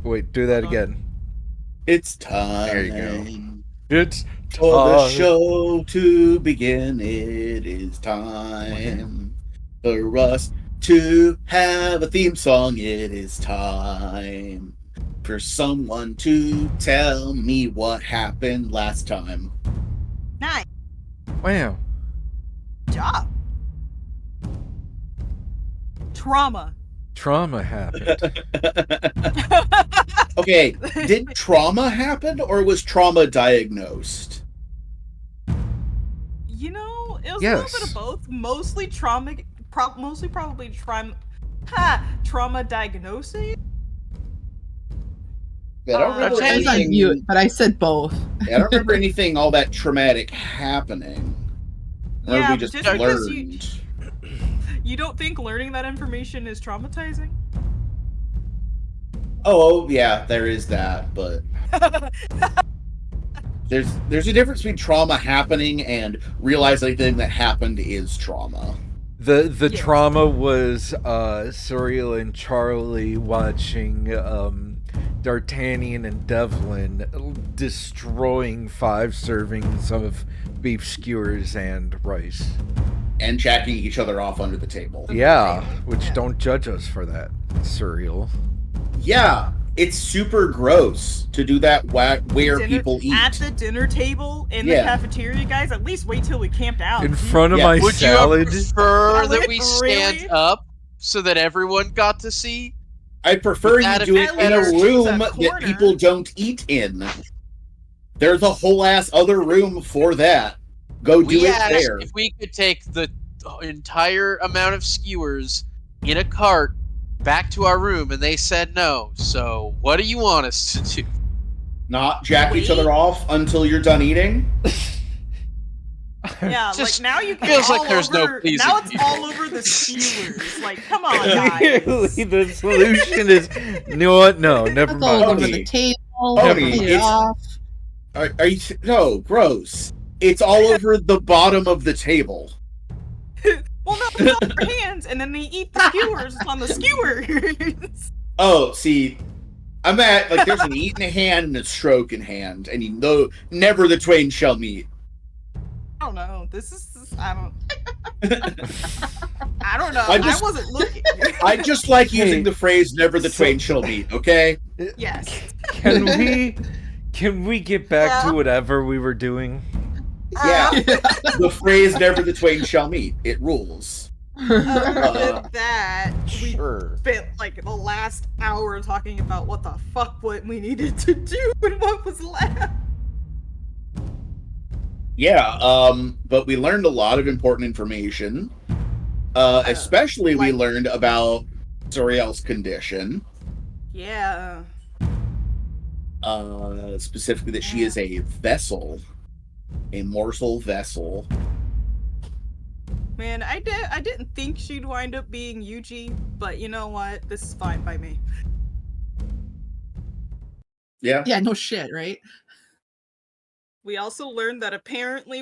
Wait, do that again. It's time. There you go. It's For the time. show to begin. It is time for us to have a theme song. It is time for someone to tell me what happened last time. Nice Wow. job. Trauma. Trauma happened. Okay, did trauma happen or was trauma diagnosed? You know, it was a Yes. little bit of both. Mostly trauma, mostly probably trauma diagnosis. I don't remember I was on anything. mute, but I said both. I don't remember anything all that traumatic happening. Or Yeah, we just just because learned. you don't think learning that information is traumatizing? Oh yeah, there is that, but there's a difference between trauma happening and realizing that happened is trauma. The Yes. trauma was Suriel and Charlie watching D'Artagnan and Devlin destroying 5 servings of beef skewers and rice. And jacking each other off under the table. Yeah, which Yeah. don't judge us for that, Suriel. Yeah, it's super gross to do that where people eat. At the dinner table in the Yeah. cafeteria, guys. At least wait till we camped out. In front of Yeah. my Would salad. you prefer that we Really? stand up so that everyone got to see? I prefer Would that you have do it been in a better? room A that corner. people don't eat in. There's a whole ass other room for that. Go do We it asked there. if we could take the entire amount of skewers in a cart back to our room, and they said no. So what do you want us to do? Not jack each Wait. other off until you're done eating. Yeah, Just like now you can feels all like there's no over, pleasing now it's people. all over the skewers. Like, come on, Clearly, guys. the solution is, you know what? No, never That's all over mind. the table. Oni, Clean it it's- off. Are you? No, gross. It's all over the bottom of the table. Well, no, it's on their hands, and then they eat the skewers on the skewers. Oh, see, I'm at like there's an eat in hand and a stroke in hand, and you know never the twain shall meet. I don't know. I don't know. I just- I wasn't looking. I just like Hey, using the phrase "never the so- twain shall meet." Okay. Yes. Can we get back to whatever we were doing? Yeah. The phrase "never the twain shall meet." It rules. Other than that, we Sure. spent like the last hour talking about what the fuck what we needed to do and what was left. Yeah. But we learned a lot of important information. Especially we like- learned about Zoriel's condition. Yeah. Specifically that she is a vessel, a morsel vessel. Man, I didn't think she'd wind up being Yuji, but you know what? This is fine by me. Yeah. Yeah, no shit, right? We also learned that apparently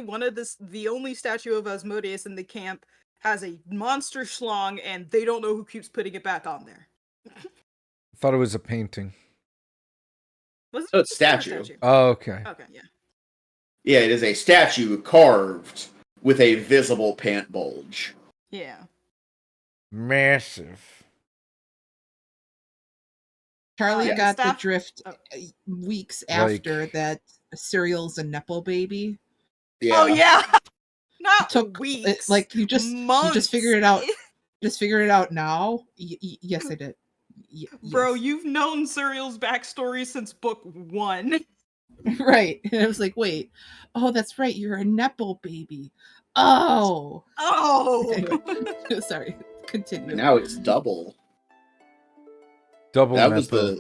the only statue of Asmodeus in the camp has a monster schlong, and they don't know who keeps putting it back on there. Thought it was a painting. Was Oh, it's a statue. Oh, okay. Okay, yeah. Yeah, it is a statue carved with a visible pant bulge. Yeah. Massive. Charlie Yeah, got the staff- drift oh. weeks Like- after that Cereal's a Nepo baby. Yeah. Oh yeah. Not Took weeks. like you months. just figured it out. Just figured it out now. Yes, I did. Bro, Yes. you've known Suriel's backstory since book 1. Right. And I was like, wait. Oh, that's right. You're a Nepo baby. Oh. Oh. Anyway, sorry. Continue. Now it's double. Double That was Nepo.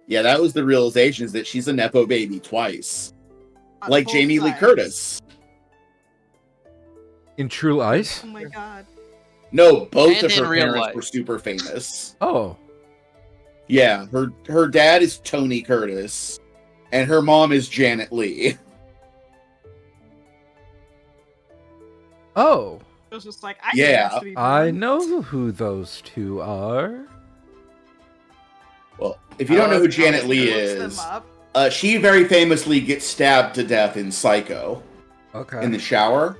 that was the realization is that she's a Nepo baby twice. On Like both Jamie Lee sides. Curtis. In True Ice? Oh my god. No, both And of in her real parents life. were super famous. Oh. Yeah, her dad is Tony Curtis, and her mom is Janet Leigh. Oh. It was just like, I Yeah, guess to be I born. know who those two are. Well, if you don't know who Janet Leigh Looks is, them up. she very famously gets stabbed to death in Psycho Okay. in the shower.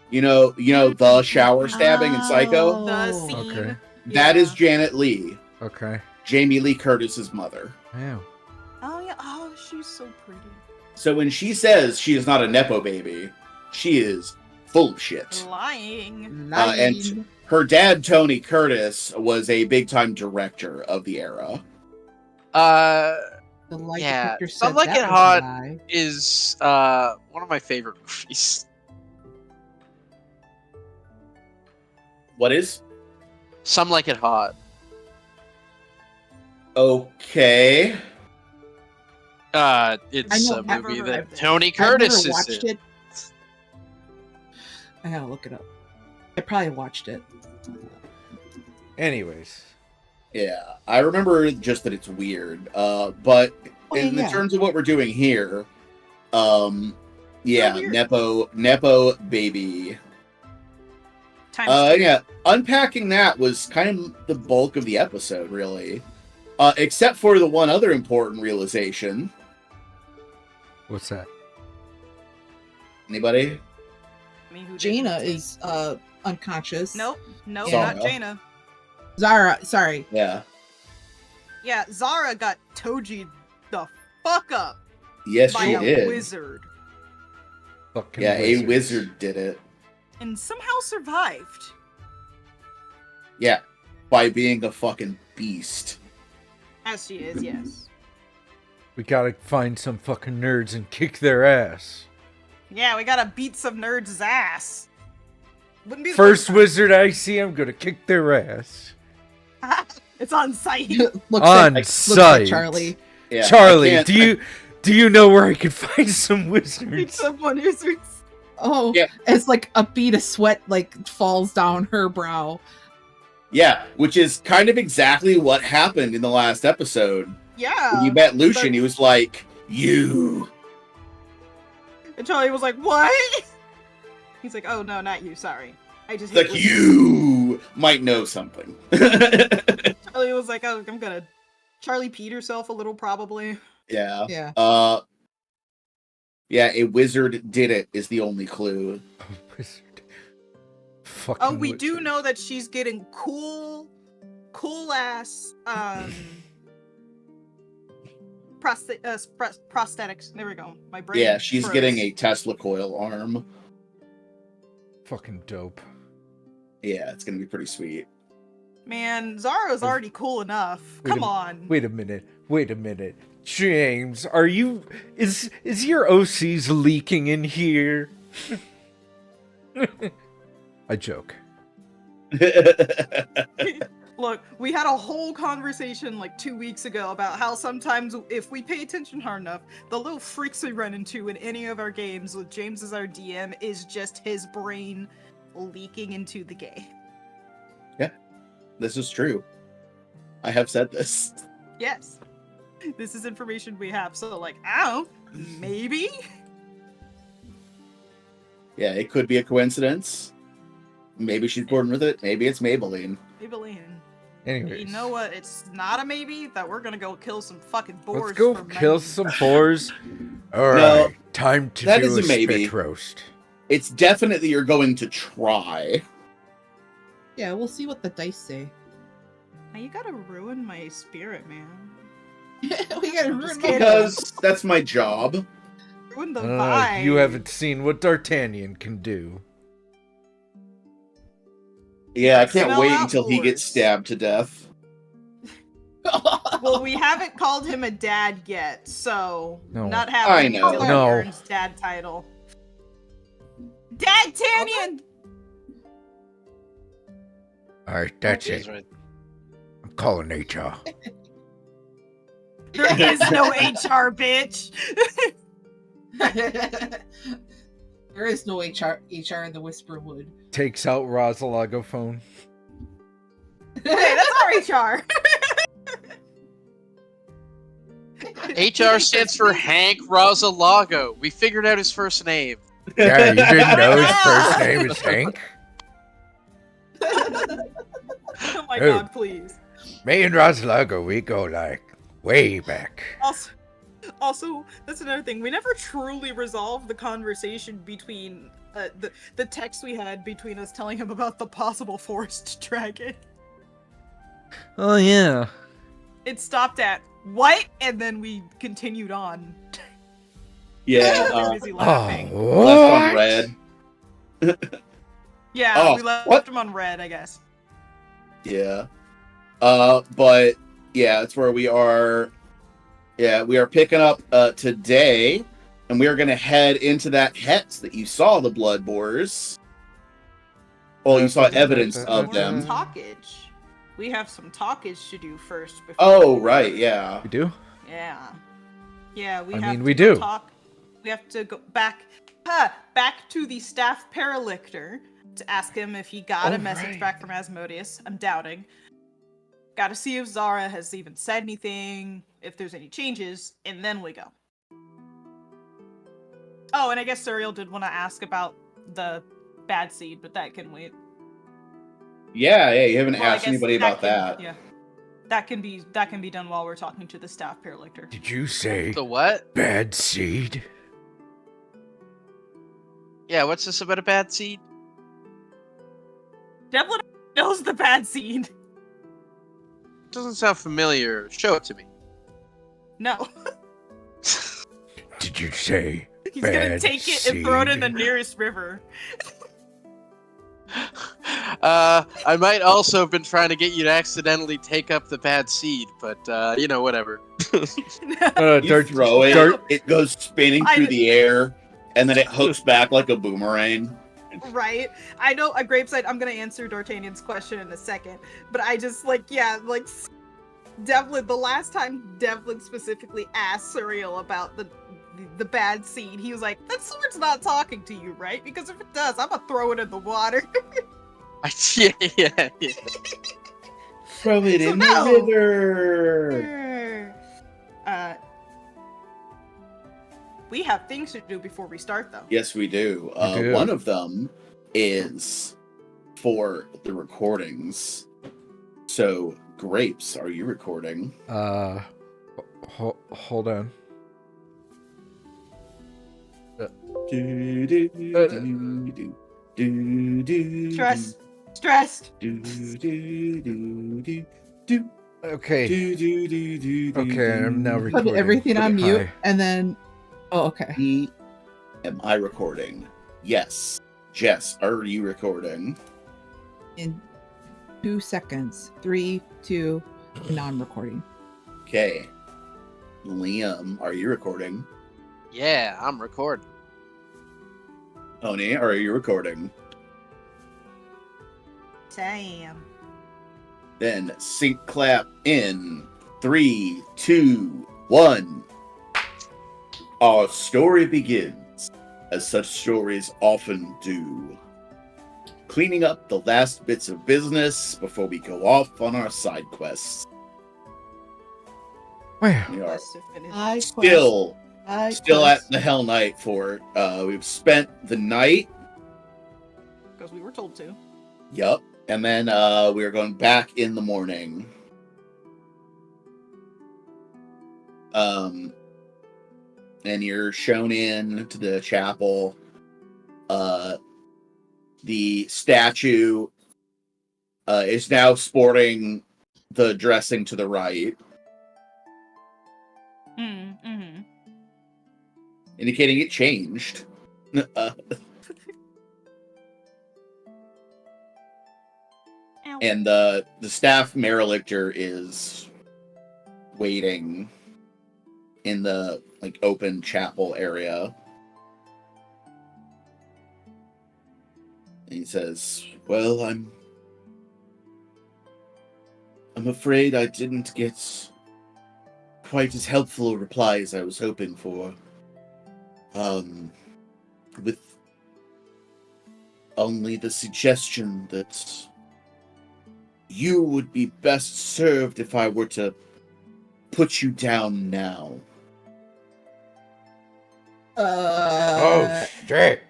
You know the shower stabbing in Psycho. The Oh. scene. Okay. That is Yeah. Janet Leigh, Okay. Jamie Lee Curtis's mother. Yeah. Oh yeah. Oh, she's so pretty. So when she says she is not a nepo baby, she is full of shit. Lying. And her dad, Tony Curtis, was a big-time director of the era. The lie Yeah, detector said Some Like that It was a Hot lie. is one of my favorite movies. What is? Some Like It Hot. Okay. It's I a know, I've movie never that heard of it. Tony I've Curtis never is watched in. it. I gotta look it up. I probably watched it. Anyways. Yeah, I remember just that it's weird. But in yeah. terms of what we're doing here, yeah, weird. nepo baby. Times two. Yeah, unpacking that was kind of the bulk of the episode, really. Except for the one other important realization. What's that? Anybody? Me who didn't Jaina take- is unconscious. Nope. Nope. Zara. Not Jaina. Zara, sorry. Yeah. Yeah, Zara got Toji the fuck up Yes, by she a did. wizard Fucking Yeah, wizards. a wizard did it. and somehow survived. Yeah, by being a fucking beast. As she is, yes. We gotta find some fucking nerds and kick their ass. Yeah, we gotta beat some nerds' ass. Wouldn't be the First time. wizard I see, I'm gonna kick their ass. It's on site. looks On like site. Charlie. Yeah, I Charlie, can't- do you know where I can find some wizards? Someone wizards. Oh, Yeah. as like a bead of sweat like falls down her brow. Yeah, which is kind of exactly what happened in the last episode. Yeah. When you met Lucian, but- he was like, "You." And Charlie was like, "What?" He's like, "Oh no, not you. Sorry. I just." It's like hate wizards." you might know something. Charlie was like, "Oh, I'm gonna." Charlie peed herself a little, probably. Yeah. Yeah. Yeah, a wizard did it is the only clue. Wizard. Fucking Oh, we do wizard. know that she's getting cool ass prosthetics. There we go. My brain. Yeah, she's froze. getting a Tesla coil arm. Fucking dope. Yeah, it's gonna be pretty sweet. Man, Zara's already cool enough. Come on. Wait a minute. James, are you is your OCs leaking in here? I joke. Look, we had a whole conversation like 2 weeks ago about how sometimes if we pay attention hard enough, the little freaks we run into in any of our games with James as our DM is just his brain leaking into the game. This is true. I have said this. Yes. This is information we have, so like, ow, maybe? Yeah, it could be a coincidence. Maybe she's born with it. Maybe it's Maybelline. Maybelline. Anyways, You know what? It's not a maybe that we're gonna go kill some fucking boars. let's go for kill money. some boars. All right, No, time to that do is a a maybe. spit roast. It's definitely you're going to try. Yeah, we'll see what the dice say. Now you gotta ruin my spirit, man. We gotta I'm ruin just my kidding. Because that's my job. Ruin the vibe. You haven't seen what D'Artagnan can do. Yeah, I can't Smell wait out until he gets boars. stabbed to death. Well, we haven't called him a dad yet, so No. not I having know. until he No. earns dad title. Dad Tanyan! All right, that's He's it. right. I'm calling HR. There is no HR, bitch. There is no HR in the Whisperwood. Takes out Rosalago phone. Hey, that's our HR. HR stands for Hank Rosalago. We figured out his first name. Yeah, you didn't know his first name is Hank? Oh my Who? god, please. Me and Roslago, we go like way back. Also, that's another thing. We never truly resolved the conversation between the text we had between us telling him about the possible forest dragon. Oh yeah. It stopped at what, and then we continued on. Yeah, Busy laughing. left on red. Yeah, Oh, we left what? him on red, I guess. Yeah. But yeah, that's where we are. Yeah, we are picking up today, and we are going to head into that hex that you saw, the blood boars. Well, you saw evidence of them. Talkage. We have some talkage to do first. Before Oh, right, yeah. We do? Yeah. Yeah, we I have mean, to we go do. talk. We have to go back to the staff paralictor to ask him if he got a message back from Asmodeus. I'm doubting. Got to see if Zara has even said anything, if there's any changes, and then we go. Oh, and I guess Suriel did want to ask about the bad seed, but that can wait. Yeah, you haven't Well, I asked guess anybody about that. Yeah, that can be done while we're talking to the staff paralictor. Did you say The what? bad seed? Yeah, what's this about a bad seed? Devlin knows the bad seed. Doesn't sound familiar. Show it to me. No. Did you say He's gonna bad take it and throw it in the seed? nearest river. I might also have been trying to get you to accidentally take up the bad seed, but whatever. You throw it, it goes spinning through the air, and then it hooks back like a boomerang. Right? I know, Grapeside, I'm gonna answer D'Artagnan's question in a second, but I just, Devlin, the last time Devlin specifically asked Suriel about the bad seed, he was like, that sword's not talking to you, right? Because if it does, I'm gonna throw it in the water. yeah. Throw it in the river! We have things to do before we start, though. Yes, we do. We do. One of them is for the recordings. So, Grapes, are you recording? Hold on. Stressed. Okay. Okay, I'm now recording. Put everything on Hi. mute, and then. Oh, okay. Am I recording? Yes. Jess, are you recording? In 2 seconds. 3, 2, now I'm recording. Okay. Liam, are you recording? Yeah, I'm recording. Tony, are you recording? Damn. Then sync clap in 3, 2, 1. Our story begins, as such stories often do. Cleaning up the last bits of business before we go off on our side quests. Well, We are Still still at the Hell Night Fort. We've spent the night. Because we were told to. Yup. And then we are going back in the morning. And you're shown in to the chapel. The statue is now sporting the dressing to the right, Mm-hmm. indicating it changed. And the staff Marilictor is waiting in the open chapel area. And he says, "Well, I'm afraid I didn't get quite as helpful a reply as I was hoping for. With only the suggestion that you would be best served if I were to put you down now." oh shit!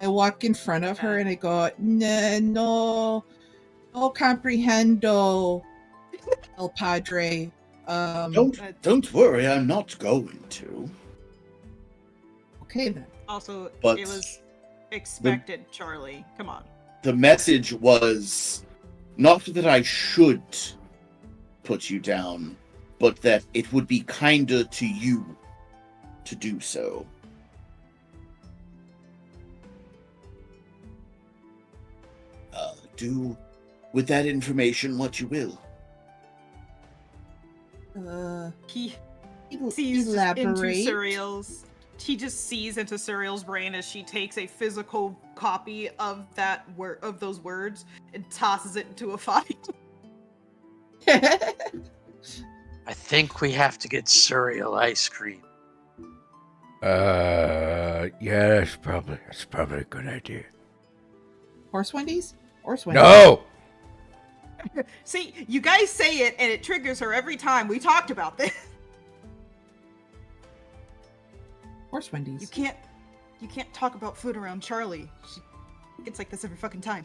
I walk in front of her and I go, no comprehendo. El Padre. Don't worry, I'm not going to. Okay then. Also, But it was expected, Charlie. Come on. The message was not that I should put you down, but that it would be kinder to you to do so. Do with that information what you will. He sees into Elaborate. Suriel's. He just sees into Suriel's brain as she takes a physical copy of that word, of those words, and tosses it into a fire. I think we have to get Surreal ice cream. Yeah, that's probably a good idea. Horse Wendy's? Horse Wendy's. No! See, you guys say it, and it triggers her every time. We talked about this. Horse Wendy's. You can't talk about food around Charlie. It's like this every fucking time.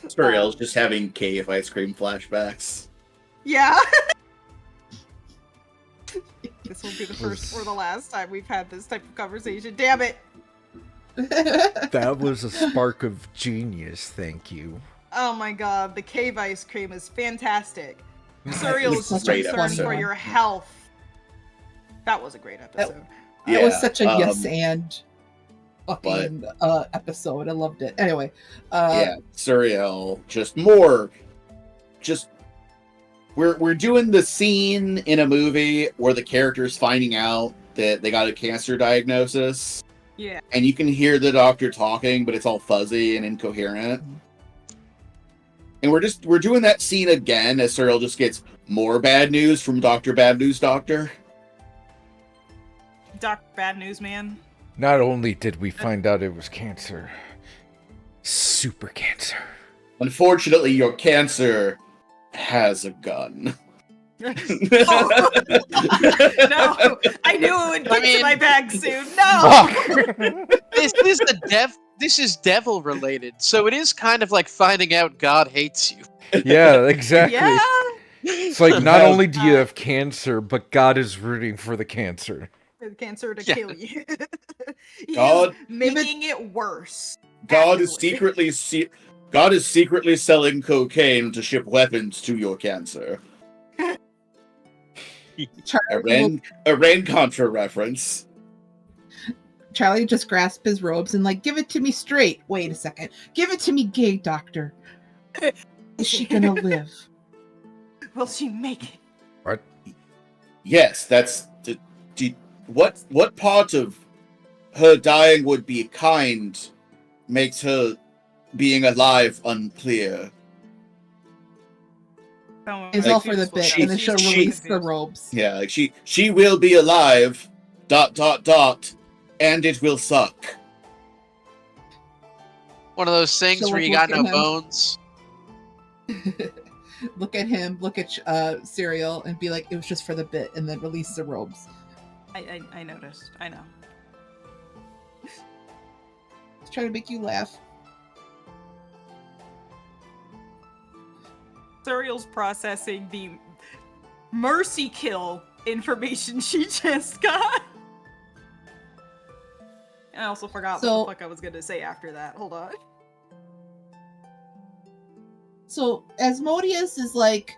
Spuriel's just having cave ice cream flashbacks. Yeah. This will be the first or the last time we've had this type of conversation. Damn it. That was a spark of genius, thank you. Oh my god, the cave ice cream is fantastic. Surreal's such a concern funny for one. your health. That was a great episode. It was such a um, yes and fucking episode. I loved it. Anyway, Suriel, we're doing the scene in a movie where the character's finding out that they got a cancer diagnosis. Yeah. And you can hear the doctor talking, but it's all fuzzy and incoherent. And we're doing that scene again as Suriel just gets more bad news from Dr. Bad News Doctor. Doc Bad News Man. Not only did we find out it was cancer, super cancer. Unfortunately, your cancer has a gun. No, I knew it would get to my bag soon. No. Fuck! This is devil related, so it is kind of like finding out God hates you. Yeah, exactly. Yeah. It's like not only do you have cancer, but God is rooting for the cancer. The cancer to Yeah. kill you. He God- is making it worse. God is actively. secretly selling cocaine to ship weapons to your cancer. Charlie, A Rain Contra reference. Charlie just grasped his robes and like, give it to me straight. Wait a second. Give it to me gay, doctor. Is she gonna live? Will she make it? What? Yes, that's what part of her dying would be kind makes her being alive unclear. It's Like, all for the bit, she- and then she'll she- release the robes. Yeah, like she will be alive. ... And it will suck. One of those things So, where like, you got look no at him. bones. Look at him, look at Cereal, and be like, it was just for the bit, and then release the robes. I noticed. I know. Just trying to make you laugh. Suriel's processing the mercy kill information she just got. And I also forgot So- what the fuck I was gonna say after that. Hold on. So Asmodeus is like,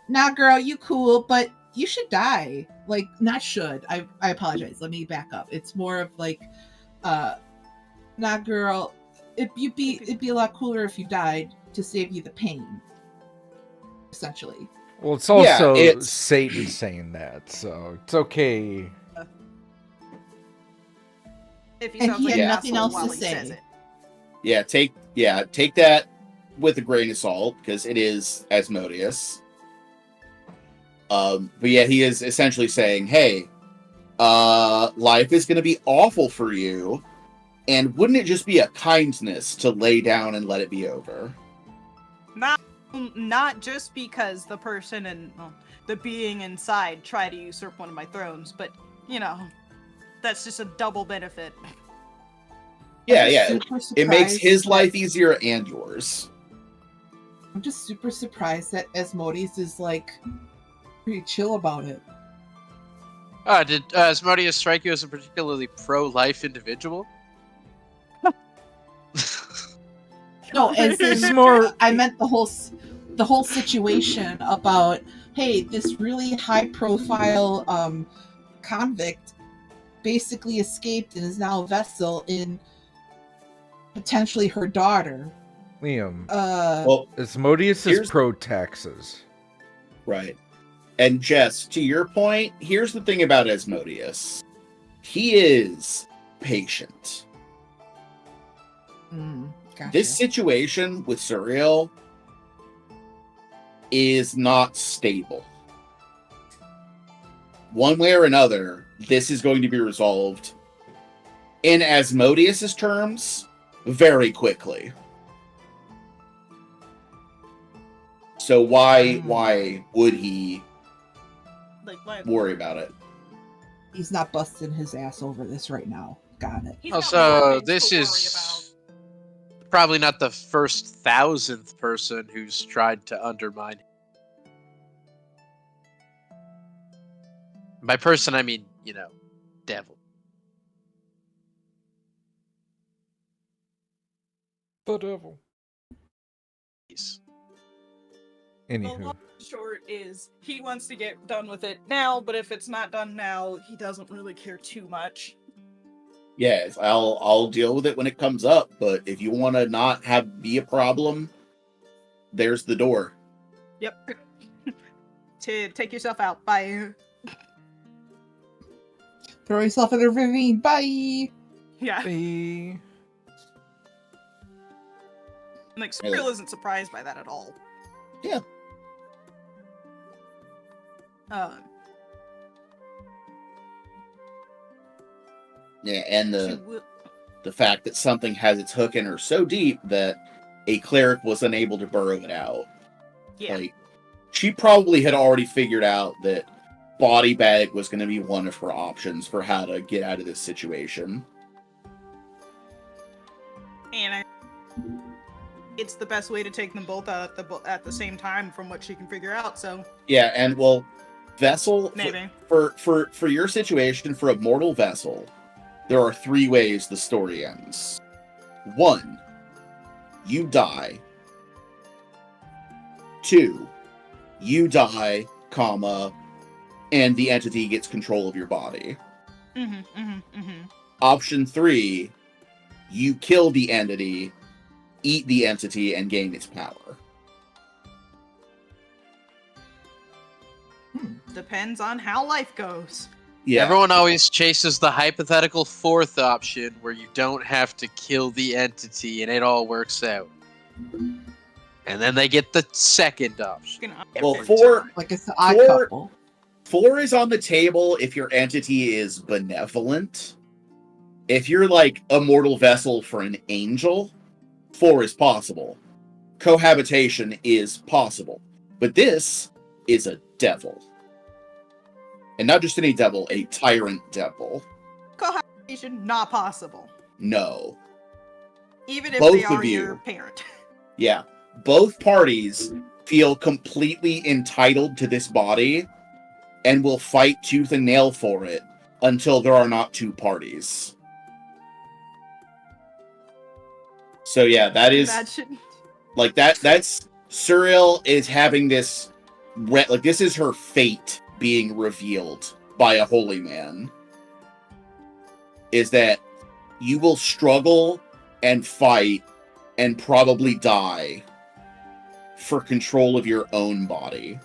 nah, girl, you cool, but you should die. Like, not should. I apologize. Let me back up. It's more of like, nah, girl, it'd be a lot cooler if you died to save you the pain. Essentially. Well, it's also it's- Satan saying that, so it's okay. If he And sounds he like had an nothing asshole else while to he say. says it. Take that with a grain of salt, because it is Asmodeus. But yeah, he is essentially saying, hey, life is going to be awful for you, and wouldn't it just be a kindness to lay down and let it be over? Not just because the person and the being inside tried to usurp one of my thrones, but you know, that's just a double benefit. Yeah, I'm yeah. super It makes surprised his that- life easier and yours. I'm just super surprised that Asmodeus is like pretty chill about it. Did Asmodeus strike you as a particularly pro-life individual? No, as in Smart. I meant the whole situation about, hey, this really high profile convict basically escaped and is now a vessel in potentially her daughter. Liam, Well, Asmodeus is here's- pro taxes. right. And Jess, to your point, here's the thing about Asmodeus. He is patient. Gotcha. This situation with Suriel is not stable. One way or another, this is going to be resolved in Asmodeus's terms very quickly. So why would he Like, what? worry about it? He's not busting his ass over this right now. Got it. He's got Also, more things this to worry is probably not the first 1,000th person who's tried to undermine him. By person, I mean, devil. The devil. He's- The Anywho. long and short is he wants to get done with it now, but if it's not done now, he doesn't really care too much. Yes, I'll deal with it when it comes up, but if you want to not be a problem, there's the door. Yep. To take yourself out. Bye. Throw yourself in the ravine. Bye. Yeah. Bye. Like, Squirrel isn't surprised by that at all. Yeah. Yeah, and the fact that something has its hook in her so deep that a cleric was unable to burrow it out. Yeah. Like, she probably had already figured out that body bag was going to be one of her options for how to get out of this situation. And it's the best way to take them both out at the same time, from what she can figure out. So Yeah, and well, vessel maybe. for your situation, for a mortal vessel, there are 3 ways the story ends. 1, you die. 2, you die, and the entity gets control of your body. Option 3, you kill the entity, eat the entity, and gain its power. Depends on how life goes. Yeah, Everyone always chases the hypothetical 4th option where you don't have to kill the entity and it all works out. And then they get the 2nd option. well, every 4 time. Like it's the odd Four- couple. 4 is on the table if your entity is benevolent. If you're like a mortal vessel for an angel, 4 is possible. Cohabitation is possible. But this is a devil. And not just any devil, a tyrant devil. Cohabitation not possible, No. even if Both they of are you. your parent. Yeah. Both parties feel completely entitled to this body and will fight tooth and nail for it until there are not 2 parties. So yeah, that is That should. like that's Suriel is having this like this is her fate being revealed by a holy man. Is that you will struggle and fight and probably die for control of your own body.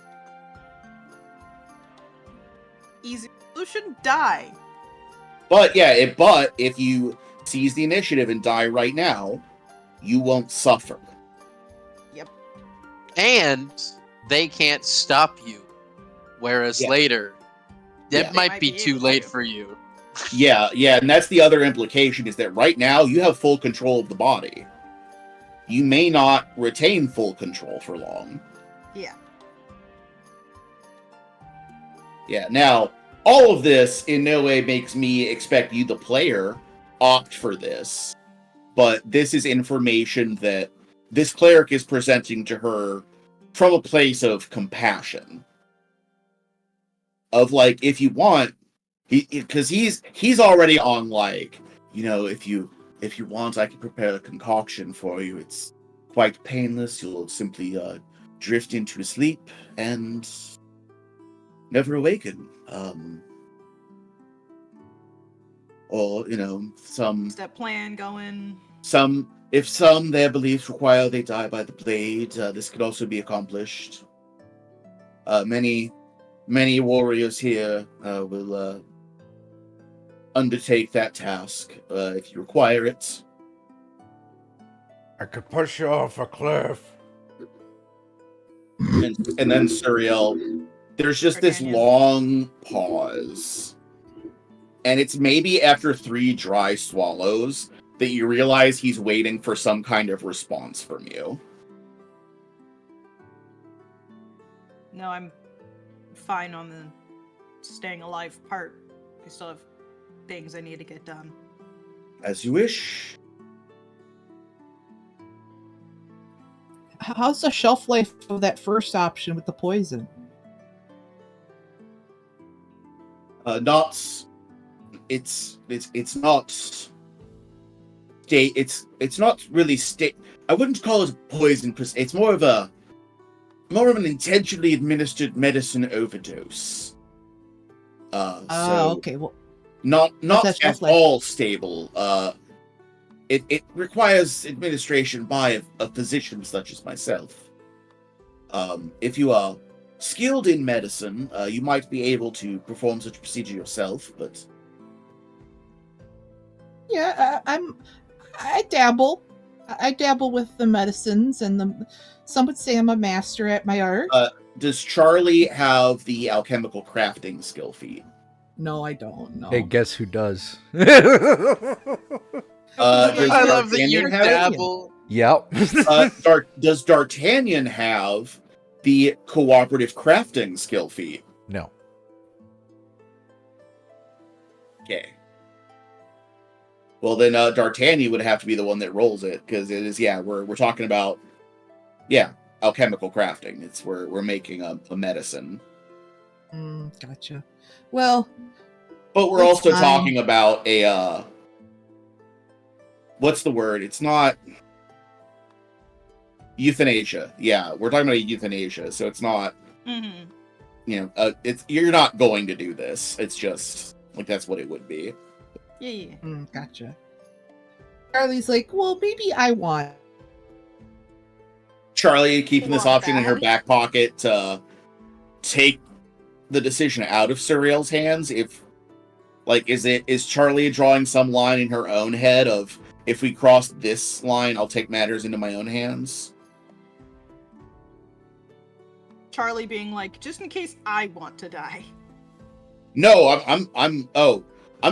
Easy solution, die. But yeah, but if you seize the initiative and die right now, you won't suffer. And they can't stop you. Whereas Yeah. later, it Yeah. might be too able late to. for you. Yeah, and that's the other implication is that right now you have full control of the body. You may not retain full control for long. Yeah. Yeah, now, all of this in no way makes me expect you, the player, opt for this. But this is information that this cleric is presenting to her from a place of compassion. Of like, if you want, because he's already on like, if you want, I can prepare a concoction for you. It's quite painless. You'll simply drift into sleep and never awaken. Or Is that plan going? If some their beliefs require they die by the blade, this could also be accomplished. Many warriors here will undertake that task if you require it. I could push you off a cliff. And then Suriel, there's just this long pause. And it's maybe after 3 dry swallows that you realize he's waiting for some kind of response from you. No, I'm fine on the staying alive part. I still have things I need to get done. As you wish. How's the shelf life of that first option with the poison? It's not really I wouldn't call it poison. It's more of an intentionally administered medicine overdose. Okay. Well, not at like... all stable. It requires administration by a physician such as myself. If you are skilled in medicine, you might be able to perform such a procedure yourself, but yeah, I dabble. I dabble with the medicines, and some would say I'm a master at my art. Does Charlie have the alchemical crafting skill feat? No, I don't. No. Hey, guess who does? Does I love that you D'Artagnan have it? dabble. Yep. Does D'Artagnan have the cooperative crafting skill feat? No. Okay. Well, then D'Artagnan would have to be the one that rolls it, because it is, we're talking about, alchemical crafting. It's we're making a medicine. Gotcha. Well, but we're also talking about a what's the word? It's not euthanasia. Yeah, we're talking about euthanasia, so it's not. It's you're not going to do this. It's just like that's what it would be. Yeah. Gotcha. Charlie's like, well, maybe I want. Charlie keeping this option in her back pocket to take the decision out of Suriel's hands. Is Charlie drawing some line in her own head of, if we cross this line, I'll take matters into my own hands? Charlie being like, just in case I want to die. No, I'm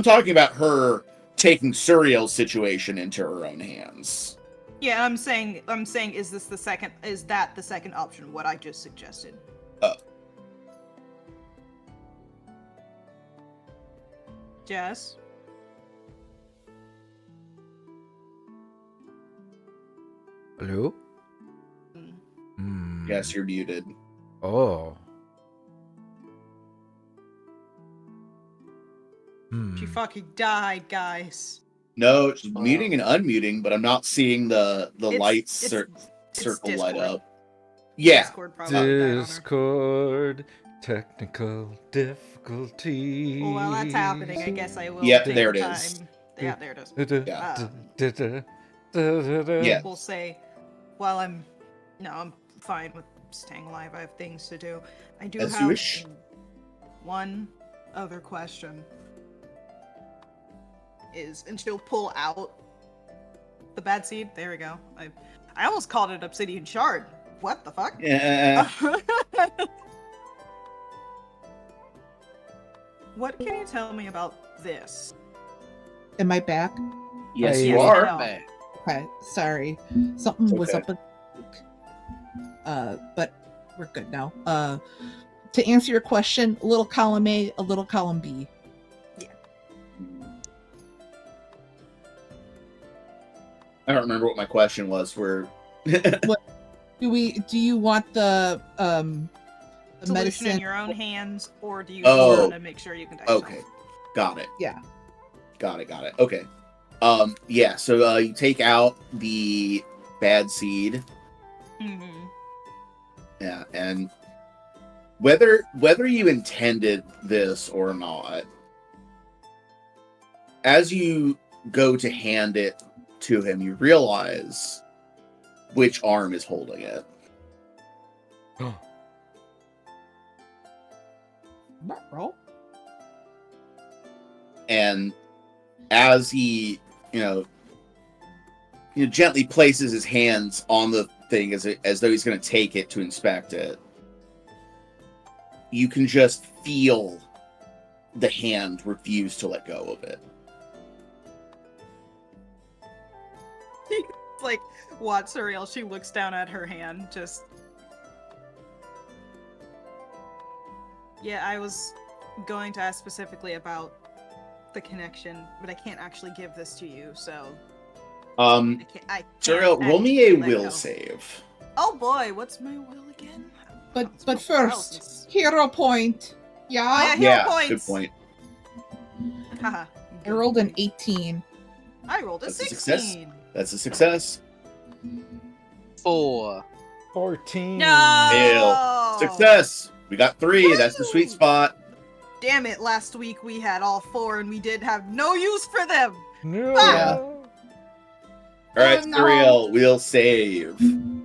talking about her taking Suriel's situation into her own hands. Yeah, I'm saying, is that the second option, what I just suggested? Jess? Hello? Yes, you're muted. Oh. She fucking died, guys. No, it's muting and unmuting, but I'm not seeing the lights circle light up. Yeah. Discord technical difficulty. Well, while that's happening, I guess I will. Yep, take there the it time. is. Yeah, there it is. Yeah. We'll say, while I'm fine with staying alive. I have things to do. I do As you have wish. one other question. And she'll pull out the bad seed. There we go. I almost called it obsidian shard. What the fuck? Yeah. What can you tell me about this? Am I back? Yes, Yeah, you are. no. Okay, sorry. Something was Okay. up with... but we're good now. To answer your question, a little column A, a little column B. I don't remember what my question was. Do you want the Solution medicine? in your own hands, or do you Oh. want to make sure you can die Okay. yourself? Got it. Yeah. Got it. Okay. Yeah, so you take out the bad seed. Mm-hmm. Yeah, and whether you intended this or not, as you go to hand it to him, you realize which arm is holding it. Roll. And as he, gently places his hands on the thing as though he's going to take it to inspect it, you can just feel the hand refuse to let go of it. Like, watch Surreal. She looks down at her hand, just. Yeah, I was going to ask specifically about the connection, but I can't actually give this to you, so. I can't Suriel, roll me a actually let will go. save. Oh boy, what's my will again? But Wow, first, hero point. Yeah. Oh, yeah, hero Yeah, points. good point. Haha. I rolled an 18. I rolled a That's a 16. success. That's a success. 4. 14. No! Success. We got 3. That's the sweet Woo! spot. Damn it, last week we had all 4 and we did have no use for them! No. Yeah. All right, Oh, no. Suriel, we'll save.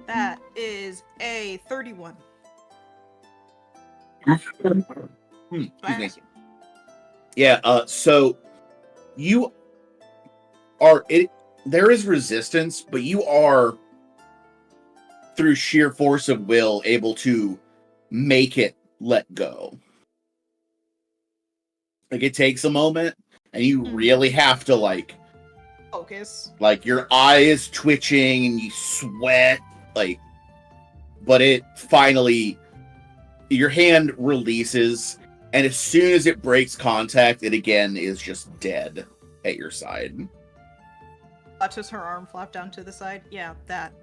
That is a 31. Excuse me. Bless you. Yeah, so you are there is resistance, but you are through sheer force of will able to make it let go. Like it takes a moment and you really have to Focus. like your eye is twitching and you sweat but it finally your hand releases, and as soon as it breaks contact, it again is just dead at your side. Watches her arm flap down to the side. Yeah, that.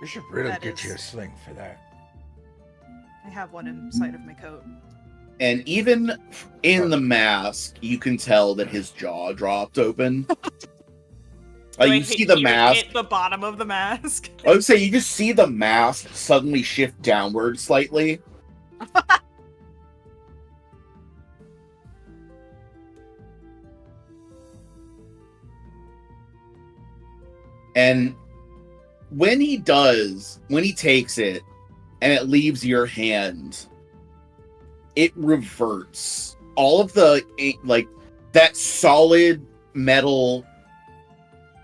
We should really That get you a is- sling for that. I have one inside of my coat. And even in the mask, you can tell that his jaw dropped open. You see the mask. Hit the bottom of the mask. I would say you just see the mask suddenly shift downward slightly. And when he takes it and it leaves your hand, it reverts. All of the, that solid metal,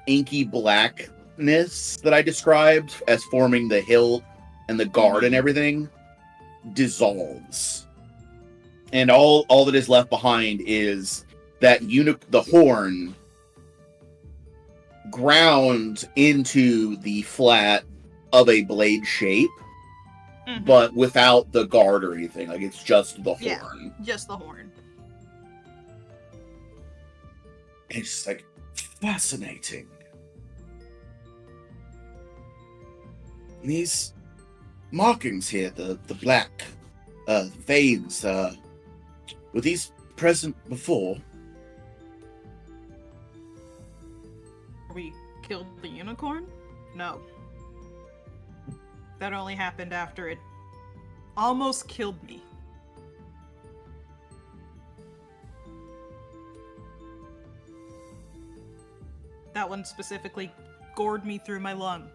inky blackness that I described as forming the hilt and the guard and everything dissolves. And all that is left behind is that the horn ground into the flat of a blade shape, Mhm. but without the guard or anything. Like it's just the Yeah. horn. Just the horn. It's just fascinating. And these markings here, the black veins, were these present before? We killed the unicorn? No. That only happened after it almost killed me. That one specifically gored me through my lung.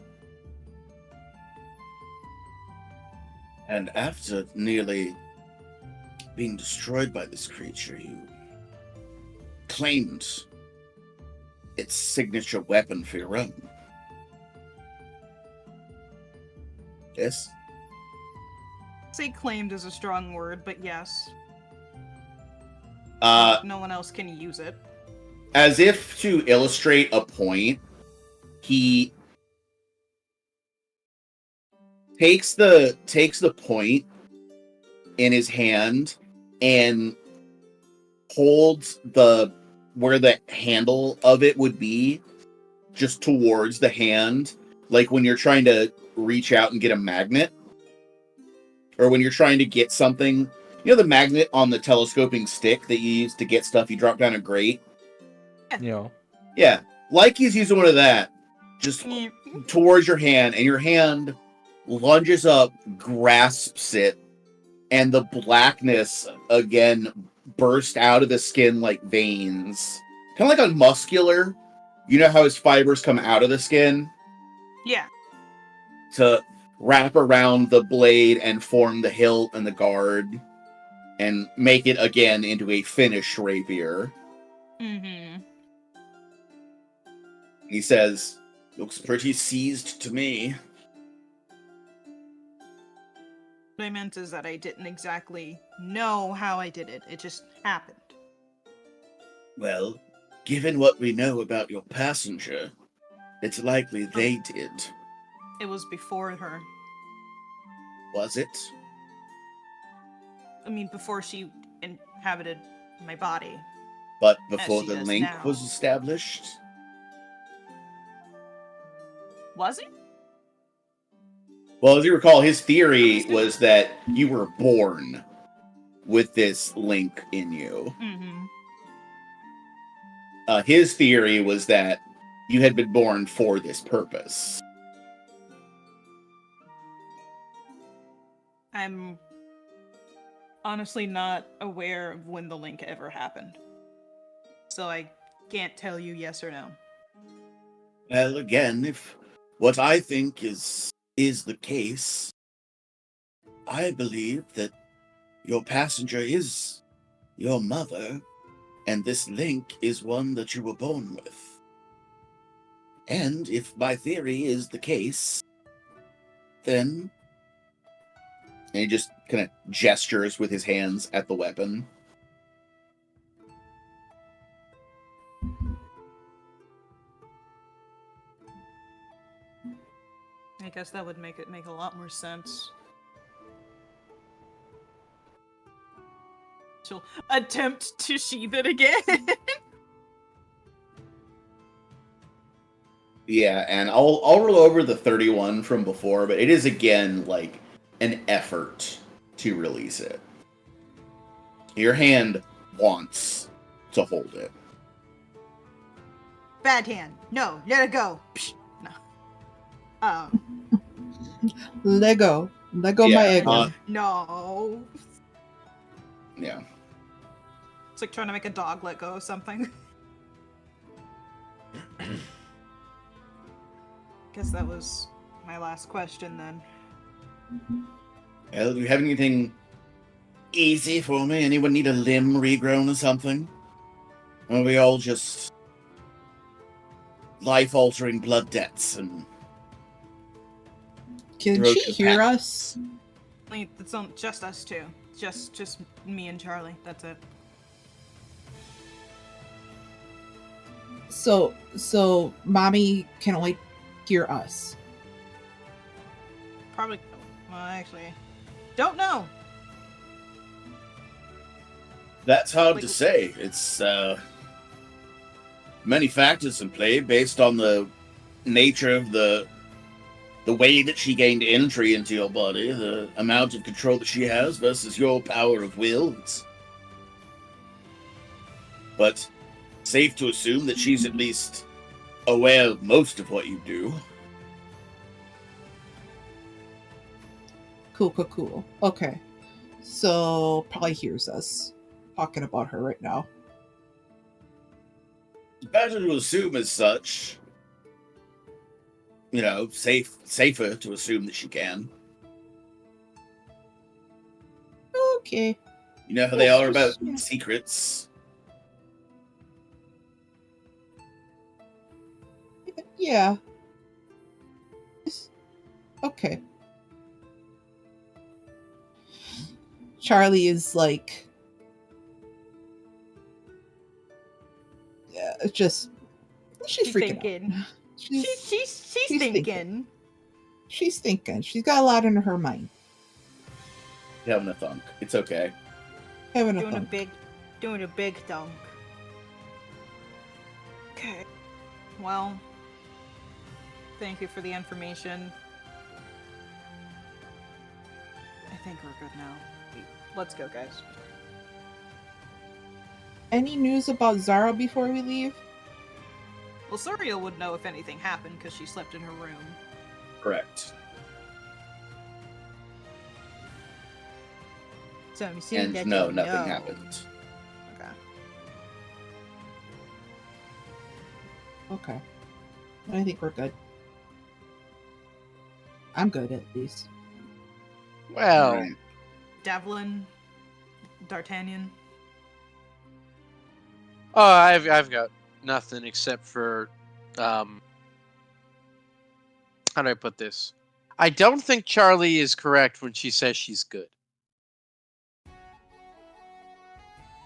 And after nearly being destroyed by this creature, you claimed its signature weapon for your own. Yes? Say claimed is a strong word, but yes. No one else can use it. As if to illustrate a point, he takes the point in his hand and holds where the handle of it would be just towards the hand, like when you're trying to reach out and get a magnet, or when you're trying to get something. You know the magnet on the telescoping stick that you use to get stuff you drop down a grate? You know. Yeah. Like he's using one of that, just towards your hand, and your hand lunges up, grasps it, and the blackness again burst out of the skin like veins. Kind of like on Muscular. You know how his fibers come out of the skin? Yeah. To wrap around the blade and form the hilt and the guard and make it again into a finished rapier. Mm-hmm. He says, "Looks pretty seized to me." What I meant is that I didn't exactly know how I did it. It just happened. Well, given what we know about your passenger, it's likely they did. It was before her. Was it? I mean, before she inhabited my body. But before she the does link now. was established? Was it? Well, as you recall, his theory was that you were born with this link in you. Mm-hmm. His theory was that you had been born for this purpose. I'm honestly not aware of when the link ever happened. So I can't tell you yes or no. Well, again, if what I think is the case, I believe that your passenger is your mother, and this link is one that you were born with. And if my theory is the case, then... And he just kind of gestures with his hands at the weapon. I guess that would make it make a lot more sense. She'll attempt to sheath it again. Yeah, and I'll roll over the 31 from before, but it is again like an effort to release it. Your hand wants to hold it. Bad hand. No, let it go. Psh, no. Lego my ego. No. Yeah. It's like trying to make a dog let go of something. Guess that was my last question then. Well, do you have anything easy for me? Anyone need a limb regrown or something? Or are we all just life-altering blood debts and... Can she hear us? Wait, it's not just us two. Just me and Charlie. That's it. So mommy can only hear us. Probably. Well, actually, don't know. That's hard to say. It's many factors in play based on the nature of the way that she gained entry into your body, the amount of control that she has versus your power of will. But safe to assume that she's at least aware of most of what you do. Cool. Okay. So probably hears us talking about her right now. Better to assume as such. You know, safer to assume that she can. Okay. You know how they are about Yeah. secrets. Yeah. Okay. Charlie is like, yeah, she's freaking out. She's thinking. She's thinking. She's got a lot in her mind. Having a thunk. It's okay. Having a Doing a thunk. big dunk. Okay. Well, Thank you for the information. I think we're good now. Let's go, guys. Any news about Zara before we leave? Well, Suriel would know if anything happened because she slept in her room. Correct. So I'm assuming And that no, they nothing know. happened. Okay. Okay. I think we're good. I'm good, at least. Well, Alright. Devlin, D'Artagnan. oh, I've got nothing except for, how do I put this? I don't think Charlie is correct when she says she's good.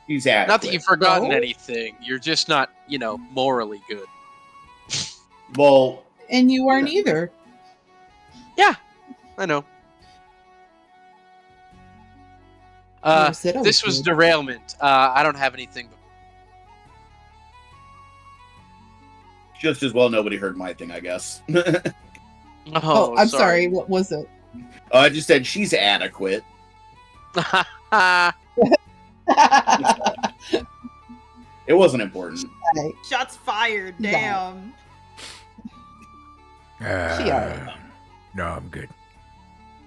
He's Not that adequate. you've forgotten No? anything. You're just not, morally good. Well, And you aren't either. Yeah, I know. Never said I This was good. derailment. I don't have anything. just as well nobody heard my thing, I guess. Oh, I'm sorry. What was it? I just said she's adequate. It wasn't important. Shots fired. Yeah. Damn. She alright. No, I'm good.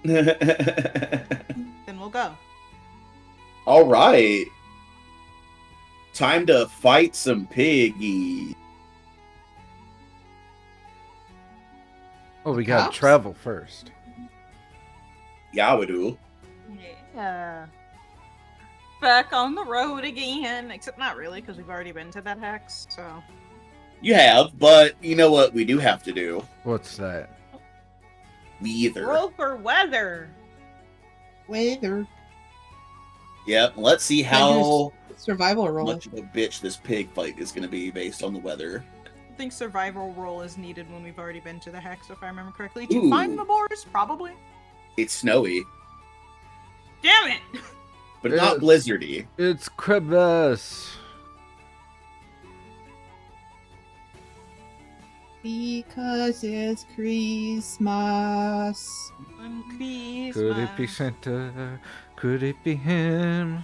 Then we'll go. All right. Time to fight some piggy. Oh, we gotta Cops? travel first. Yeah, we do. Yeah. Back on the road again. Except not really, because we've already been to that hex, so. You have, but you know what we do have to do? What's that? Neither. Roll for weather. Weather. Yep, let's see how Survival roll. much of a bitch this pig fight is going to be based on the weather. I think survival roll is needed when we've already been to the hex, if I remember correctly. To Ooh. find the boars, probably. It's snowy, Damn it! but not It's- blizzardy. It's crevasse. Because it's Christmas. Could it be Santa? Could it be him?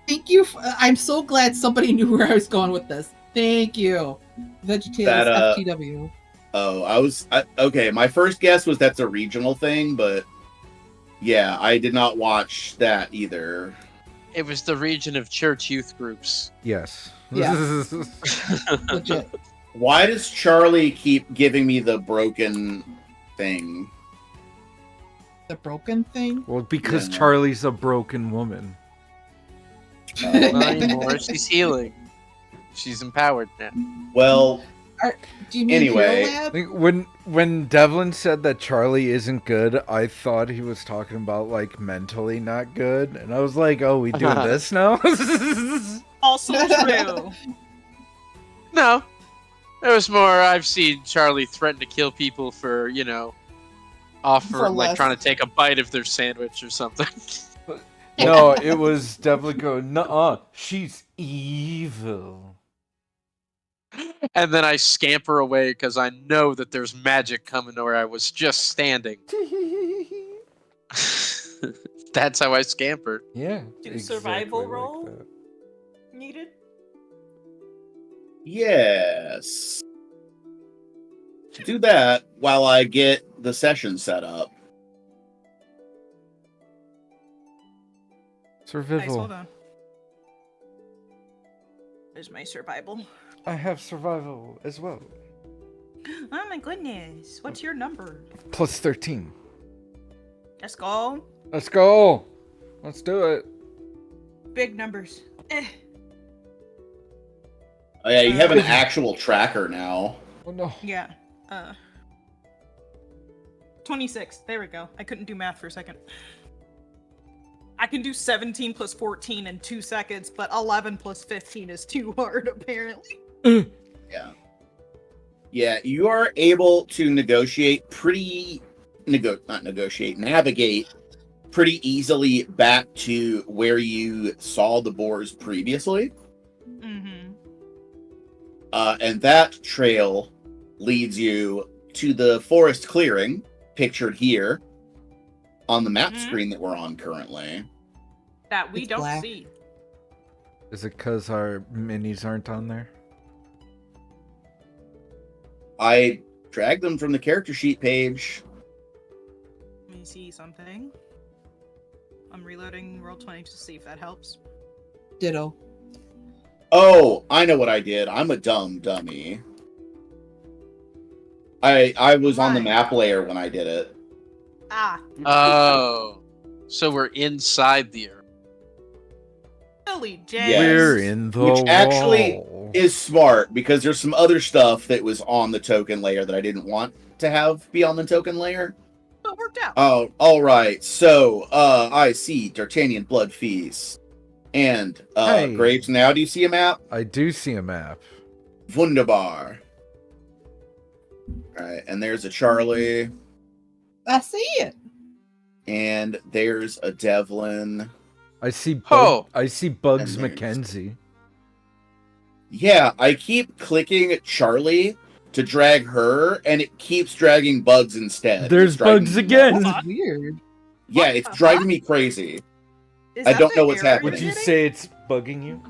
Thank you. I'm so glad somebody knew where I was going with this. Thank you. VeggieTales That, FTW. Oh, okay. My first guess was that's a regional thing, but yeah, I did not watch that either. It was the region of church youth groups. Yes. Yeah. Legit. Why does Charlie keep giving me the broken thing? The broken thing? Well, because Yeah. Charlie's a broken woman. Not anymore. She's healing. She's empowered now. Well, Do you mean Anyway. Hero I Lab? think when Devlin said that Charlie isn't good, I thought he was talking about like mentally not good, and I was like, "Oh, we doing this now?" Also true. No. It was more, I've seen Charlie threaten to kill people for, offer, For like, less. trying to take a bite of their sandwich or something. No, it was Devlin going, "Nuh-uh, she's evil." And then I scamper away because I know that there's magic coming to where I was just standing. That's how I scampered. Yeah. Do survival exactly roll? that. Needed? yes. Do that while I get the session set up. Survival. Nice, hold on. There's my survival. I have survival as well. Oh my goodness. What's your number? Plus 13. Let's go. Let's go. Let's do it. Big numbers. Oh yeah, you have an actual tracker now. Oh no. Yeah. 26. There we go. I couldn't do math for a second. I can do 17 plus 14 in 2 seconds, but 11 plus 15 is too hard, apparently. Yeah. Yeah, you are able to navigate pretty easily back to where you saw the boars previously. Mm-hmm. And that trail leads you to the forest clearing, pictured here on the map Mhm. screen that we're on currently. That we It's don't black. see. Is it because our minis aren't on there? I dragged them from the character sheet page. Let me see something. I'm reloading Roll20 to see if that helps. Ditto. Oh, I know what I did. I'm a dummy. I was on the Why? map layer when I did it. Ah, Oh, so we're inside the earth. silly Yes. James. We're in the Which actually wall. is smart because there's some other stuff that was on the token layer that I didn't want to have be on the token layer. It worked out. Oh, all right. So, I see D'Artagnan Blood Feast and Hey. Graves. Now, do you see a map? I do see a map. Wunderbar. All right, and there's a Charlie, I see it. and there's a Devlin. I see. Oh. I see Bugs And there's- McKenzie. Yeah, I keep clicking Charlie to drag her, and it keeps dragging Bugs instead. There's It's driving Bugs me again. nuts. That's weird. Yeah, What it's the driving fuck? me crazy. Is I that don't the know what's error happening. Would you're you getting? say it's bugging you?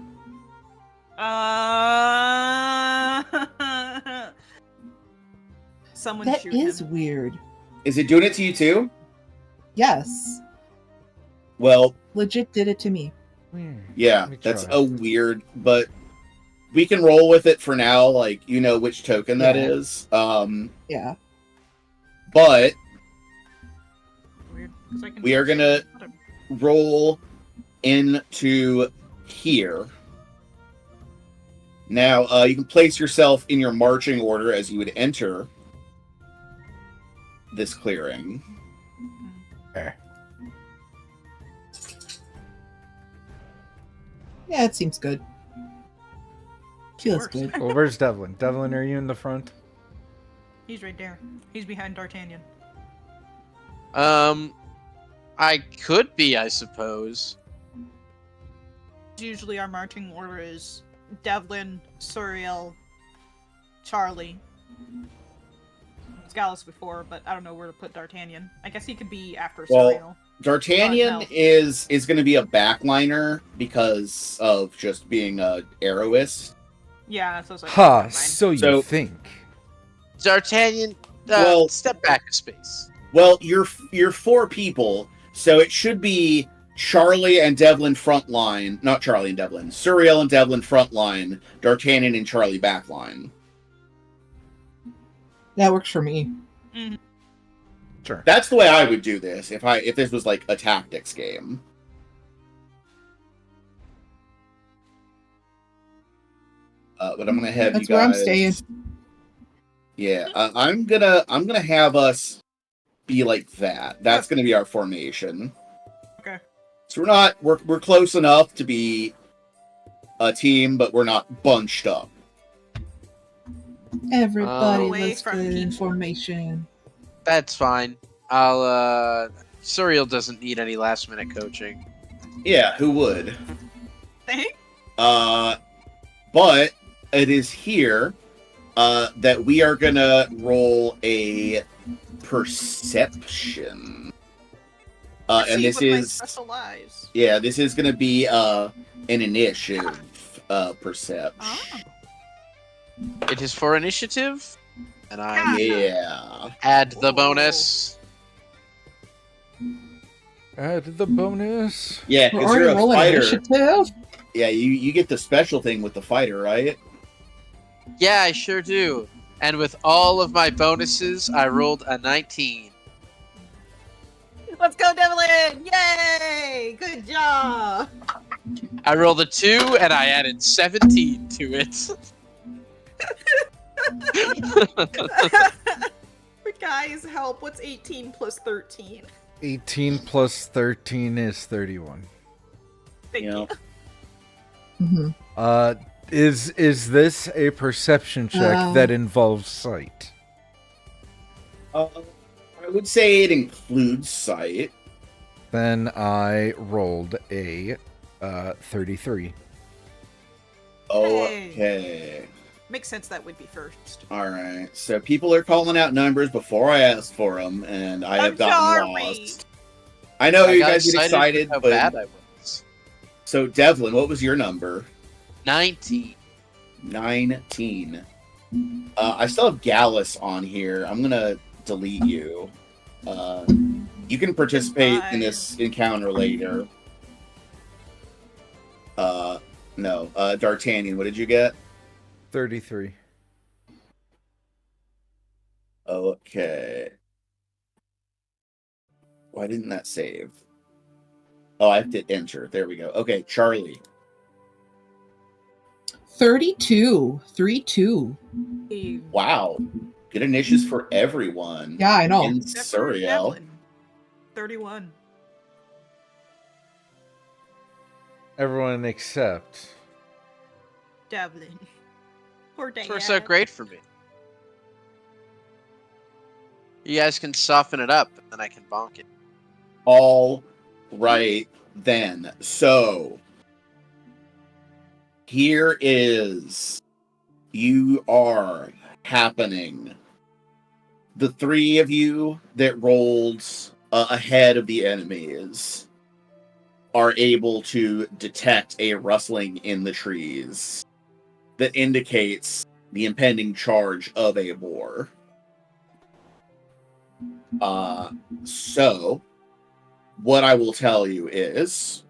Someone That shoot is him. weird. Is it doing it to you too? Yes. Well, Legit did it to me. yeah, Let me that's try. a weird, but we can roll with it for now. Like, you know which token that Yeah. is. Yeah. But Weird, 'cause I can we are gonna Whatever. roll into here. Now, you can place yourself in your marching order as you would enter this clearing. Yeah, it seems good. Feels course. good. Well, where's Devlin? Devlin, are you in the front? He's right there. He's behind D'Artagnan. I could be, I suppose. Usually our marching order is Devlin, Suriel, Charlie. It's Gallus before, but I don't know where to put D'Artagnan. I guess he could be after Well, Suriel. D'Artagnan no. is going to be a backliner because of just being a arrowist. Yeah, so it's like, Ha! never mind. So you So- think? D'Artagnan, Well- step back a space. Well, you're four people, so it should be Charlie and Devlin frontline. Not Charlie and Devlin. Suriel and Devlin frontline. D'Artagnan and Charlie backline. That works for me. Sure. That's the way I would do this if this was like a tactics game. But I'm gonna have That's you where I'm guys. staying. Yeah, I'm gonna have us be like that. That's gonna be our formation. Okay. So we're close enough to be a team, but we're not bunched up. Everybody Away looks from good in people. formation. That's fine. I'll, Suriel doesn't need any last minute coaching. Yeah, who would? Thank- But it is here that we are gonna roll a perception. And Proceed this with my is special lives. this is gonna be an initiative perception. Oh. It is for initiative, and I Yeah. add the Ooh. bonus. Add the bonus. Yeah, We're because already you're a rolling fighter. initiative. Yeah, you get the special thing with the fighter, right? Yeah, I sure do. And with all of my bonuses, I rolled a 19. Let's go, Devlin! Yay! Good job! I rolled a 2, and I added 17 to it. Guys, help. What's 18 plus 13? 18 plus 13 is 31. Thank you. Mhm. Is this a perception check that involves sight? I would say it includes sight. Then I rolled a 33. Oh, Hey. okay. Makes sense that would be first. All right. So people are calling out numbers before I asked for them, and I have gotten sorry. lost. I know you got guys get excited, how but bad I was. so Devlin, what was your number? 19. 19. I still have Gallus on here. I'm gonna delete you. You can participate in this encounter later. No. D'Artagnan, what did you get? 33. Okay. Why didn't that save? Oh, I have to enter. There we go. Okay, Charlie. 32. 3-2. Wow. Good initiatives for everyone. Yeah, I know. In Except for Suriel. Devlin. 31. Everyone except Devlin. Poor Dad. This works out great for me. You guys can soften it up, and then I can bonk it. All right, then. So, here is you are happening. The three of you that rolled ahead of the enemies are able to detect a rustling in the trees that indicates the impending charge of a boar. So, what I will tell you is,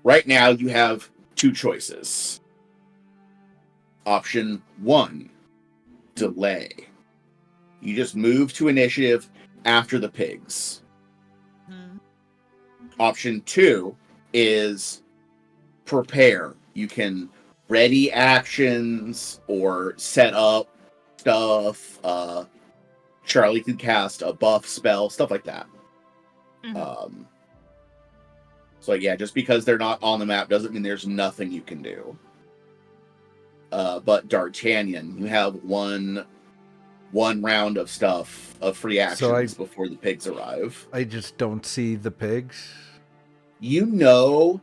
right now you have two choices. Option 1, delay. You just move to initiative after the pigs. Mhm. Option 2 is prepare. You can ready actions or set up stuff. Charlie could cast a buff spell, stuff like that. Mhm. So yeah, just because they're not on the map doesn't mean there's nothing you can do. But D'Artagnan, you have one round of stuff of free actions before the pigs arrive. I just don't see the pigs. You know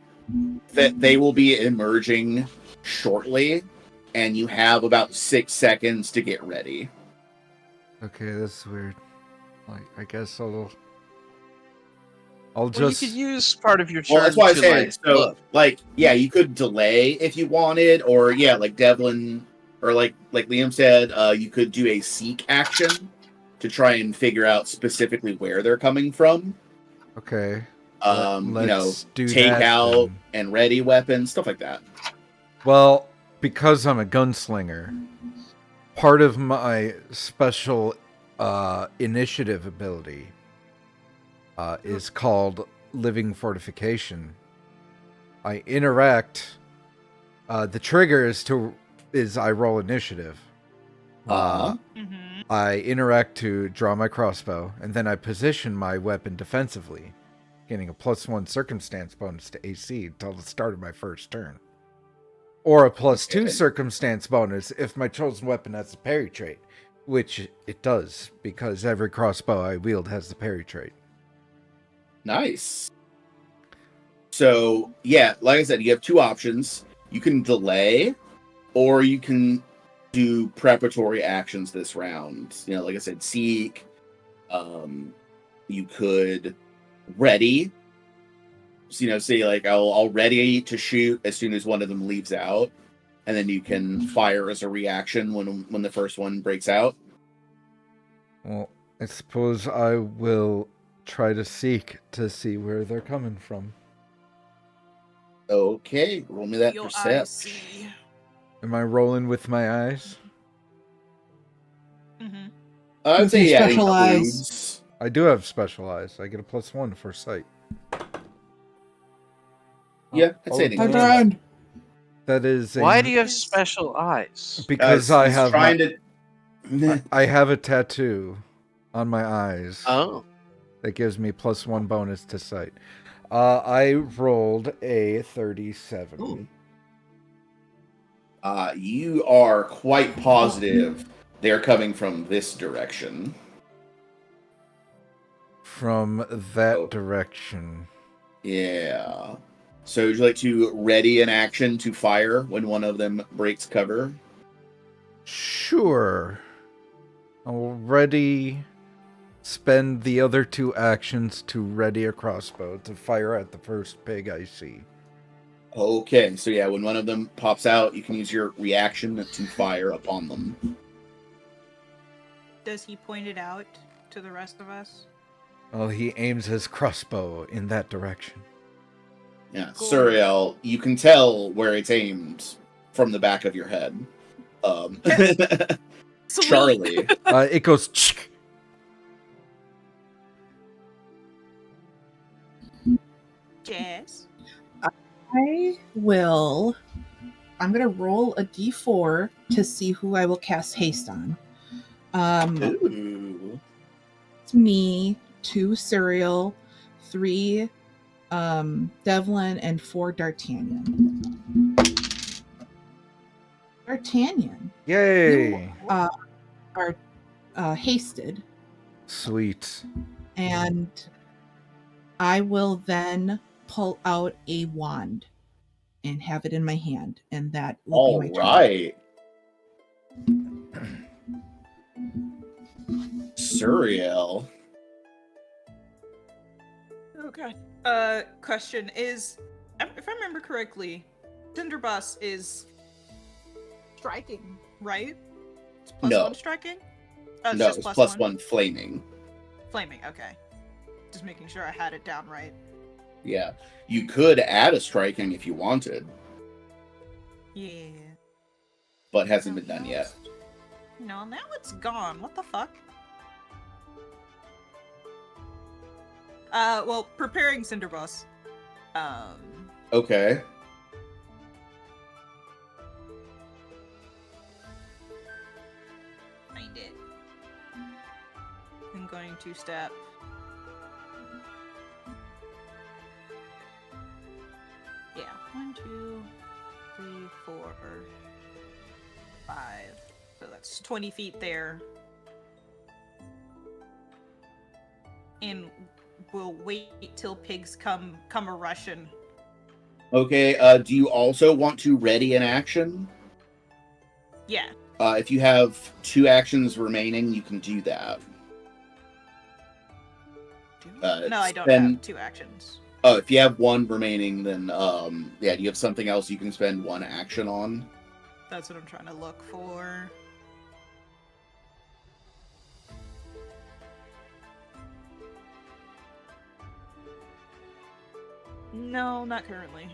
that they will be emerging shortly, and you have about 6 seconds to get ready. Okay, that's weird. Like, I guess I'll Well, just. you could use part of your turn Well, that's why I to, said, look. yeah, you could delay if you wanted, or yeah, like Devlin, or like Liam said, you could do a seek action to try and figure out specifically where they're coming from. Okay. Let's do take that, out then. and ready weapons, stuff like that. Well, because I'm a gunslinger, part of my special initiative ability is called Living Fortification. I interact. The trigger is I roll initiative. I interact to draw my crossbow, and then I position my weapon defensively, getting a +1 circumstance bonus to AC until the start of my first turn. Or a +2 circumstance bonus if my chosen weapon has a parry trait, which it does, because every crossbow I wield has the parry trait. Nice. So, yeah, like I said, you have two options. You can delay, or you can do preparatory actions this round. You know, like I said, seek. You could ready. So, you know, say like I'll ready to shoot as soon as one of them leaves out, and then you can fire as a reaction when the first one breaks out. Well, I suppose I will try to seek to see where they're coming from. Okay, roll me that perception. Am I rolling with my eyes? I would say yeah, special eyes. I do have special eyes. I get a +1 for sight. Yeah, I'd say it includes. That is. Why do you have special eyes? Because I have. Trying to. I have a tattoo on my eyes. Oh. That gives me +1 bonus to sight. I rolled a 37. Ooh. You are quite positive they're coming from this direction. From that direction. Yeah. So would you like to ready an action to fire when one of them breaks cover? Sure. Already spend the other 2 actions to ready a crossbow to fire at the first pig I see. Okay, so yeah, when one of them pops out, you can use your reaction to fire upon them. Does he point it out to the rest of us? Well, he aims his crossbow in that direction. Yeah, Cool. Suriel, you can tell where it's aimed from the back of your head. Sweet. Charlie. It goes... Tsk. Jess. I'm gonna roll a d4 to see who I will cast haste on. Ooh. It's me, 2 Suriel, 3 Devlin, and 4 D'Artagnan. D'Artagnan, Yay! you are hasted, Sweet. and I will then pull out a wand and have it in my hand, and that will be my All turn. right. Suriel. Okay. Question is, if I remember correctly, Tinderboss is striking, right? It's plus No. 1 striking? Oh, it's No, just it's plus plus 1? 1 flaming. Flaming, okay. Just making sure I had it down right. Yeah. You could add a striking if you wanted, Yeah. but hasn't been done yet. No, now it's gone. What the fuck? Well, preparing Cinderboss. Okay. Find it. I'm going to step. Yeah, 1, 2, 3, 4, 5. So that's 20 feet there. And we'll wait till pigs come a rushing. Okay, do you also want to ready an action? Yeah. If you have 2 actions remaining, you can do that. No, I don't spend- have 2 actions. Oh, if you have 1 remaining, then yeah, do you have something else you can spend 1 action on? That's what I'm trying to look for. No, not currently.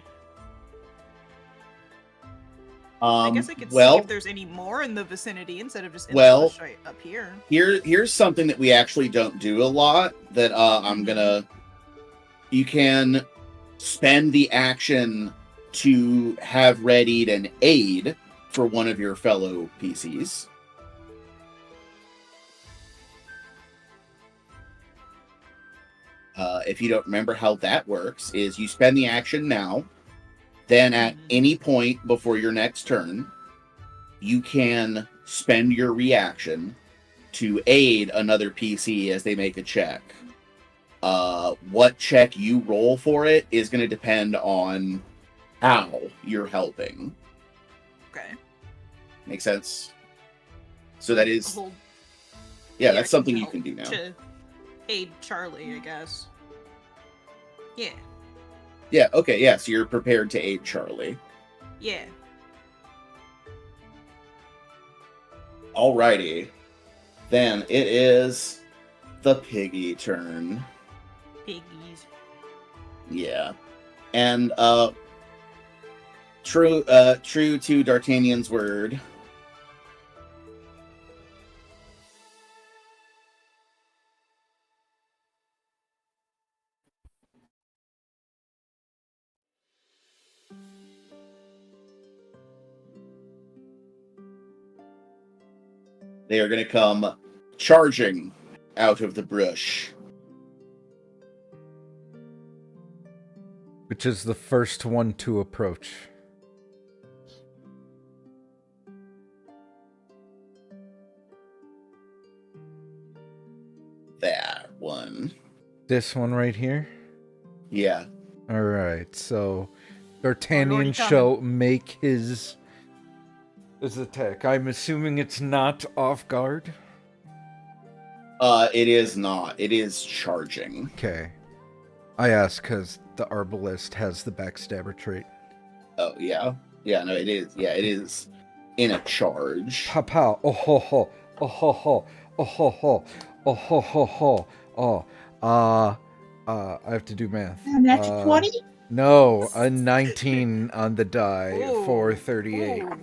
I guess I could see if there's any more in the vicinity instead of just in the bush right up here. Here's something that we actually don't do a lot that I'm gonna. You can spend the action to have readied an aid for one of your fellow PCs. If you don't remember how that works, is you spend the action now, then at any point before your next turn, you can spend your reaction to aid another PC as they make a check. What check you roll for it is going to depend on how you're helping. Okay. Make sense? So that is... Hold Yeah, the that's action something to you help- can do now. To aid Charlie, I guess. Yeah. Yeah, okay, yeah, so you're prepared to aid Charlie. Yeah. Alrighty. Then it is the piggy turn. Piggies. Yeah. And true to D'Artagnan's word. They are going to come charging out of the brush. Which is the first one to approach. That one. This one right here? Yeah. Alright, so Lordy D'Artagnan coming. shall make his His attack. I'm assuming it's not off guard. It is not. It is charging. Okay. I ask because the Arbalist has the backstabber trait. Oh, yeah. Yeah, no, it is. Yeah, it is in a charge. Pow pow. Oh ho ho. Oh ho ho. Oh ho ho. Oh ho ho ho. Oh. I have to do math. Natural 20? No, a 19 on the die Ooh, for 38. ooh.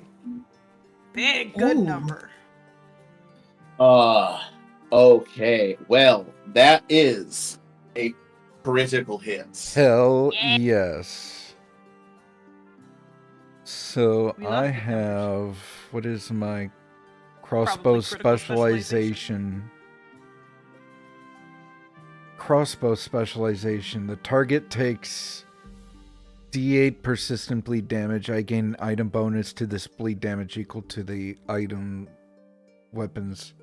Big good Ooh. number. Okay. Well, that is a critical hit. Hell Yeah. yes. So We love I good numbers. have, what is my crossbow Probably critical specialization? Crossbow specialization. The target takes D8 persistent bleed damage. I gain an item bonus to this bleed damage equal to the item weapons.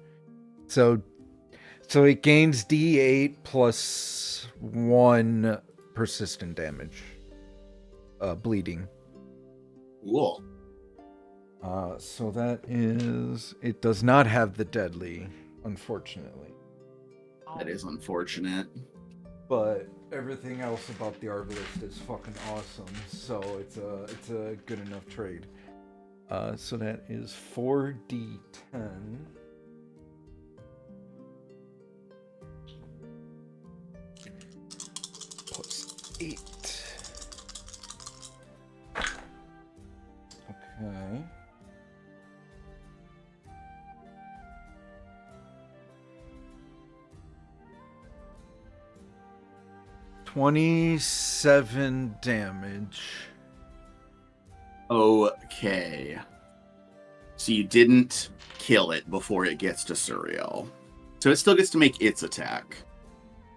So it gains D8 plus 1 persistent damage. Bleeding. Cool. So that is... It does not have the deadly, unfortunately. That is unfortunate. But everything else about the Arbalist is fucking awesome. So it's a good enough trade. So that is 4d10. Plus 8. Okay. $27 damage. Okay. So you didn't kill it before it gets to Suriel. So it still gets to make its attack.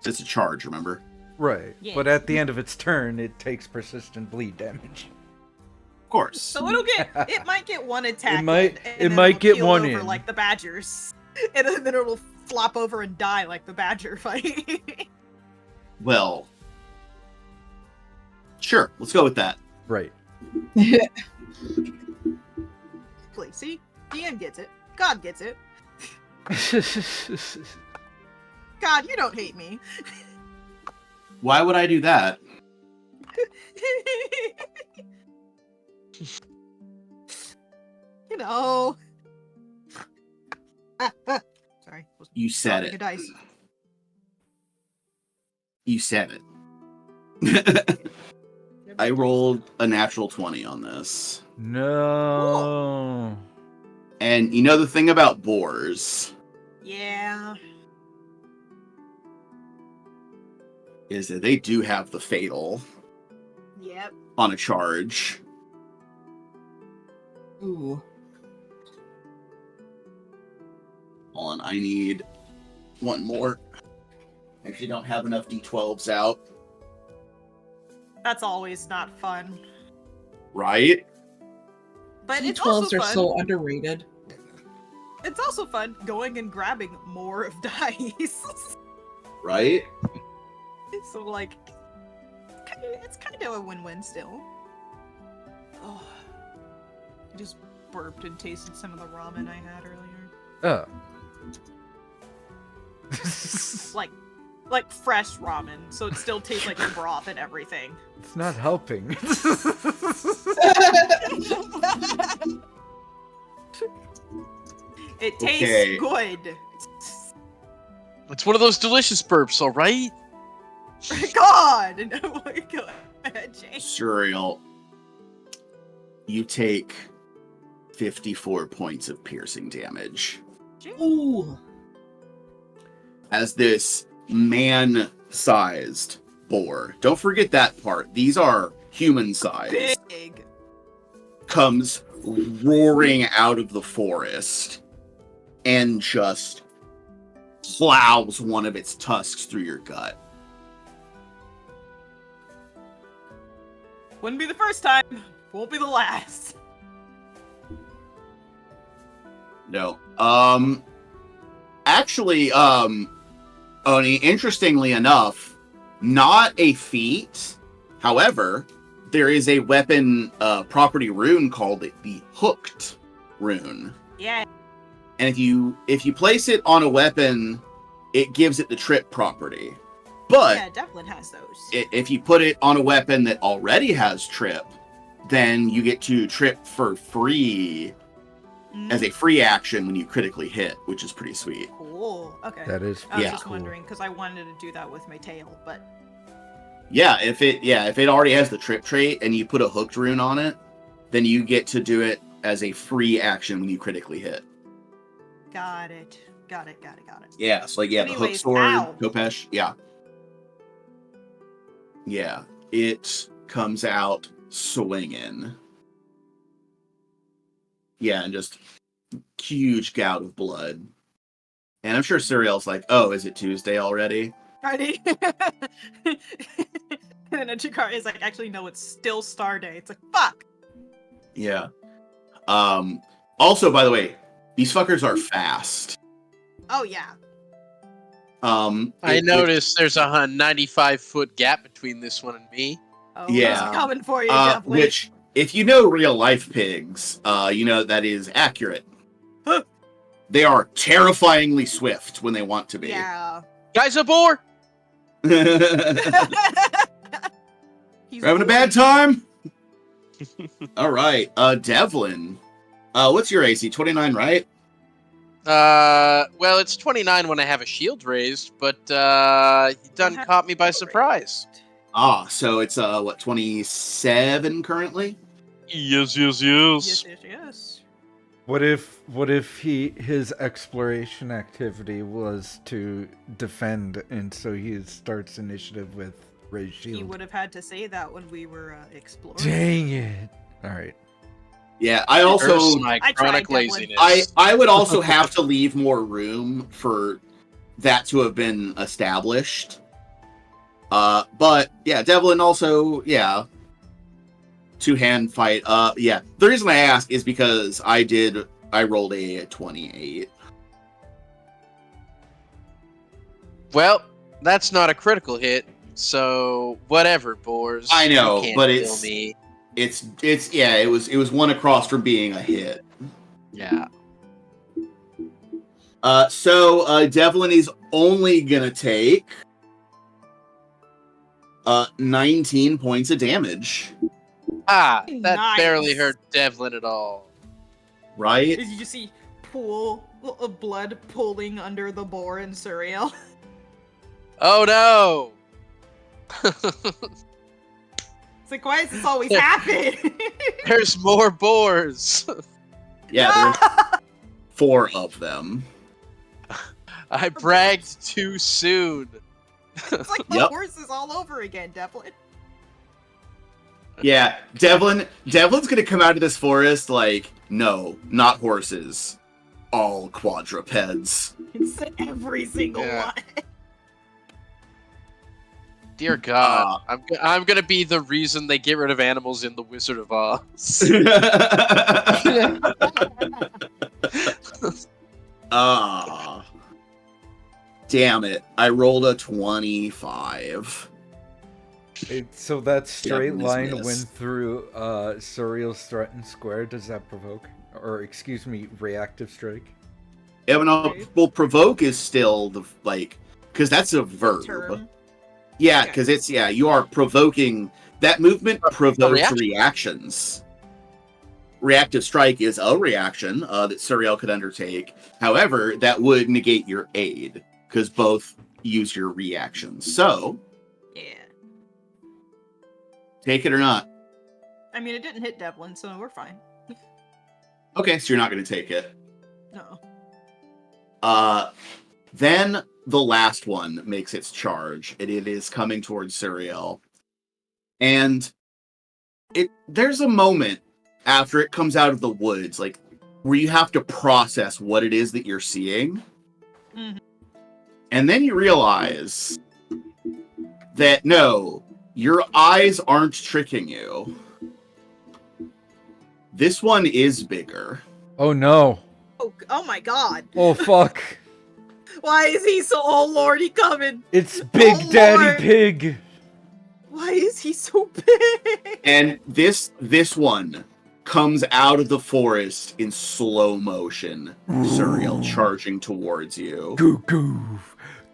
So it's a charge, remember? Right. Yeah. But at the end of its turn, it takes persistent bleed damage. Of course. So it might get one attack. It might- in, and it then might it'll get keel one over in. like the Badgers, and then it'll flop over and die like the Badger fight. Well, sure. Let's go with that. Right. Please, see, DM gets it. God gets it. God, you don't hate me. Why would I do that? You know. Sorry. You said Dropping a it. dice. You said it. I rolled a natural 20 on this. No. And you know the thing about boars Yeah. is that they do have the fatal Yep. on a charge. Ooh. Hold on, I need one more. Actually, don't have enough D12s out. That's always not fun. Right? But it's also D12s are fun. so underrated. It's also fun going and grabbing more of dice. Right? So like, it's kind of a win-win still. Oh, I just burped and tasted some of the ramen I had earlier. Like fresh ramen, so it still tastes like the broth and everything. It's not helping. It tastes Okay. good. It's one of those delicious burps, all right? God! No, go ahead, Jane. Suriel, you take 54 points of piercing damage Ooh. as this man-sized boar. Don't forget that part. These are human-sized. Big. Comes roaring out of the forest and just plows one of its tusks through your gut. Wouldn't be the first time. Won't be the last. No. Actually, Oni, interestingly enough, not a feat. However, there is a weapon property rune called the Hooked rune. Yeah. And if you place it on a weapon, it gives it the trip property. But Yeah, Devlin has those. if you put it on a weapon that already has trip, then you get to trip for free as a free action when you critically hit, which is pretty sweet. Cool. Okay. That is I was Yeah. just cool. wondering because I wanted to do that with my tail, but Yeah, if it already has the trip trait and you put a hooked rune on it, then you get to do it as a free action when you critically hit. got it. Yeah, so the hook Anyways, sword, ow. Kopesh, yeah. Yeah, it comes out swinging. Yeah, and just huge gout of blood. And I'm sure Suriel's like, oh, is it Tuesday already? Ready? And then Chikara is like, actually, no, it's still Star Day. It's like, fuck. Yeah. Also, by the way, these fuckers are fast. Oh yeah. I noticed there's a 95-foot gap between this one and me. Oh, Yeah. he's coming for you, Devlin. Which, if you know real life pigs, you know that is accurate. Huh. They are terrifyingly swift when they want to be. Yeah. Guys, a boar! He's Having a bad time? All right, Devlin. What's your AC? 29, right? Well, it's 29 when I have a shield raised, but he done caught me by surprise. So it's 27 currently? Yes. Yes. What if his exploration activity was to defend, and so he starts initiative with raised shield? He would have had to say that when we were exploring. Dang it! All right. Yeah, I also Curse my I tried, chronic Devlin. laziness. I would also have to leave more room for that to have been established. But yeah, Devlin also, yeah. Two-hand fight. Yeah. The reason I ask is because I rolled a 28. Well, that's not a critical hit, so whatever, boars. I know, You can't but kill me. it was one across from being a hit. Yeah. So Devlin is only gonna take 19 points of damage. That Nice. barely hurt Devlin at all. Right? Did you see pool of blood pooling under the boar and Suriel? Oh no! It's like, why does this always happen? There's more boars. Yeah, there's 4 of them. I bragged too soon. It's like the Yep. horses all over again, Devlin. Yeah, Devlin's gonna come out of this forest like, no, not horses, all quadrupeds. It's every single Yeah. one. Dear God, I'm gonna be the reason they get rid of animals in The Wizard of Oz. Damn it! I rolled a 25. So that straight Devlin's line missed. went through Suriel's threatened square. Does that provoke, or excuse me, reactive strike? Yeah, but no, well, provoke is still the because that's a verb. Term. Yeah, Okay. because you are provoking that movement provokes reaction. reactions. Reactive strike is a reaction that Suriel could undertake. However, that would negate your aid because both use your reactions. So, Yeah. take it or not. I mean, it didn't hit Devlin, so we're fine. Okay, so you're not going to take it. No. Then the last one makes its charge, and it is coming towards Suriel. And there's a moment after it comes out of the woods, like, where you have to process what it is that you're seeing. Mhm. And then you realize that, no, your eyes aren't tricking you. This one is bigger. Oh no! Oh my God! Oh fuck! Why is he so? Oh Lord, he coming! It's Big Oh, Daddy Lord. Pig. Why is he so big? And this one comes out of the forest in slow motion, Suriel charging towards you. Goo goo.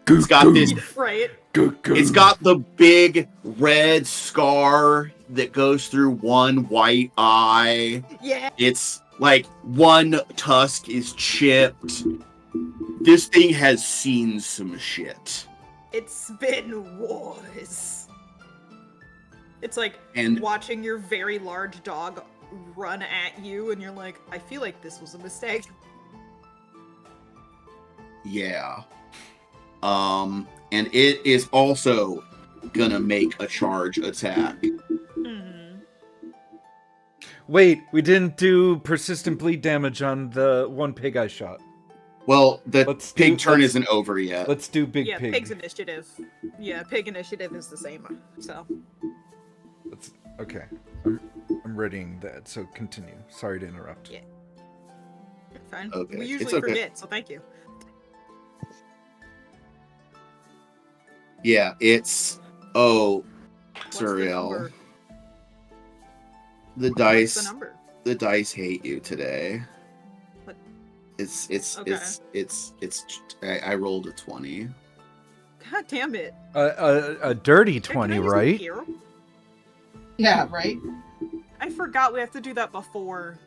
It's got this. Right. Goo goo. It's got the big red scar that goes through one white eye. Yeah. It's like one tusk is chipped. This thing has seen some shit. It's been wars. It's like And watching your very large dog run at you, and you're like, I feel like this was a mistake. yeah. And it is also gonna make a charge attack. Mhm. Wait, we didn't do persistent bleed damage on the one pig I shot. Well, the Let's pig do- turn let's- isn't over yet. Let's do big Yeah, pig. pig's initiative. Yeah, pig initiative is the same. So Okay. I'm readying that, so continue. Sorry to interrupt. Yeah. fine. Okay, We it's usually okay. forget, so thank you. Yeah, it's What's the Suriel. number? The What's dice. the number? The dice hate you today. What? I rolled a 20. God damn it. A dirty Can I 20, use the right? hero? Yeah, right? I forgot we have to do that before.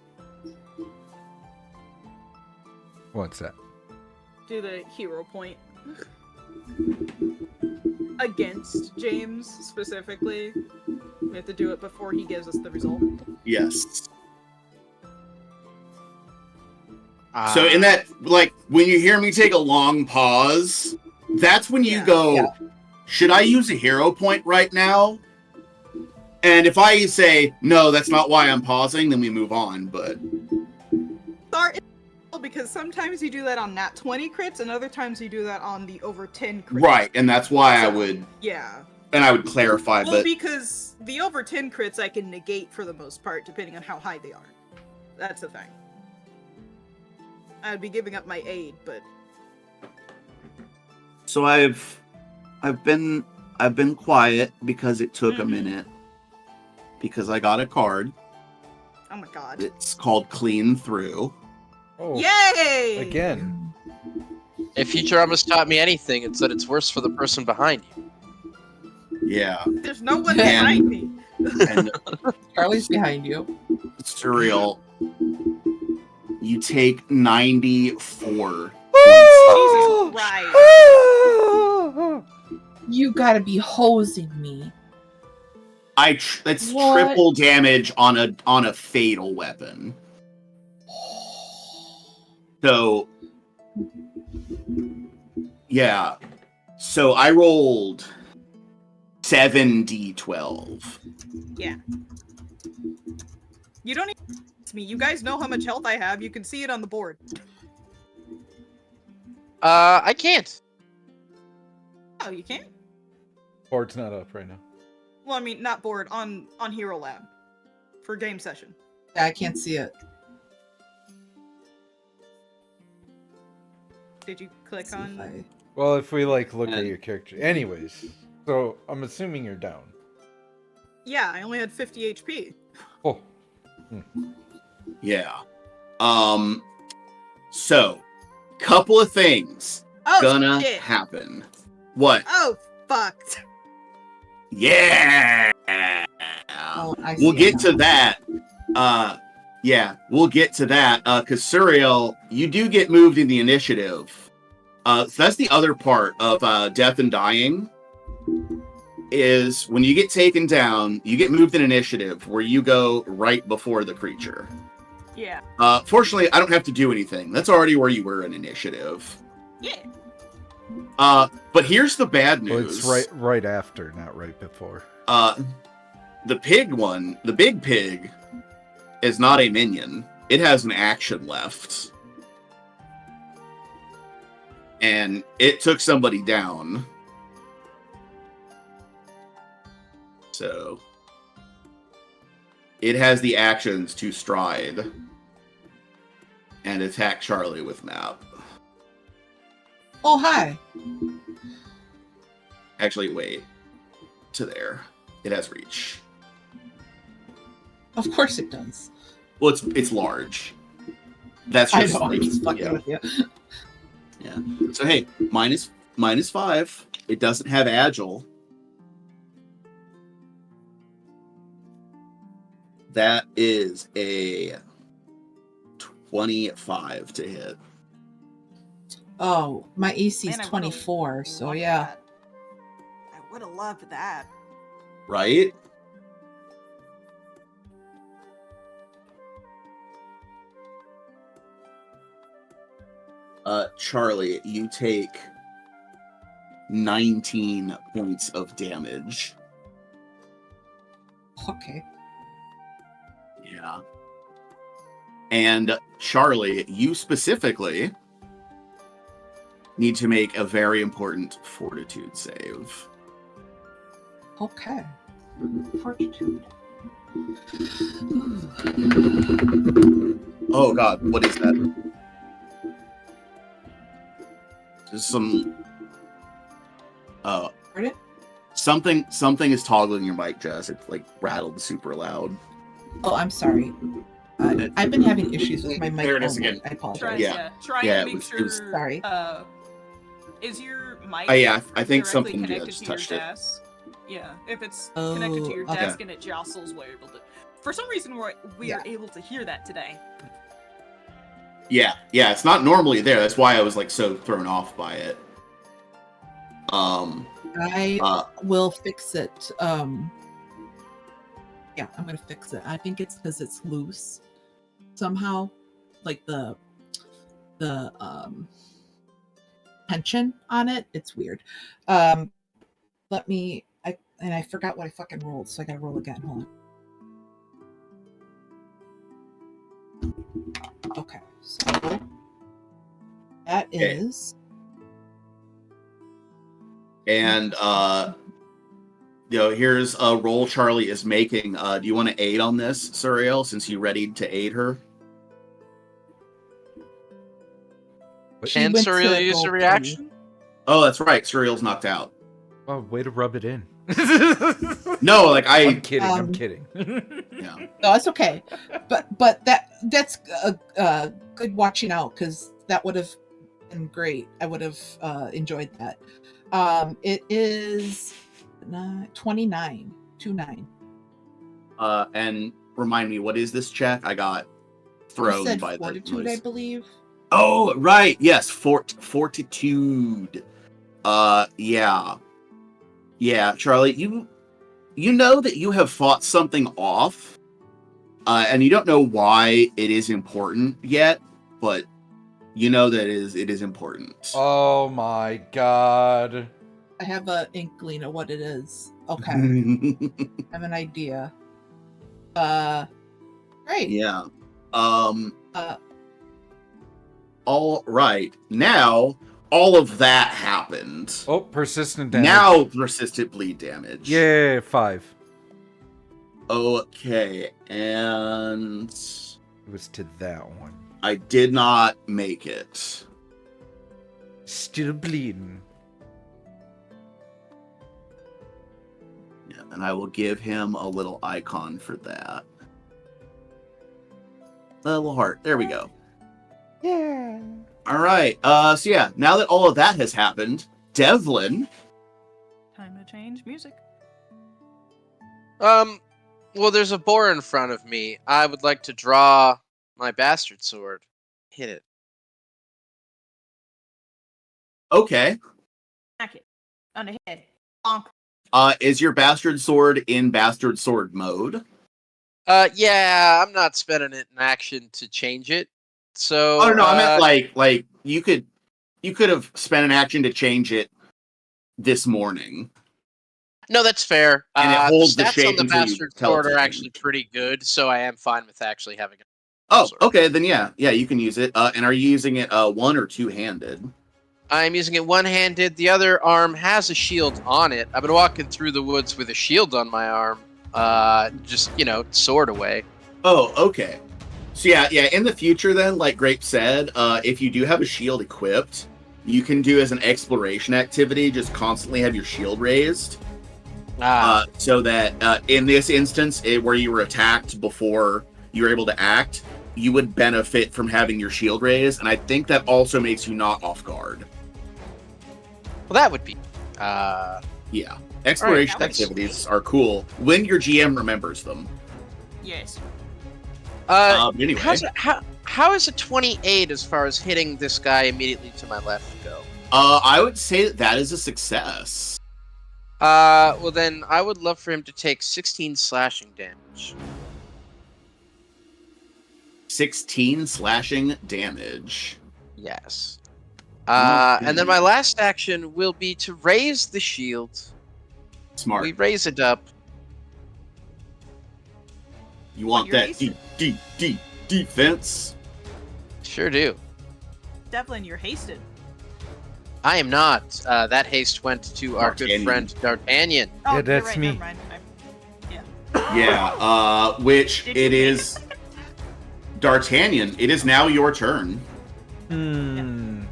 What's that? Do the hero point. Against James, specifically. We have to do it before he gives us the result. Yes. So in that, like, when you hear me take a long pause, that's when you Yeah. go, Yeah. should I use a hero point right now? And if I say, no, that's not why I'm pausing, then we move on, but... Sorry, because sometimes you do that on nat 20 crits, and other times you do that on the over 10 crits. Right, and that's why I So, would... Yeah. And I would clarify, Well, but... because the over 10 crits I can negate for the most part, depending on how high they are. That's the thing. I'd be giving up my aid, but So I've been quiet because it took a Mhm. minute. Because I got a card. oh my god. It's called Clean Through. Oh, Yay! again. If Futurama's taught me anything, it's that it's worse for the person behind you. Yeah. There's no one And- behind me. And Charlie's behind you. Surreal. You take 94. Jesus Christ. You gotta be hosing me. That's What? triple damage on a fatal weapon. So yeah. So I rolled 7d12. You don't need to me. You guys know how much health I have. You can see it on the board. I can't. Oh, you can't? Board's not up right now. Well, I mean, not board, on Hero Lab. For game session. Yeah, I can't see it. Did you click Let's see if on... I- Well, if we like look at And- your character. Anyways, so I'm assuming you're down. Yeah, I only had 50 HP. Oh, Yeah. So couple of things Oh, gonna shit. happen. What? Oh, fucked. Yeah. Oh, I We'll see it get now. to that. Yeah, we'll get to that. Because Suriel, you do get moved in the initiative. So that's the other part of Death and Dying. Is when you get taken down, you get moved in initiative, where you go right before the creature. Yeah. Fortunately, I don't have to do anything. That's already where you were in initiative. Yeah. But here's the bad well, news. it's right after, not right before. The pig one, the big pig, is not a minion. It has an action left. And it took somebody down. So it has the actions to stride and attack Charlie with map. Oh, hi. Actually, wait. To there. It has reach. Of course it does. Well, it's large. That's I just know, I'm just fucking yeah. with you. Yeah. So hey, -5. It doesn't have agile. That is a 25 to hit. Oh, my AC is Man, I would've 24, so loved yeah. that. I would have loved that. Right? Charlie, you take 19 points of damage. Okay. Yeah. And Charlie, you specifically need to make a very important fortitude save. Okay. Fortitude. Oh god, what is that? Just some Pardon? something is toggling your mic, Jess. It's like rattled super loud. Oh, I'm sorry. I've been having issues with my mic. There it is all again. night. I apologize. Try, Yeah. Try Yeah, and it make was- sure. it was- Sorry. Is your mic? Yeah, I think directly something connected just to your touched it. desk? Yeah, if it's Oh, connected to your okay. desk and it jostles, we're able to. For some reason, we are Yeah. able to hear that today. Yeah, it's not normally there. That's why I was like so thrown off by it. I will fix it. Yeah, I'm gonna fix it. I think it's because it's loose somehow, like the tension on it. It's weird. Let me. I forgot what I fucking rolled, so I gotta roll again. Hold on. Okay, so that Okay. is. And here's a roll Charlie is making. Do you want to aid on this, Suriel, since you readied to aid her? She Can went to Suriel use go a reaction? Oh, that's right. Suriel's knocked out. Oh, way to rub it in. No, like I'm kidding. I'm Um, kidding. yeah. No, it's okay. But that's good watching out, because that would have been great. I would have enjoyed that. It is 29. 29. And remind me, what is this check? I got You thrown said by the fortitude, noise. I believe. Oh, right. Yes, fortitude. Yeah. Yeah, Charlie, you know that you have fought something off, and you don't know why it is important yet, but you know that it is important. Oh my god. I have an inkling of what it is. Okay, I have an idea. Great. Yeah. Uh, All right. Now, all of that happened. Oh, persistent damage. Now, persistent bleed damage. Yeah, 5. Okay, and It was to that one. I did not make it. Still bleeding. Yeah, and I will give him a little icon for that. A little heart. There we go. Yeah. All right. So yeah, now that all of that has happened, Devlin. Time to change music. Well, there's a boar in front of me. I would like to draw my bastard sword. Hit it. Okay. Smack it on the head. Bonk. Is your bastard sword in bastard sword mode? Yeah, I'm not spending it in action to change it. So. Oh no, I meant like you could have spent an action to change it this morning. No, that's fair. And it holds the stats shape on the until you bastard tell it sword to are change. actually pretty good, so I am fine with actually having it. Oh, sword. okay, then yeah, you can use it. And are you using it one or two-handed? I'm using it one-handed. The other arm has a shield on it. I've been walking through the woods with a shield on my arm. Just, sword away. Oh, okay. So yeah, in the future then, like Grape said, if you do have a shield equipped, you can do as an exploration activity, just constantly have your shield raised. So that in this instance, where you were attacked before you're able to act, you would benefit from having your shield raised, and I think that also makes you not off guard. Well, that would be. Yeah. Exploration that was activities are cool when your GM remembers them. Yes. Anyway. How is a 28 as far as hitting this guy immediately to my left go? I would say that is a success. Well then, I would love for him to take 16 slashing damage. 16 slashing damage. Yes. And then my last action will be to raise the shield. Smart. We raise it up. You want You're that defense? Sure do. Devlin, you're hasted. I am not. That haste went to our good D'Artagnan. friend D'Artagnan. Oh, Yeah, you're that's right, me. never mind. Yeah, which Did you it make is... D'Artagnan, it is now your turn. And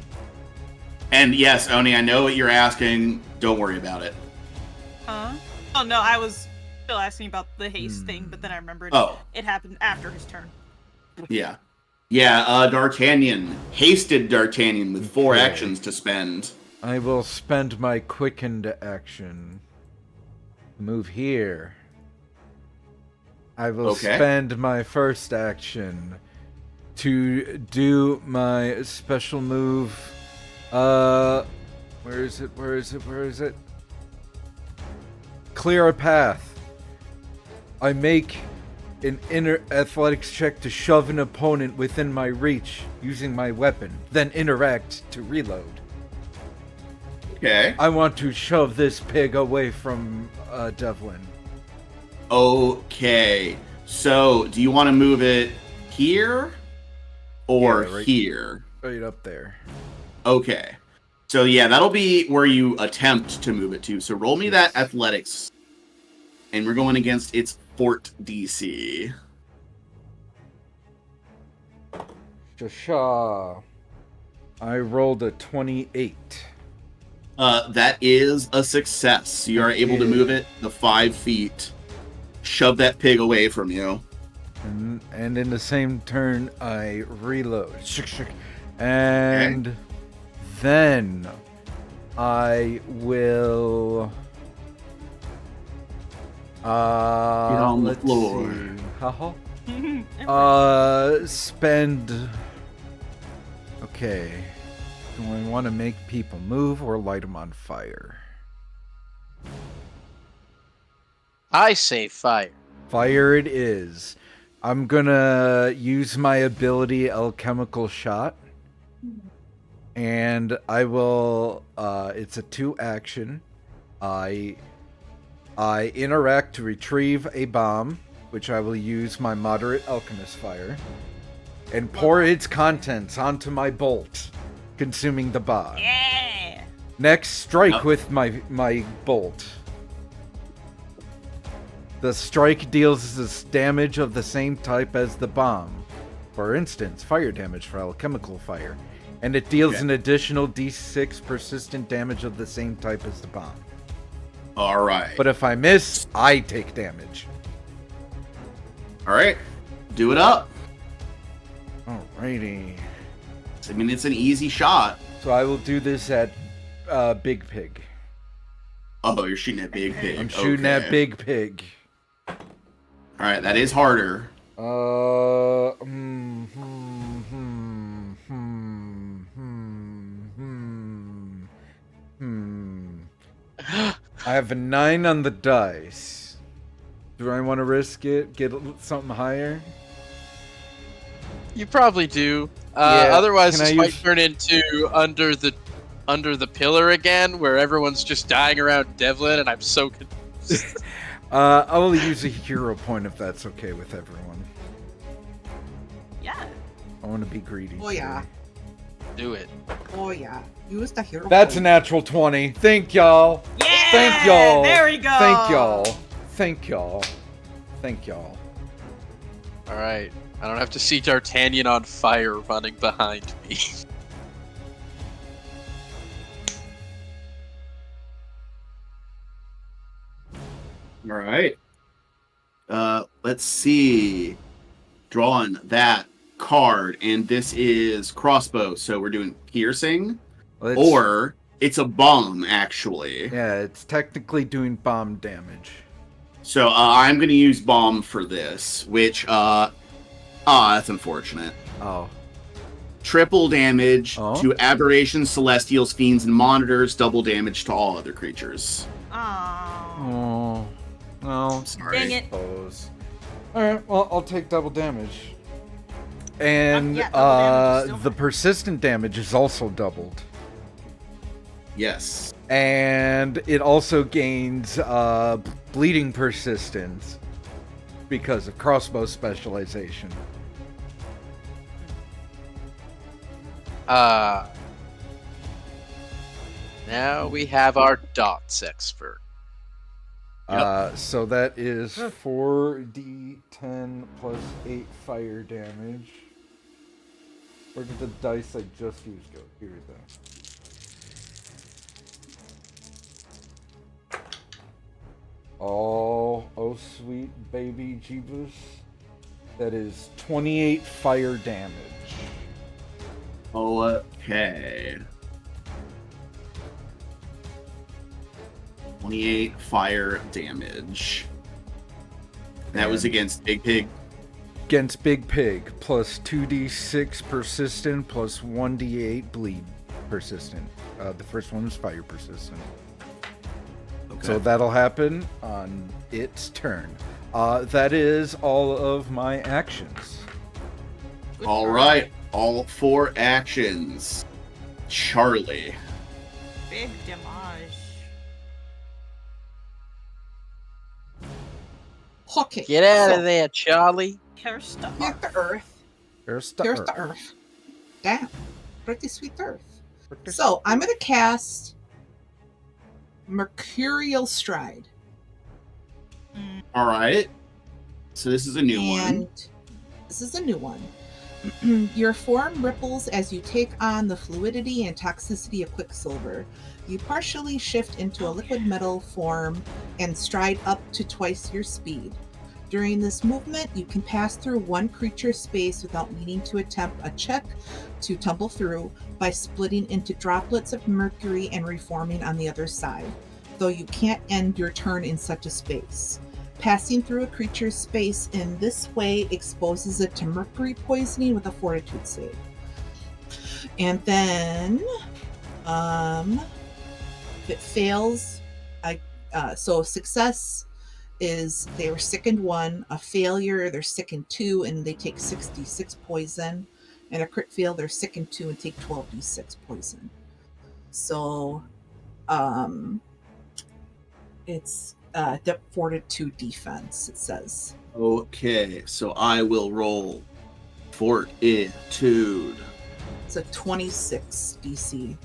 yes, Oni, I know what you're asking. Don't worry about it. Huh? Oh no, I was still asking about the haste thing, but then I remembered Oh, it happened after his turn. yeah. Yeah, D'Artagnan. Hasted D'Artagnan with 4 Okay. actions to spend. I will spend my quickened action. Move here. I will Okay. spend my first action to do my special move. Where is it? Where is it? Where is it? Clear a path. I make an inner athletics check to shove an opponent within my reach using my weapon, then interact to reload. Okay. I want to shove this pig away from Devlin. Okay. So, do you want to move it here or Yeah, right- here? Right up there. Okay. So, yeah, that'll be where you attempt to move it to. So, roll me that athletics. And we're going against its fort DC. Shasha. I rolled a 28. That is a success. You are able to move it the 5 feet. Shove that pig away from you. And in the same turn, I reload. And then I will. on the let's floor. see. Haha. Never Spend. Okay. Do I want to make people move or light them on fire? I say fire. Fire it is. I'm gonna use my ability Alchemical Shot. And I will it's a 2 action. I interact to retrieve a bomb, which I will use my moderate alchemist fire, and pour its contents onto my bolt, consuming the bomb. Yeah. Next, strike Yep. with my bolt. The strike deals this damage of the same type as the bomb. For instance, fire damage for alchemical fire. And it deals an additional d6 persistent damage of the same type as the bomb. All right. But if I miss, I take damage. All right. Do it up. Alrighty. I mean, it's an easy shot. So I will do this at Big Pig. Oh, you're shooting at Big Pig. I'm shooting Okay. at Big Pig. All right, that is harder. I have a 9 on the dice. Do I want to risk it? Get something higher? You probably do. Yeah, Otherwise, can I this might use- turn into under the pillar again, where everyone's just dying around Devlin, and I'm so confused. I will use a hero point if that's okay with everyone. Yeah. I want to be greedy. Oh, yeah. Do it. Oh yeah, use the hero. That's a point. natural 20. Thank y'all. Yeah. Thank y'all. There we go. Thank y'all. Thank y'all. Thank y'all. All right. I don't have to see D'Artagnan on fire running behind me. All right. Let's see. drawn that card, and this is crossbow, so we're doing piercing, Well, or it's a bomb, actually. yeah, it's technically doing bomb damage. So I'm going to use bomb for this, which, that's unfortunate. Oh. Triple damage Oh. to aberrations, celestials, fiends, and monitors. Double damage to all other creatures. Oh. Oh. Sorry. Dang it. Suppose. Alright, well, I'll take double damage. And yeah, double damage is still the fine. persistent damage is also doubled. Yes. And it also gains bleeding persistence because of crossbow specialization. Now we have our dots expert. So that is 4d10 plus 8 fire damage. Where did the dice I just used go? Here we go. Oh, sweet baby Jeebus. That is 28 fire damage. Okay. 28 fire damage. That was And against Big Pig. against Big Pig, plus 2d6 persistent, plus 1d8 bleed persistent. The first one is fire persistent. Okay. So that'll happen on its turn. That is all of my actions. Good All try. right. All 4 actions. Charlie. Big damage. Okay. Get out so, of there, Charlie. Here's the Here's the Earth. Here's the Here's Earth. the Earth. Damn. Pretty sweet Earth. So I'm going to cast Mercurial Stride. All right. So this is a new and one. This is a new one. Your form ripples as you take on the fluidity and toxicity of Quicksilver. You partially shift into a liquid metal form and stride up to twice your speed. During this movement, you can pass through one creature's space without needing to attempt a check to tumble through by splitting into droplets of mercury and reforming on the other side, though you can't end your turn in such a space. Passing through a creature's space in this way exposes it to mercury poisoning with a fortitude save. And then, if it fails, so success is they were sickened 1, a failure they're sickened 2 and they take 66 poison, and a crit fail they're sickened 2 and take 12d6 poison. So, it's fortitude defense, it says. Okay. So I will roll Fortitude. It's a 26 DC.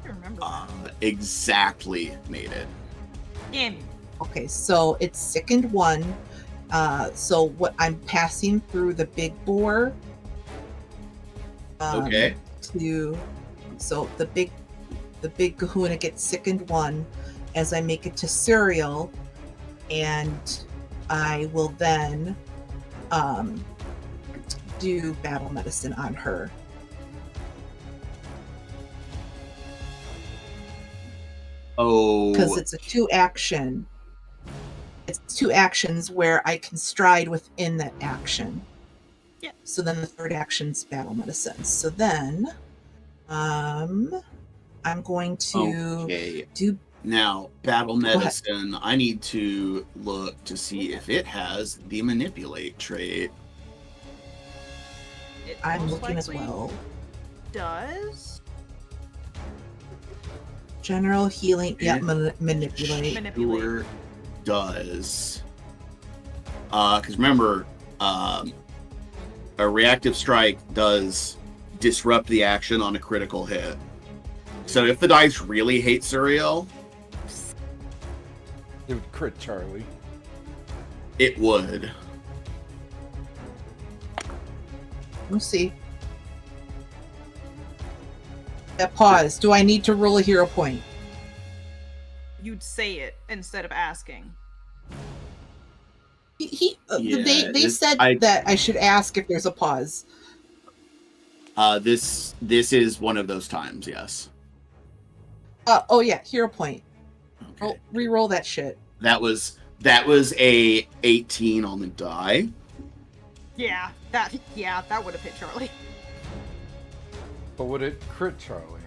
I remember that. Exactly made it. Damn. Okay, so it's sickened 1. So what I'm passing through the big boar. Okay. So the big kahuna gets sickened 1 as I make it to Cereal, and I will then do battle medicine on her. Oh. Because it's a 2 action. It's 2 actions where I can stride within that action. Yeah. So then the third action's battle medicine. So then, I'm going to Okay. do. Now, battle ahead. medicine, I need to look to see if it has the manipulate trait. It I'm most looking as likely well. Does General healing. Yeah, It manipulate. manipulate. Sure does. Because remember, a reactive strike does disrupt the action on a critical hit. So if the dice really hate Suriel, It would crit Charlie. it would. Let's see. Pause. Do I need to roll a hero point? You'd say it instead of asking. They said I that I should ask if there's a pause. this is one of those times. Yes. Oh yeah, hero point. Okay. Re-roll that shit. That was a 18 on the die. Yeah, that would have hit Charlie. But would it crit Charlie?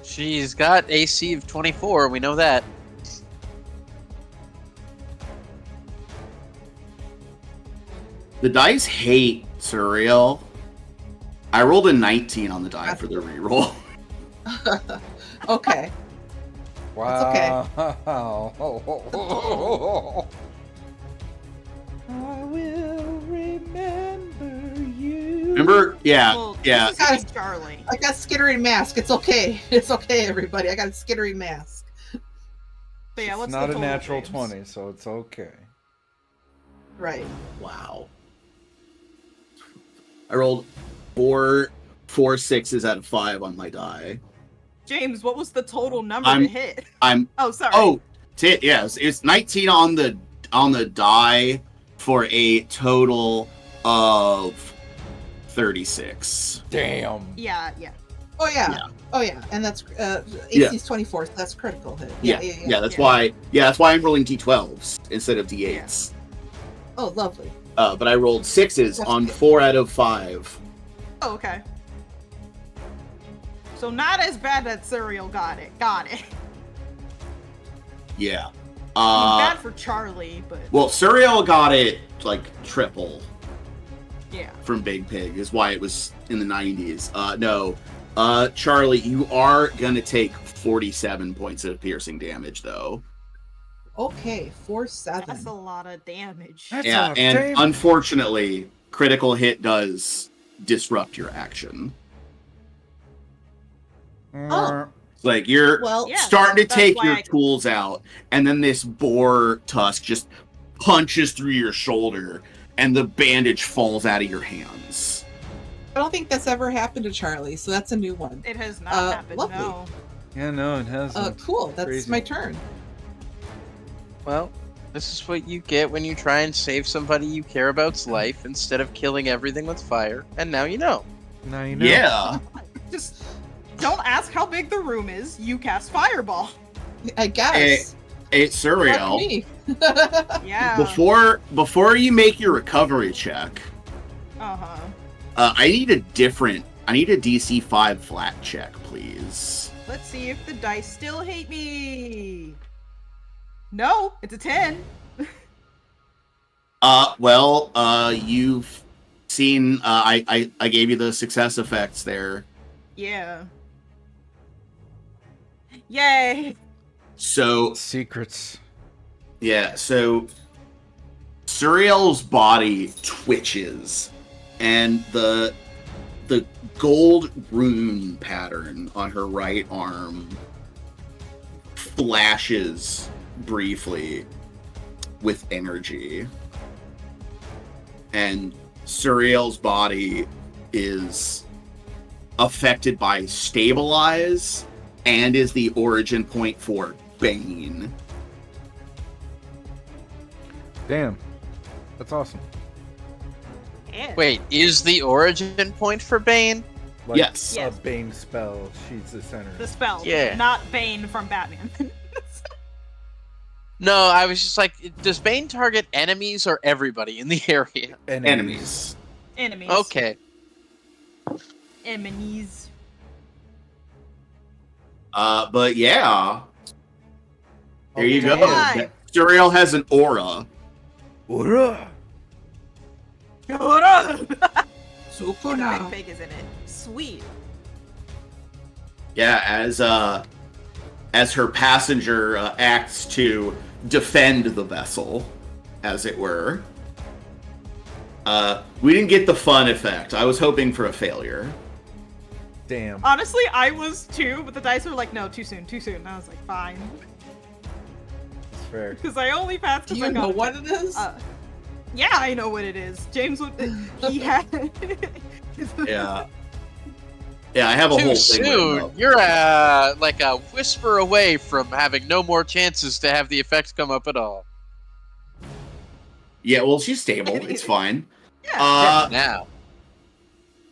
She's got AC of 24. We know that. The dice hate Surreal. I rolled a 19 on the die for the reroll. Okay. Wow. okay. I will remember you. Remember? Yeah, Well, yeah. This is gonna be Charlie. I got skittering mask. It's okay. It's okay, everybody. I got a skittering mask. But yeah, It's what's not the a total, natural James? 20, so it's okay. Right. Wow. I rolled four 6s out of 5 on my die. James, what was the total number I'm- to hit? I'm Oh, sorry. oh, yes, it's 19 on the die for a total of 36. Damn. Yeah. Oh yeah. Yeah. Oh yeah. And that's Yeah. AC's 24, so that's critical hit. Yeah, that's Yeah. why I'm rolling d12s instead of d8s. Oh, lovely. But I rolled 6s That's on good. 4 out of 5. Oh, okay. So not as bad that Serial got it. Yeah. I mean, bad for Charlie, but Well, Surreal got it like triple yeah. from Big Pig, is why it was in the 90s. No. Charlie, you are gonna take 47 points of piercing damage, though. Okay, 4-7. That's a lot of damage. That's Yeah, a and damn- unfortunately, critical hit does disrupt your action. Oh. Like, you're Well, Yeah, starting to that's take why your I- tools out, and then this boar tusk just punches through your shoulder, and the bandage falls out of your hands. I don't think that's ever happened to Charlie, so that's a new one. It has not happened. lovely. No. Yeah, no, it hasn't. Cool. That's Crazy. my turn. Well, this is what you get when you try and save somebody you care about's life instead of killing everything with fire. And now you know. Now you know. Yeah. Just don't ask how big the room is. You cast Fireball. I guess. It's Fuck surreal. me. Yeah. Before you make your recovery check, Uh-huh. I need a DC 5 flat check, please. Let's see if the dice still hate me. No, it's a 10. You've seen, I gave you the success effects there. Yeah. Yay. So, Secrets. yeah, so Suriel's body twitches, and the gold rune pattern on her right arm flashes briefly with energy. And Suriel's body is affected by Stabilize and is the origin point for Bane. Damn. That's awesome. Yeah. Wait, is the origin point for Bane? Like Yes. a Yes. Bane spell. She's the center. The spell. Yeah. Not Bane from Batman. No, I was just like, does Bane target enemies or everybody in the area? Enemies. Enemies. Okay. Enemies. But yeah. There you go. Okay. Suriel has an aura. Ura! Sukuna. Big Pig is in it. Sweet. Yeah, as her passenger acts to defend the vessel, as it were. We didn't get the fun effect. I was hoping for a failure. Damn. Honestly, I was too, but the dice were like, no, too soon. And I was like, fine. That's fair. Because I only passed. Do 'cause you I got know it. what it is? Yeah, I know what it is. James would. He had. Yeah. Yeah, I have a Too whole thing. written soon. up. You're like a whisper away from having no more chances to have the effects come up at all. Yeah, well, she's stable. It's fine. Yeah. Now.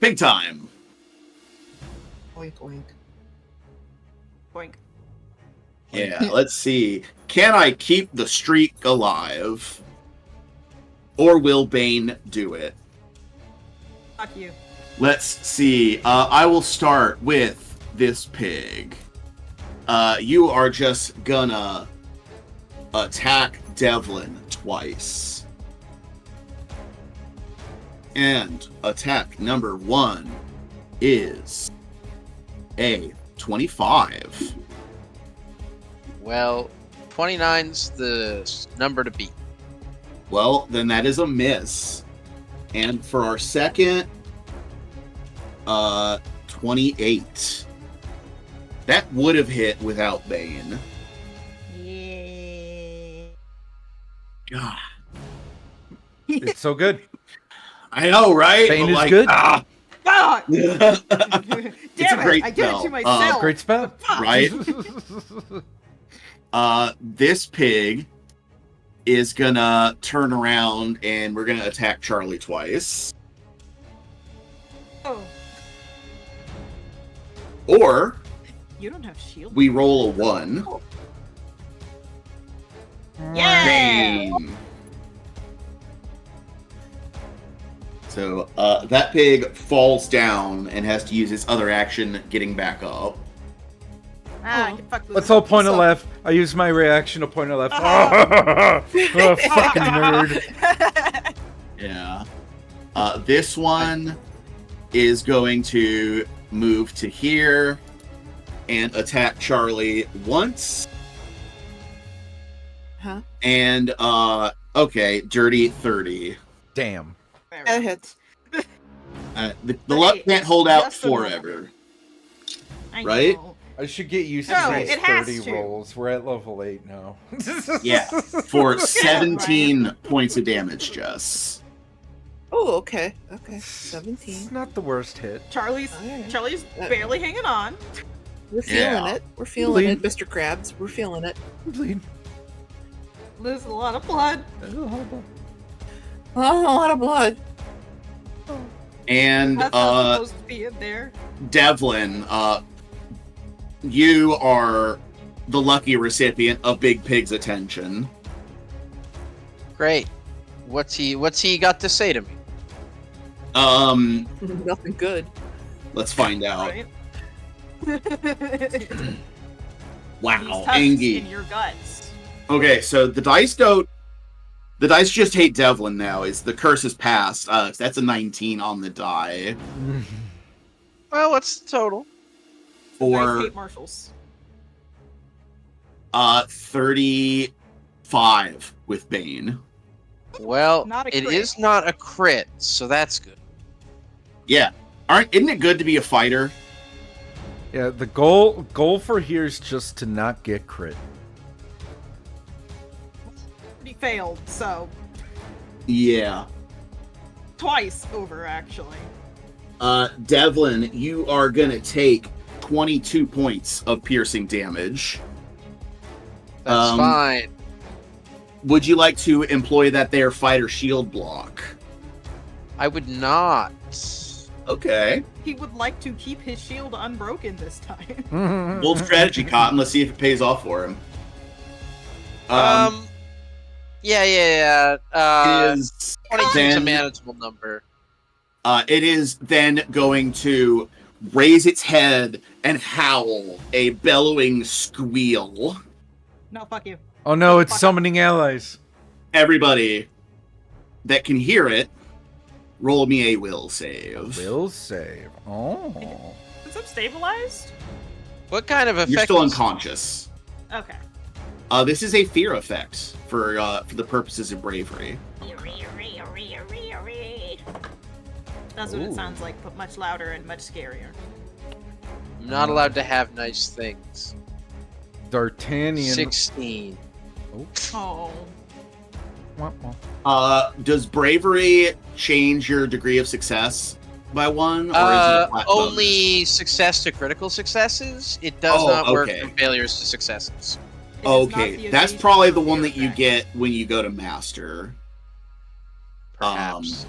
Big time. Oink oink. Boink. Yeah, let's see. Can I keep the streak alive? Or will Bane do it? Fuck you. Let's see. I will start with this pig. You are just gonna attack Devlin twice. And attack number 1 is a 25. Well, 29's the number to beat. Well, then that is a miss. And for our second, 28. That would have hit without Bane. Yeah. God, It's so good. I know, right? Bane But is like, good. ah. Fuck! It's Damn a it! great I did it spell. to myself. Great spell. Fuck. Right? This pig is gonna turn around and we're gonna attack Charlie twice. Oh, Or you don't have shield. we roll a 1. Yeah. Bane. So that pig falls down and has to use its other action getting back up. I can fuck with Let's it. all point a So- left. I use my reaction to point a left. Uh-huh. Oh, fucking nerd. Yeah. This one is going to move to here and attack Charlie once. Huh? And, okay, dirty 30. Damn. That hits. The luck Hey, can't hold out just a moment. forever. I Right? know. I should get used No, to these it has 30 to. rolls. We're at level 8 now. Yeah, for 17 points of damage, Jess. Oh, okay. Okay. It's 17. not the worst hit. Charlie's Alright. Charlie's barely hanging on. We're feeling Yeah. it. We're feeling Bleed. it, Mr. Krabs. We're feeling it. Bleed. There's a lot of blood. Oh, a lot of blood. And, That's not supposed to be in there. Devlin, you are the lucky recipient of Big Pig's attention. Great. What's he got to say to me? Nothing good. Let's find out. Right? Wow, These tusks Angie. in your guts. Okay, so the dice just hate Devlin now. Is the curse is passed. That's a 19 on the die. Well, what's the total? Nice For hate marshals. 35 with Bane. Well, Not a it crit. is not a crit, so that's good. Yeah. Isn't it good to be a fighter? Yeah, the goal for here is just to not get crit. He failed, so Yeah. twice over actually. Devlin, you are gonna take 22 points of piercing damage. That's fine. Would you like to employ that there fighter shield block? I would not. Okay. He would like to keep his shield unbroken this time. Bold strategy, Cotton. Let's see if it pays off for him. Yeah. Is 22 is a then- manageable number. it is then going to raise its head and howl a bellowing squeal. No, fuck you. Oh no, it's summoning allies. Everybody that can hear it, roll me a will save. Will save. Oh. Is it stabilized? What kind of effect? You're still is- unconscious. Okay. This is a fear effect for the purposes of bravery. That's what Ooh. it sounds like, but much louder and much scarier. I'm not allowed to have nice things. D'Artagnan. 16. Oh. Wah, wah. Does bravery change your degree of success by one, or is it a flat bonus? Only success to critical successes. It does Oh, not work okay. from failures to successes. It is not Okay, the that's occasional probably the one fear that you effect. get when you go to master. Perhaps.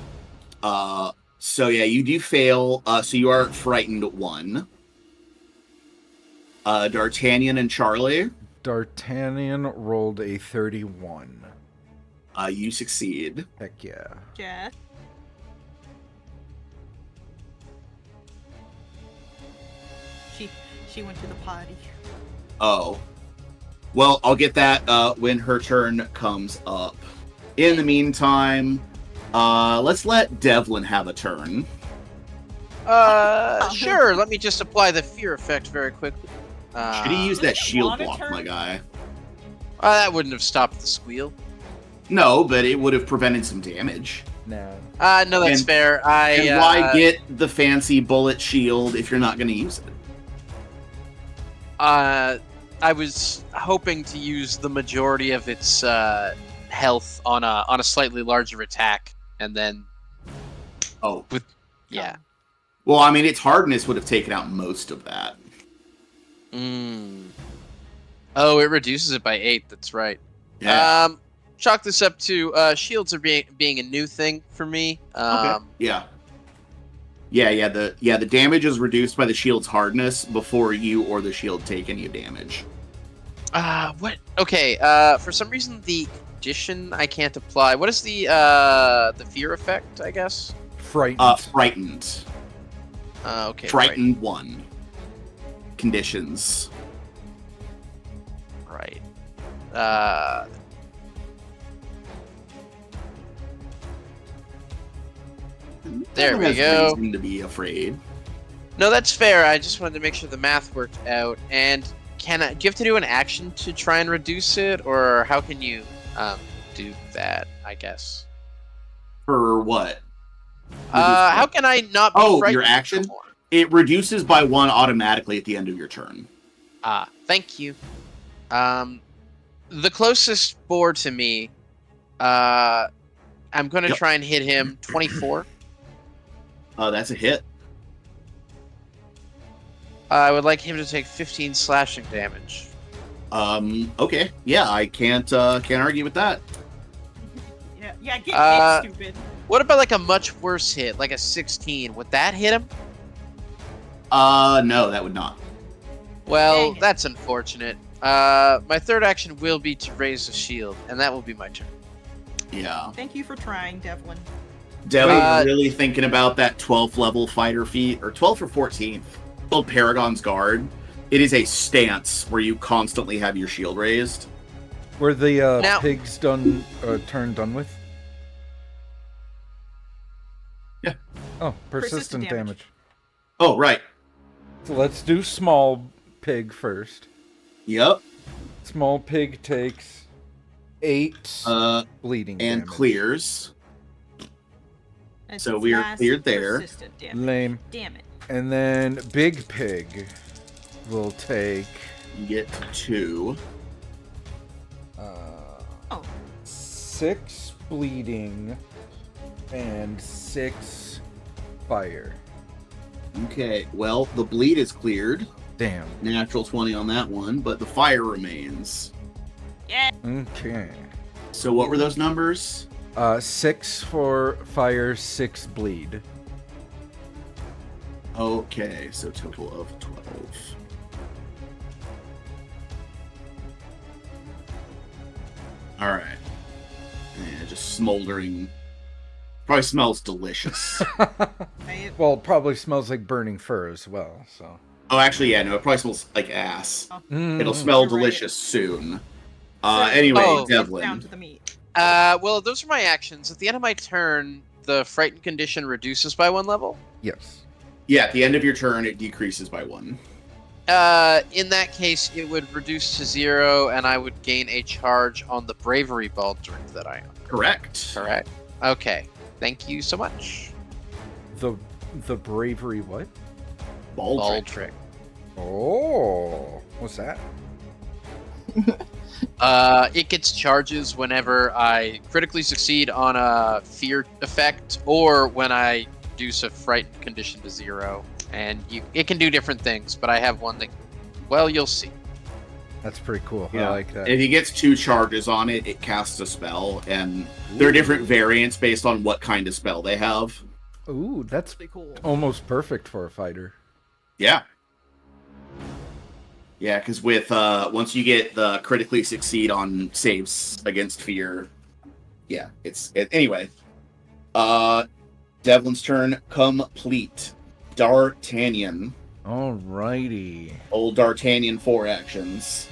So yeah, you do fail. So you are frightened 1. D'Artagnan and Charlie, D'Artagnan rolled a 31. you succeed. Heck yeah. Jess. She went to the potty. Oh. Well, I'll get that when her turn comes up. In the meantime, let's let Devlin have a turn. Sure. Let me just apply the fear effect very quickly. Should he use that shield want a block, turn? my guy? That wouldn't have stopped the squeal. No, but it would have prevented some damage. No. No, that's And- fair. And why get the fancy bullet shield if you're not going to use it? I was hoping to use the majority of its health on a slightly larger attack, and then Oh. yeah. Well, I mean, its hardness would have taken out most of that. Oh, it reduces it by 8. That's right. Yeah. Chalk this up to shields are being a new thing for me. Okay. Yeah. The damage is reduced by the shield's hardness before you or the shield take any damage. What? Okay. For some reason the condition I can't apply. What is the fear effect? I guess. Frightened. Frightened. Okay. Frightened 1. Conditions. Right. There we Has go. reason to be afraid. No, that's fair. I just wanted to make sure the math worked out. And do you have to do an action to try and reduce it, or how can you do that? I guess. For what? How can I not be Oh, frightened your action? anymore? It reduces by 1 automatically at the end of your turn. Thank you. The closest boar to me, I'm going to Yep. try and hit him. 24. That's a hit. I would like him to take 15 slashing damage. Okay. Yeah, I can't argue with that. Yeah, get hit, stupid. What about like a much worse hit, like a 16? Would that hit him? No, that would not. Well, Dang it. that's unfortunate. My third action will be to raise the shield, and that will be my turn. Yeah. Thank you for trying, Devlin. Devlin's really thinking about that 12th level fighter feat, or 12th or 14th, called Paragon's Guard. It is a stance where you constantly have your shield raised. Were the Now- pigs turn done with? Yeah. Oh, persistent Persistent damage. damage. Oh, right. So let's do small pig first. Yep. Small pig takes 8 bleeding And damage. clears. That's So we are nice cleared there. persistent damage. Lame. Damn it. And then big pig will take You get 2. Oh. 6 bleeding and 6 fire. Okay, well, the bleed is cleared. Damn. Natural 20 on that one, but the fire remains. Yeah. Okay. So what were those numbers? 6 for fire, 6 bleed. Okay, so total of 12. Alright. Yeah, just smoldering. Probably smells delicious. Well, it probably smells like burning fur as well, so. Oh, actually, yeah, no, it probably smells like ass. Mm. It'll smell You're right. delicious soon. So, Anyway, Oh. it's down Devlin. to the meat. Well, those are my actions. At the end of my turn, the frightened condition reduces by 1 level. Yes. Yeah, at the end of your turn, it decreases by 1. In that case, it would reduce to 0, and I would gain a charge on the bravery baldric that I own. Correct. Correct. Okay. Thank you so much. The bravery what? Baldric. Baldric. Oh, what's that? It gets charges whenever I critically succeed on a fear effect, or when I reduce a frightened condition to 0. And it can do different things, but I have one that, well, you'll see. That's pretty cool. I Yeah. like that. If he gets 2 charges on it, it casts a spell, and there are different variants based on what kind of spell they have. Ooh, that's Pretty cool. almost perfect for a fighter. Yeah. Yeah, because with once you get the critically succeed on saves against fear, yeah, anyway. Devlin's turn complete. D'Artagnan. Alrighty. Old D'Artagnan 4 actions.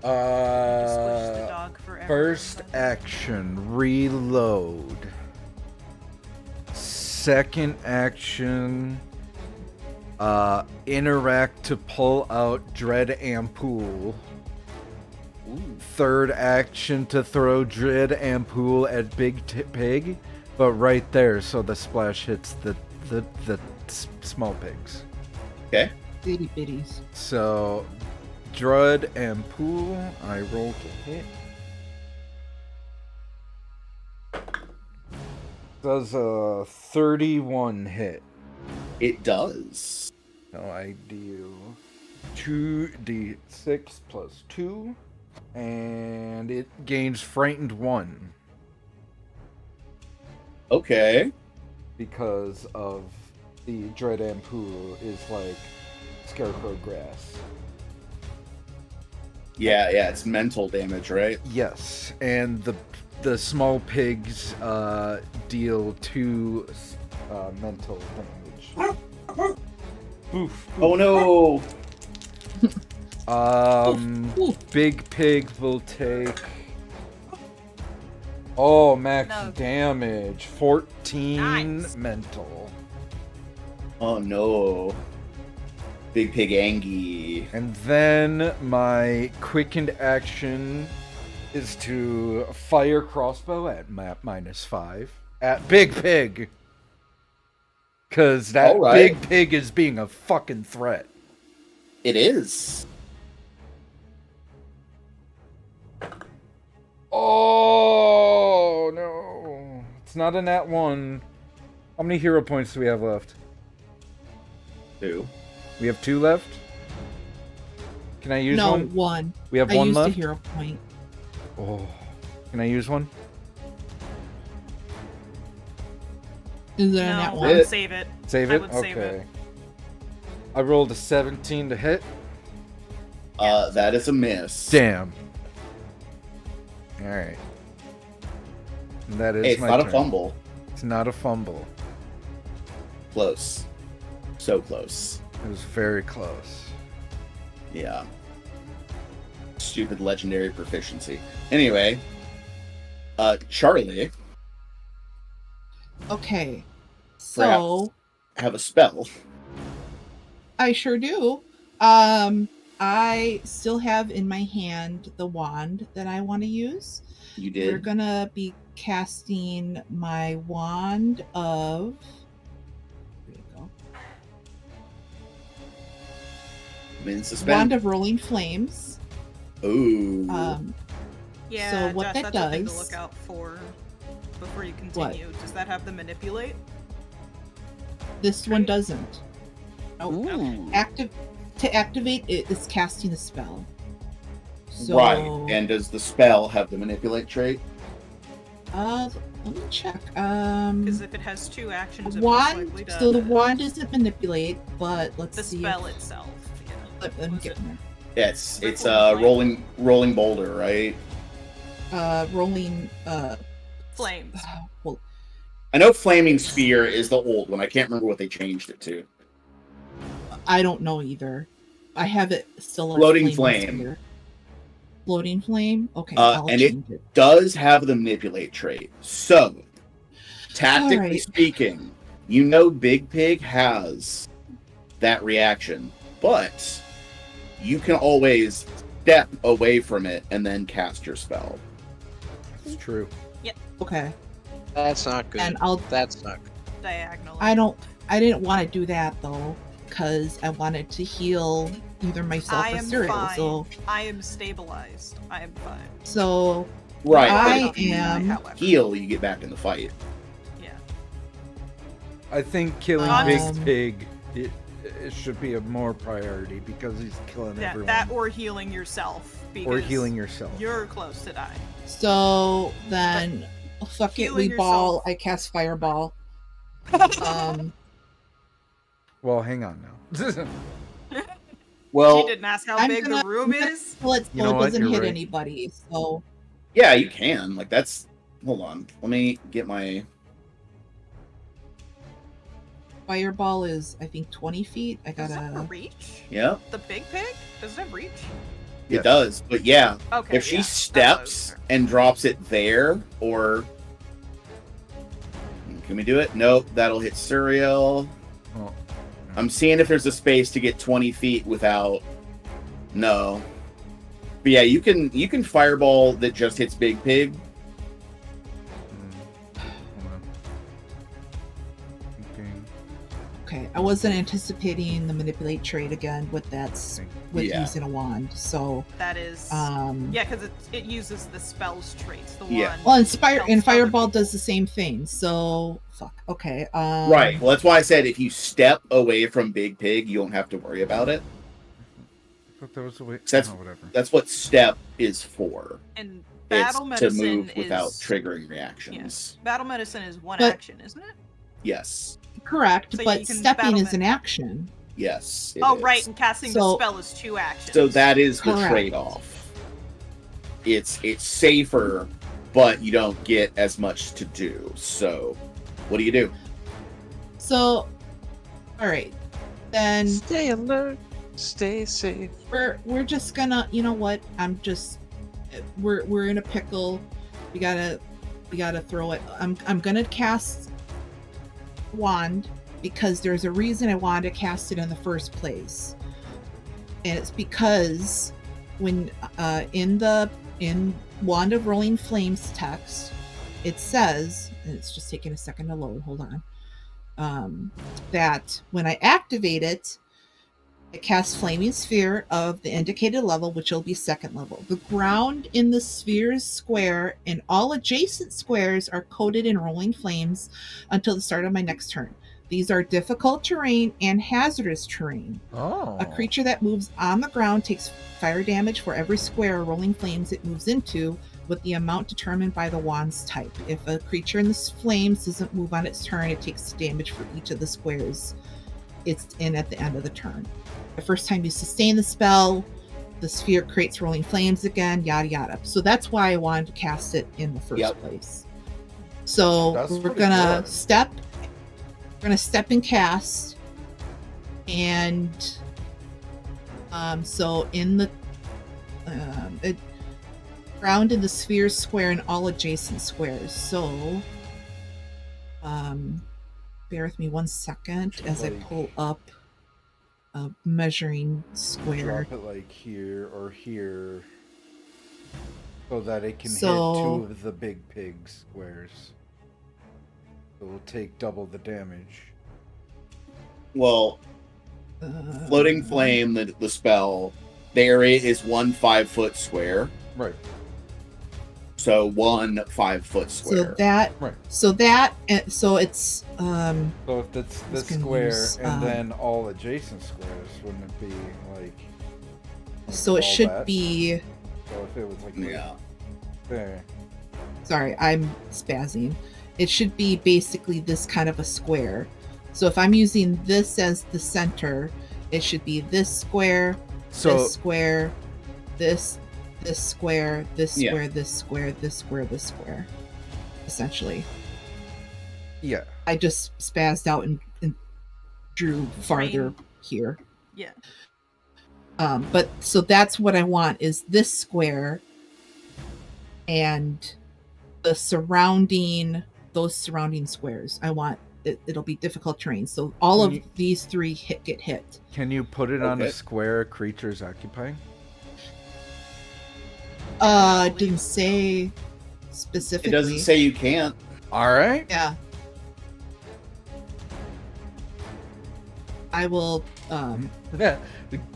Just squish the dog forever. First action, reload. Second action, interact to pull out Dread Ampoule. Third action to throw Dread Ampoule at Big Pig, but right there, so the splash hits the small pigs. Okay. Itty bitties. So, Dread Ampoule, I roll to hit. Does a 31 hit? It does. So I deal 2d6 plus 2, and it gains Frightened 1 Okay. because of the Dread Ampoule is like Scarecrow Grass. Yeah, it's mental damage, right? Yes, and the small pigs deal 2 mental damage. Oof. Oh no! Big Pig will take. Oh, max No. damage 14 Nice. mental, Oh no. Big Pig Angie. and then my quickened action is to fire crossbow at map -5 at Big Pig. Cause that Alright. Big Pig is being a fucking threat. It is. Oh no. It's not a nat 1. How many hero points do we have left? 2. We have 2 left? Can I use No, one? one. We have I one used left? a hero point. Oh. Can I use one? Is there No, that I one? would save it. Save I it? would Okay. save it. I rolled a 17 to hit. That is a miss. Damn. Alright. That is Hey, it's my not turn. a fumble. It's not a fumble. Close. So close. It was very close. Yeah. Stupid legendary proficiency. Anyway, Charlie, Okay. So have a spell. I sure do. I still have in my hand the wand that I want to use. You We're did. gonna be casting my wand of. There you go. I'm in Wand suspense. of Rolling Flames. Ooh. Yeah, So what Jess, that that's a thing to does- look out for before you continue. Does that have the manipulate? This one Right. doesn't. Nope. Ooh. To activate it is casting a spell. So, Right. And does the spell have the manipulate trait? let me check. Because if it has 2 actions, The it most wand. likely does. So the wand doesn't manipulate, but let's The see. spell if, itself. Yeah. let me Was get it- in there. Yeah, it's Ripple and rolling boulder, right? Rolling. Flames. Well, I know flaming sphere is the old one. I can't remember what they changed it to. I don't know either. I have it still. as Floating Flaming flame. Sphere. Floating flame. Okay, I'll And it change it. does have the manipulate trait. So, tactically Alright. speaking, you know Big Pig has that reaction, but you can always step away from it and then cast your spell. It's true. Okay, That's not good. and I'll. That's not good. Diagonally. I didn't want to do that though, because I wanted to heal either myself I or am Cyril. fine. I am stabilized. I am fine. So Right. I but if you am- However. heal, you get back in the fight. Yeah. I think killing I'm Big just- Pig it should be a more priority because he's killing everyone. That or healing yourself. Or healing yourself. You're close to dying. So then, fuck it, we healing ball. yourself- I cast fireball. Well, hang on now. Well, She didn't ask how I'm big gonna- the room is. Well, it You know what? doesn't You're hit right. anybody. So yeah, you can. Like that's. Hold on. Let me get my. fireball is, I think, 20 feet. I Does it have a gotta. reach? Yeah, The big pig? Does it have reach? it Yes. does. But yeah, Okay. if she yeah, steps and drops it there, or can we do it? Nope, that'll hit Suriel. Oh, I'm seeing if there's a space to get 20 feet without. No. But yeah, you can fireball that just hits Big Pig. hold on. Okay. Okay, I wasn't anticipating the manipulate trait again with Yeah. using a wand. So, That is. um, Yeah, because it uses the spells traits. The Yeah. one. well, helps and other fireball people. does the same thing. So, fuck. Okay. Right. Well, that's why I said if you step away from Big Pig, you don't have to worry about it. I thought that was the way. That's- oh, whatever. That's what step is for. And It's battle to medicine move without is, triggering reactions. Battle medicine is one But- action, isn't it? Yes. Correct, So you but can stepping battle is an action. Yes. it Oh, is. right. And casting the So- spell is 2 actions. So that is the Correct. trade-off. It's safer, but you don't get as much to do. So, what do? So, all right, then Stay alert. Stay safe. we're just gonna. You know what? We're in a pickle. We gotta throw it. I'm gonna cast wand because there's a reason I wanted to cast it in the first place, and it's because when in Wand of Rolling Flames text, it says, and it's just taking a second to load. Hold on. That when I activate it, it casts Flaming Sphere of the indicated level, which will be 2nd level. The ground in the sphere's square and all adjacent squares are coated in rolling flames until the start of my next turn. These are difficult terrain and hazardous terrain. Oh. A creature that moves on the ground takes fire damage for every square of rolling flames it moves into, with the amount determined by the wand's type. If a creature in the flames doesn't move on its turn, it takes damage for each of the squares it's in at the end of the turn. The first time you sustain the spell, the sphere creates rolling flames again, yada yada. So that's why I wanted to cast it in the first Yep. place. So That's we're pretty gonna good. step. We're gonna step and cast, and so in the ground in the sphere square and all adjacent squares. So bear with me 1 second as I Like- pull up a measuring square. Drop it like here or here, so that it can So- hit 2 of the Big Pig squares. It will take double the damage. Well, Floating Flame, the spell, the area is 1 5-foot square. Right. So 1 5-foot So square. Right. so it's So if it's this Just gonna square use, and then all adjacent squares, wouldn't it be like? so it all should that? be. So if it was like Yeah. there. Sorry, I'm spazzing. It should be basically this kind of a square. So if I'm using this as the center, it should be this square, So this square, this square, this Yeah. square, this square, this square, this square. Essentially, yeah. I just spazzed out and drew farther Frame. here. Yeah. But so that's what I want is this square and the those surrounding squares. I want it'll be difficult terrain. So all of these 3 get hit. Can you put it on a Okay. square a creature's occupying? It didn't say It specifically. doesn't say you can't. All right. Yeah. I will Yeah.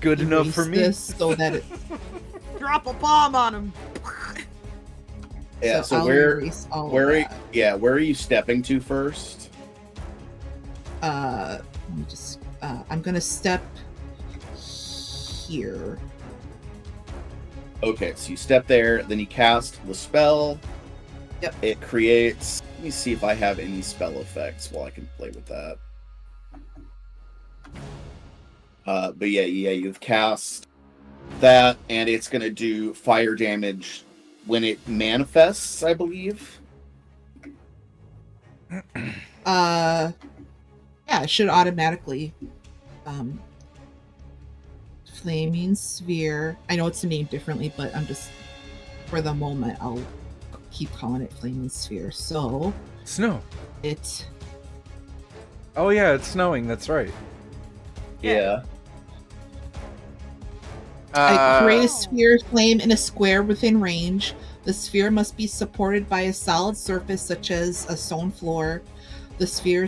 Good enough erase for me. this so that it Drop a bomb on him. Yeah. So I'll where erase all of where are you stepping to first? that. Let me just I'm gonna step here. Okay, so you step there, then you cast the spell. Yep. It creates. Let me see if I have any spell effects while I can play with that. But yeah, you've cast that, and it's gonna do fire damage when it manifests, I believe. Yeah, it should automatically. Flaming sphere. I know it's named differently, but I'm just, for the moment, I'll keep calling it flaming sphere. So Snow. it. Oh yeah, it's snowing. That's right. Yeah. I create a Uh, sphere flame in a square within range. The sphere must be supported by a solid surface, such as a stone floor. The sphere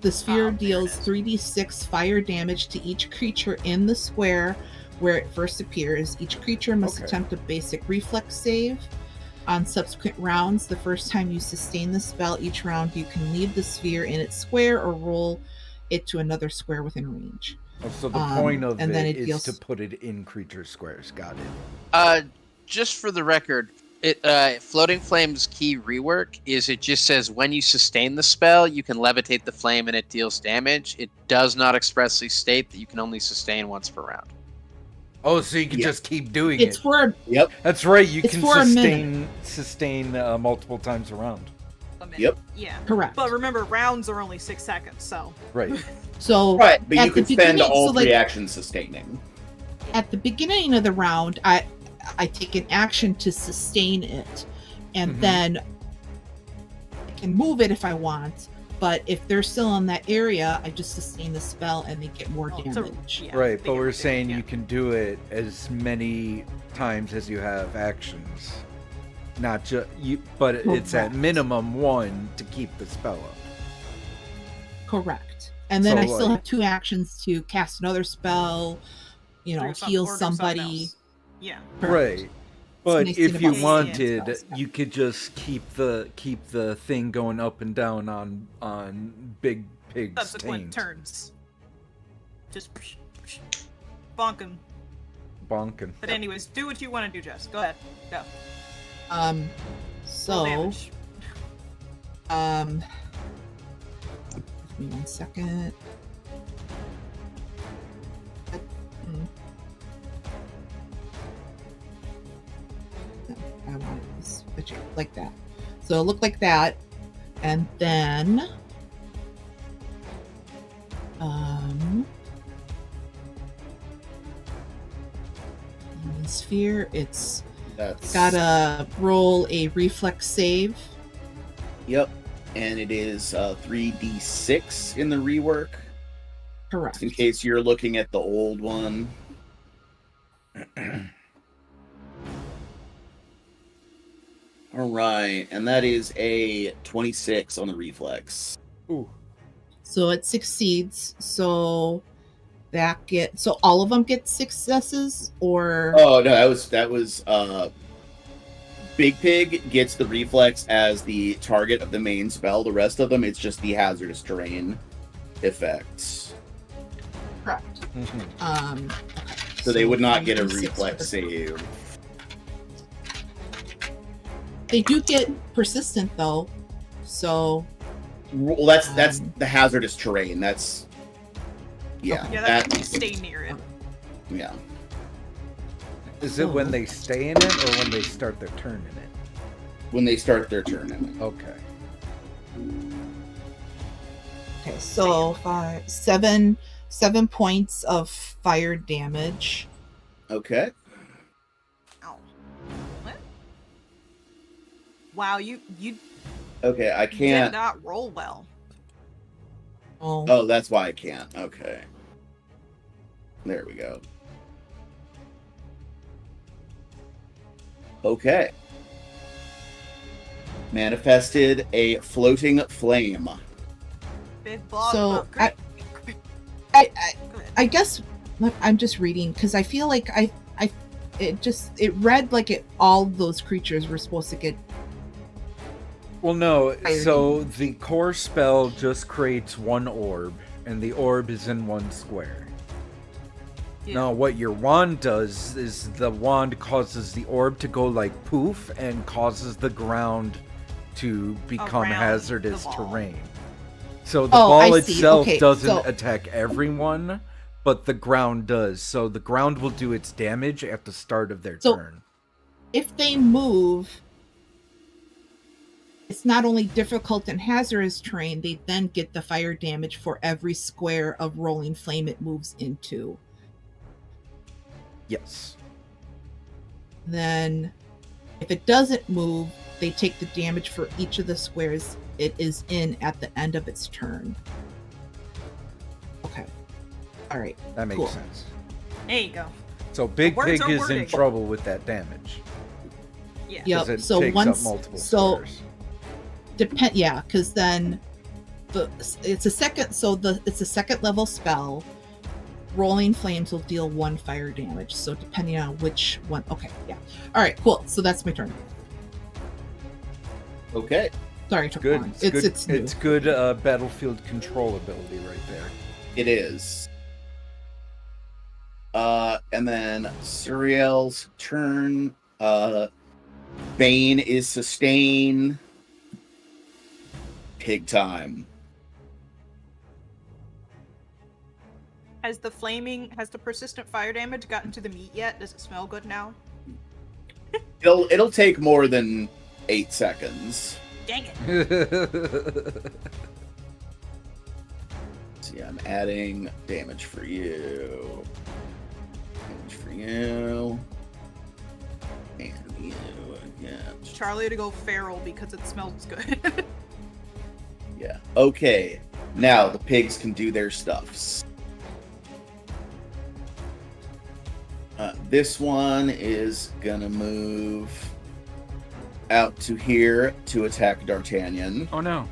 there it deals is. 3d6 fire damage to each creature in the square where it first appears. Each creature must Okay. attempt a basic reflex save. On subsequent rounds, the first time you sustain the spell each round, you can leave the sphere in its square or roll it to another square within range. Oh, so the point of and then it it is deals- to put it in creature squares. Got it. just for the record, Floating Flame's key rework is it just says when you sustain the spell, you can levitate the flame and it deals damage. It does not expressly state that you can only sustain once per round. Oh, so you can Yeah. just keep doing It's it. for Yep. That's right. You it's can for a minute. sustain multiple times around. A minute. Yep. Yeah. correct. But remember, rounds are only 6 seconds, so. Right. So Right, but at you the could spend beginning- all so, like, three actions sustaining. at the beginning of the round, I take an action to sustain it, and Mhm. then I can move it if I want. But if they're still in that area, I just sustain the spell and they get more Oh, so- damage. yeah, Right, they but get we're more saying damage, you can do it as many times as you have actions. Not just you, but it's at Correct. minimum one to keep the spell up. Correct. And then So, I still like- have 2 actions to cast another spell, Do heal some- or do something somebody. else. Yeah. Correct. Right. But nice thing if you about wanted, spells. you could just keep the thing going up and down on Big Pig's Subsequent taint. turns. Just bonking. Bonking. But anyways, do what you want to do, Jess. Go ahead. Go. Roll So damage. give me 1 second. No, I want this picture like that. So it looked like that, and then sphere. It's That's gotta roll a reflex save. Yep. And it is 3d6 in the rework. Correct. In case you're looking at the old one. All right, and that is a 26 on the reflex. Ooh. So it succeeds. So so all of them get successes, or Oh no, that was Big Pig gets the reflex as the target of the main spell. The rest of them, it's just the hazardous terrain effects. correct. Mhm. Okay. So they would not get a 1d6 reflex per- save. They do get persistent though. So Well, that's Um, the hazardous terrain. That's yeah. Yeah, that you stay near it. Yeah. Is it when they stay in it or when they start their turn in it? When they start their turn in it. Okay. okay, so 7 points of fire damage. Okay. Ow. What? Wow, you Okay, I did can't. not roll well. Oh, that's why I can't. Okay. There we go. Okay. Manifested a floating flame. Big blob. So, Oh, great. I Go ahead. I guess I'm just reading because I feel like it read like all those creatures were supposed to get. Well, no. Fire So the core spell just creates one orb, and the orb is in one square. Yeah. Now, what your wand does is the wand causes the orb to go like poof and causes the ground to become Around hazardous the ball. terrain. So the Oh, ball I see. itself Okay, doesn't so- attack everyone, but the ground does. So the ground will do its damage at the start of their So- turn. If they move, it's not only difficult and hazardous terrain, they then get the fire damage for every square of rolling flame it moves into. Yes. Then, if it doesn't move, they take the damage for each of the squares it is in at the end of its turn. Okay. All right. That makes Cool. sense. There you go. So Big words Pig are is in wording. trouble with that damage. Yeah. Yep. 'cause it So takes once, up multiple so squares. yeah, because then it's a second level spell. Rolling flames will deal 1 fire damage. So depending on which one. Okay. Yeah. All right. Cool. So that's my turn. Okay. Sorry, it took Good. long. It's good. It's new. It's good battlefield control ability right there. It is. And then Suriel's turn. Bane is sustain. Pig time. Has the persistent fire damage gotten to the meat yet? Does it smell good now? It'll take more than 8 seconds. Dang it. See, I'm adding damage for you. Damage for you. And you again. Charlie to go feral because it smells good. Yeah. Okay. Now the pigs can do their stuffs. This one is gonna move out to here to attack D'Artagnan. Oh no.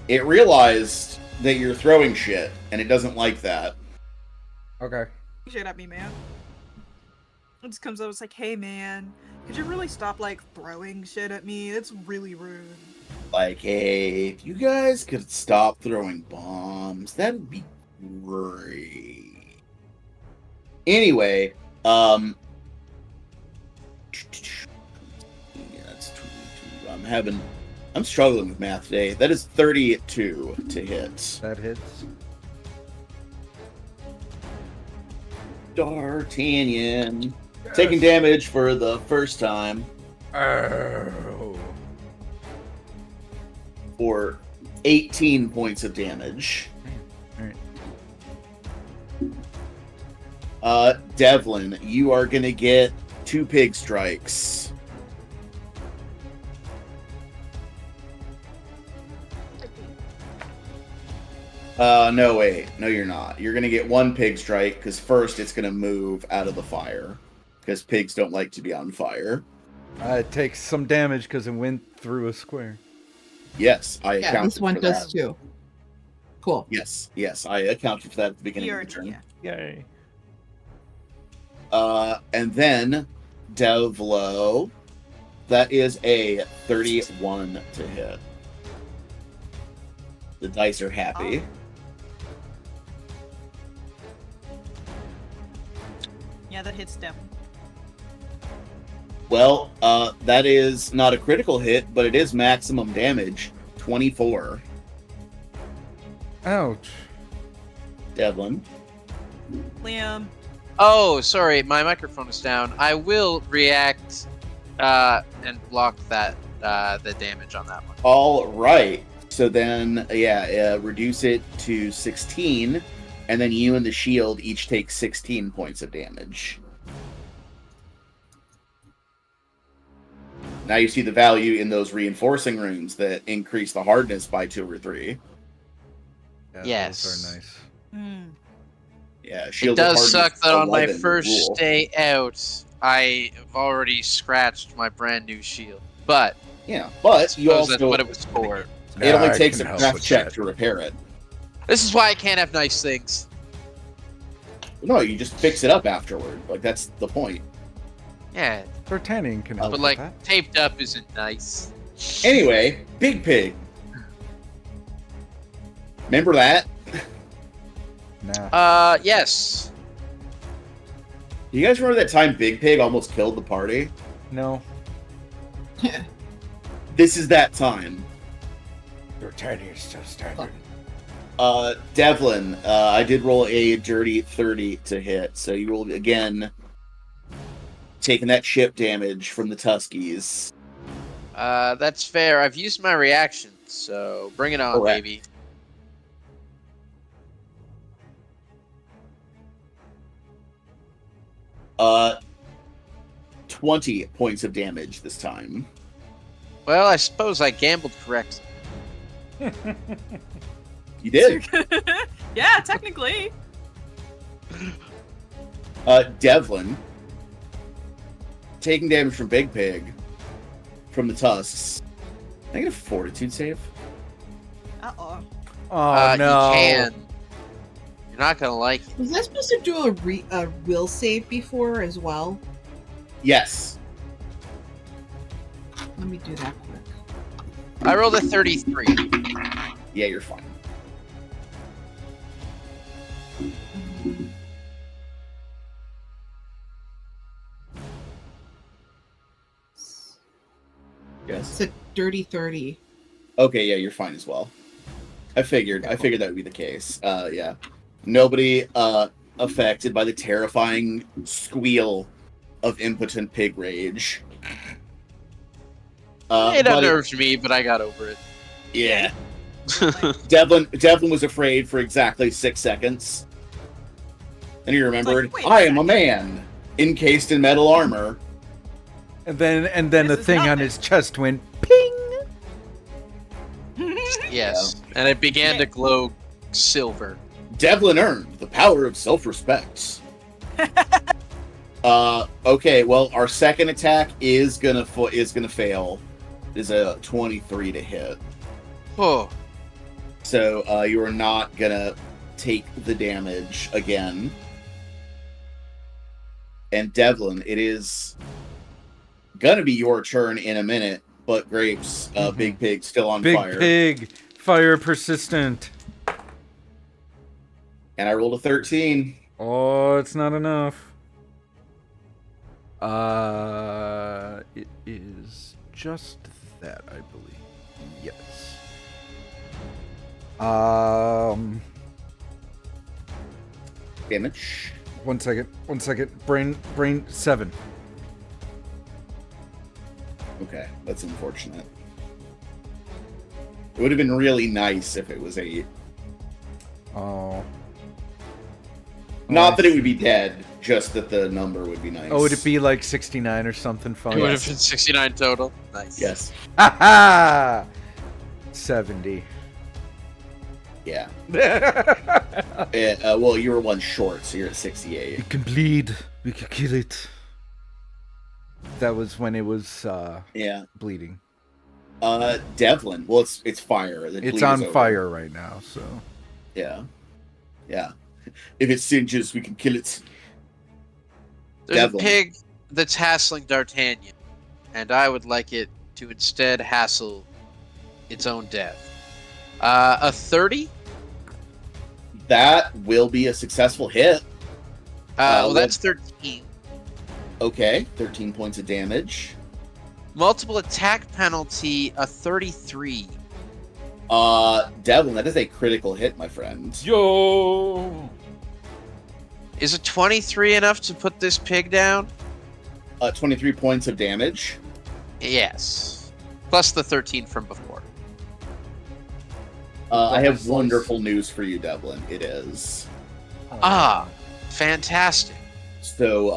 It realized that you're throwing shit, and it doesn't like that. Okay. Shit at me, man. It just comes up, it's like, hey man, could you really stop like throwing shit at me? It's really rude. Like, hey, if you guys could stop throwing bombs, that'd be great. Anyway, yeah, that's 22. I'm struggling with math today. That is 32 to hit. That hits. D'Artagnan taking damage for the first time Oh. for 18 points of damage. Alright. Devlin, you are gonna get 2 pig strikes. No, wait. No, you're not. You're gonna get 1 pig strike, because first it's gonna move out of the fire. Because pigs don't like to be on fire. It takes some damage because it went through a square. Yes, I Yeah, accounted this one for does that. too. Cool. Yes, I accounted for that at the beginning Here, of the turn. yeah. Yay. And then Devlo, that is a 31 to hit. The dice are happy. Oh. Yeah, that hits them. Well, that is not a critical hit, but it is maximum damage. 24. Ouch. Devlin. Liam, Oh, sorry, my microphone is down. I will react and block that the damage on that one. All right. So then, reduce it to 16, and then you and the shield each take 16 points of damage. Now you see the value in those reinforcing runes that increase the hardness by 2 or 3. Yeah, Yes. Those are nice. Yeah, It shield of does hardness suck that on my 11 first rule. day out, I have already scratched my brand new shield. But Yeah, I but you suppose also that's what it was for. it only I takes can a help craft with check that. to repair it. This is why I can't have nice things. No, you just fix it up afterward. Like that's the point. Yeah, D'Artagnan can help but with like that. taped up isn't nice. Anyway, Big Pig. Remember that? Nah. Yes. You guys remember that time Big Pig almost killed the party? No. This is that time. Your teddy is still standing. Devlin, I did roll a dirty 30 to hit, so you will again taking that chip damage from the Tuskies. That's fair. I've used my reaction, so bring it on, Correct. baby. Uh, 20 points of damage this time. Well, I suppose I gambled correctly. You did. Yeah, technically. Devlin, taking damage from Big Pig, from the tusks. Can I get a fortitude save? Uh-oh. Oh no. You can. You're not gonna like it. Was I supposed to do a will save before as well? Yes. Let me do that quick. I rolled a 33. Yeah, you're fine. Yes. It's a dirty 30. Okay, yeah, you're fine as well. I figured that would be the case. Yeah. Nobody affected by the terrifying squeal of impotent pig rage. It but unnerved me, but I got over it. yeah. Devlin was afraid for exactly 6 seconds. And he remembered, wait a I am a second. man, encased in metal armor. And then This the is thing on nothing. his chest went ping. Yes. And it began to glow silver. Devlin earned the power of self-respect. Okay, well, our second attack is gonna fail. It is a 23 to hit. Oh. So you are not gonna take the damage again. And Devlin, it is gonna be your turn in a minute, but Grapes, Big Pig still on Big fire. Pig, fire persistent. And I rolled a 13. Oh, it's not enough. It is just that, I believe. Yes. Damage. One second. Brain 7. Okay, that's unfortunate. It would have been really nice if it was 8. Oh. Not that it would be dead, just that the number would be nice. Oh, would it be like 69 or something fun? It would have been 69 total. Nice. Yes. Ha 70. Yeah. Well, you were one short, so you're at 68. It can bleed. We can kill it. That was when it was Yeah. bleeding. Devlin. Well, it's fire. The It's bleed on is over. fire right now, so. Yeah. Yeah. If it singes, we can kill it. There's Devlin. a pig that's hassling D'Artagnan, and I would like it to instead hassle its own death. A 30? That will be a successful hit. Well, that's 13. Okay, 13 points of damage. Multiple attack penalty, a 33. Devlin, that is a critical hit, my friend. Yo! Is a 23 enough to put this pig down? 23 points of damage. Yes. Plus the 13 from before. I have wonderful news for you, Devlin. It is. Ah, fantastic. So,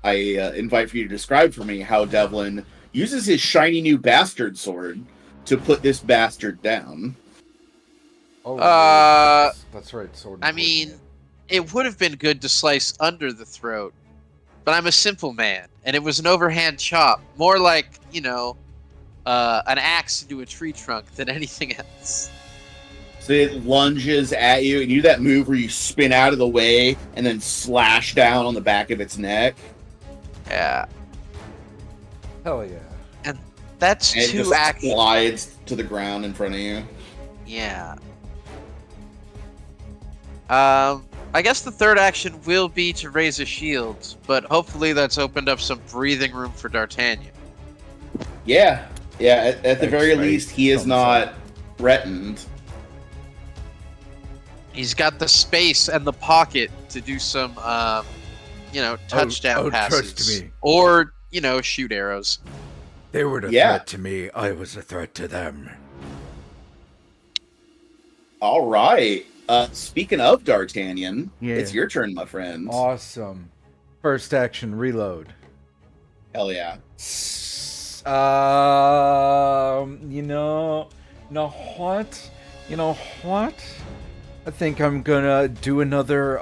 I invite for you to describe for me how Devlin uses his shiny new bastard sword to put this bastard down. Oh, that's right. Sword. I mean, it would have been good to slice under the throat, but I'm a simple man, and it was an overhand chop. More like, an axe into a tree trunk than anything else. So it lunges at you, and you do that move where you spin out of the way and then slash down on the back of its neck. Yeah. Hell yeah. That's And it two just actions. slides to the ground in front of you. Yeah. I guess the third action will be to raise a shield, but hopefully that's opened up some breathing room for D'Artagnan. Yeah. At the Thanks, very mate. least, he is Thumbs not up. threatened. He's got the space and the pocket to do some, touchdown passes. trust me. Or, shoot arrows. They were a Yeah. threat to me. I was a threat to them. All right. Speaking of D'Artagnan, Yeah. it's your turn, my friend. Awesome. First action, reload. Hell yeah. You know what? I think I'm gonna do another